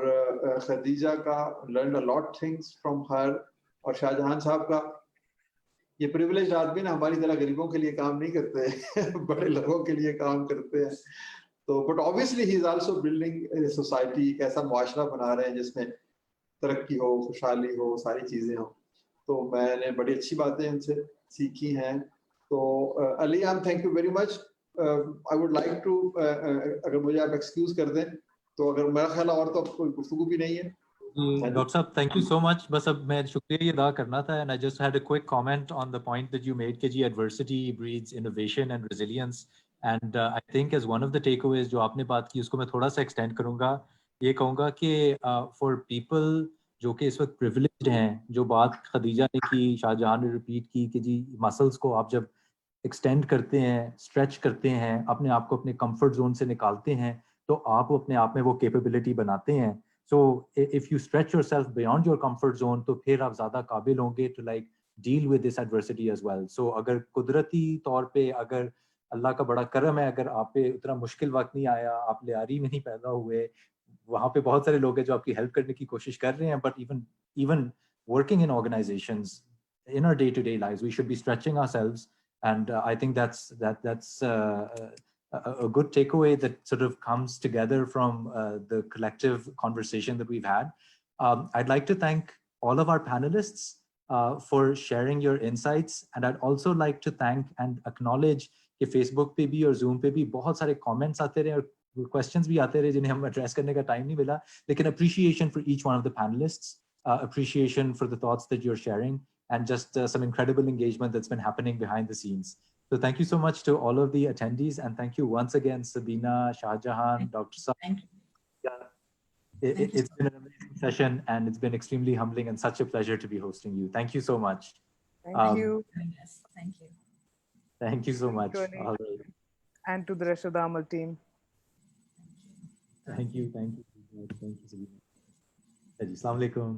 خدیجہ کا, learn a lot things from her, اور شاہجہان صاحب کا. یہ پریویلیجڈ آدمی نا ہماری طرح غریبوں کے لیے کام نہیں کرتے, بڑے لوگوں کے لیے کام کرتے ہیں. تو but obviously he is also building society, ایک ایسا معاشرہ بنا رہے ہیں جس میں ترقی ہو, خوشحالی ہو, ساری چیزیں ہوں. تو میں نے بڑی اچھی باتیں ان سے سیکھی ہیں. تو Ali Jaan, thank you very much. I would like to, اگر مجھے آپ ایکسکیوز کر دیں تو, اگر میرا خیال اور تو کوئی گفتگو بھی نہیں ہے. ڈاکٹر صاحب تھینک یو سو مچ. بس اب میں شکریہ یہ ادا کرنا تھا, and I just had a quick comment on the point that you made کہ جی adversity breeds innovation and resilience, and I think as one of the takeaways جو آپ نے بات کی اس کو میں تھوڑا سا ایکسٹینڈ کروں گا. یہ کہوں گا کہ فار پیپل جو کہ اس وقت پریویلیجڈ ہیں, جو بات خدیجہ نے کی, شاہ جہاں نے ریپیٹ کی کہ جی مسلس کو آپ جب ایکسٹینڈ کرتے ہیں, اسٹریچ کرتے ہیں, اپنے آپ کو اپنے کمفرٹ زون سے نکالتے ہیں, تو آپ اپنے آپ میں وہ کیپیبلٹی بناتے ہیں. So if you stretch yourself beyond your comfort zone, تو پھر آپ زیادہ قابل ہوں گے to like deal with this adversity as well. So اگر قدرتی طور پہ, اگر اللہ کا بڑا کرم ہے, اگر آپ پہ اتنا مشکل وقت نہیں آیا, آپ لیاری میں نہیں پیدا ہوئے, وہاں پہ بہت سارے لوگ ہیں جو آپ کی ہیلپ کرنے کی کوشش کر رہے ہیں, but even working in organizations in our day-to-day lives, we should be stretching ourselves, and I think that's a good takeaway that sort of comes together from the collective conversation that we've had. I'd like to thank all of our panelists for sharing your insights, and I'd also like to thank and acknowledge کہ face بک پہ بھی اور zoom پہ بھی بہت سارے comments آتے رہے اور کوشچنس بھی آتے رہے جنہیں ہم ایڈریس کرنے کا ٹائم نہیں ملا, لیکن appreciation for each one of the panelists, appreciation for the thoughts that you're sharing, and just some incredible engagement that's been happening behind the scenes. So thank you so much to all of the attendees, and thank you once again, Sabina, Shahjahan, Dr. Saab. Thank you. It's been an amazing session, and it's been extremely humbling and such a pleasure to be hosting you. Thank you so much. Thank you. Yes, thank you. Thank you so much. Tony. All right. And to the rest of the Amal team. Thank you. Thank you. Thank you, Sabina. Assalamu alaikum.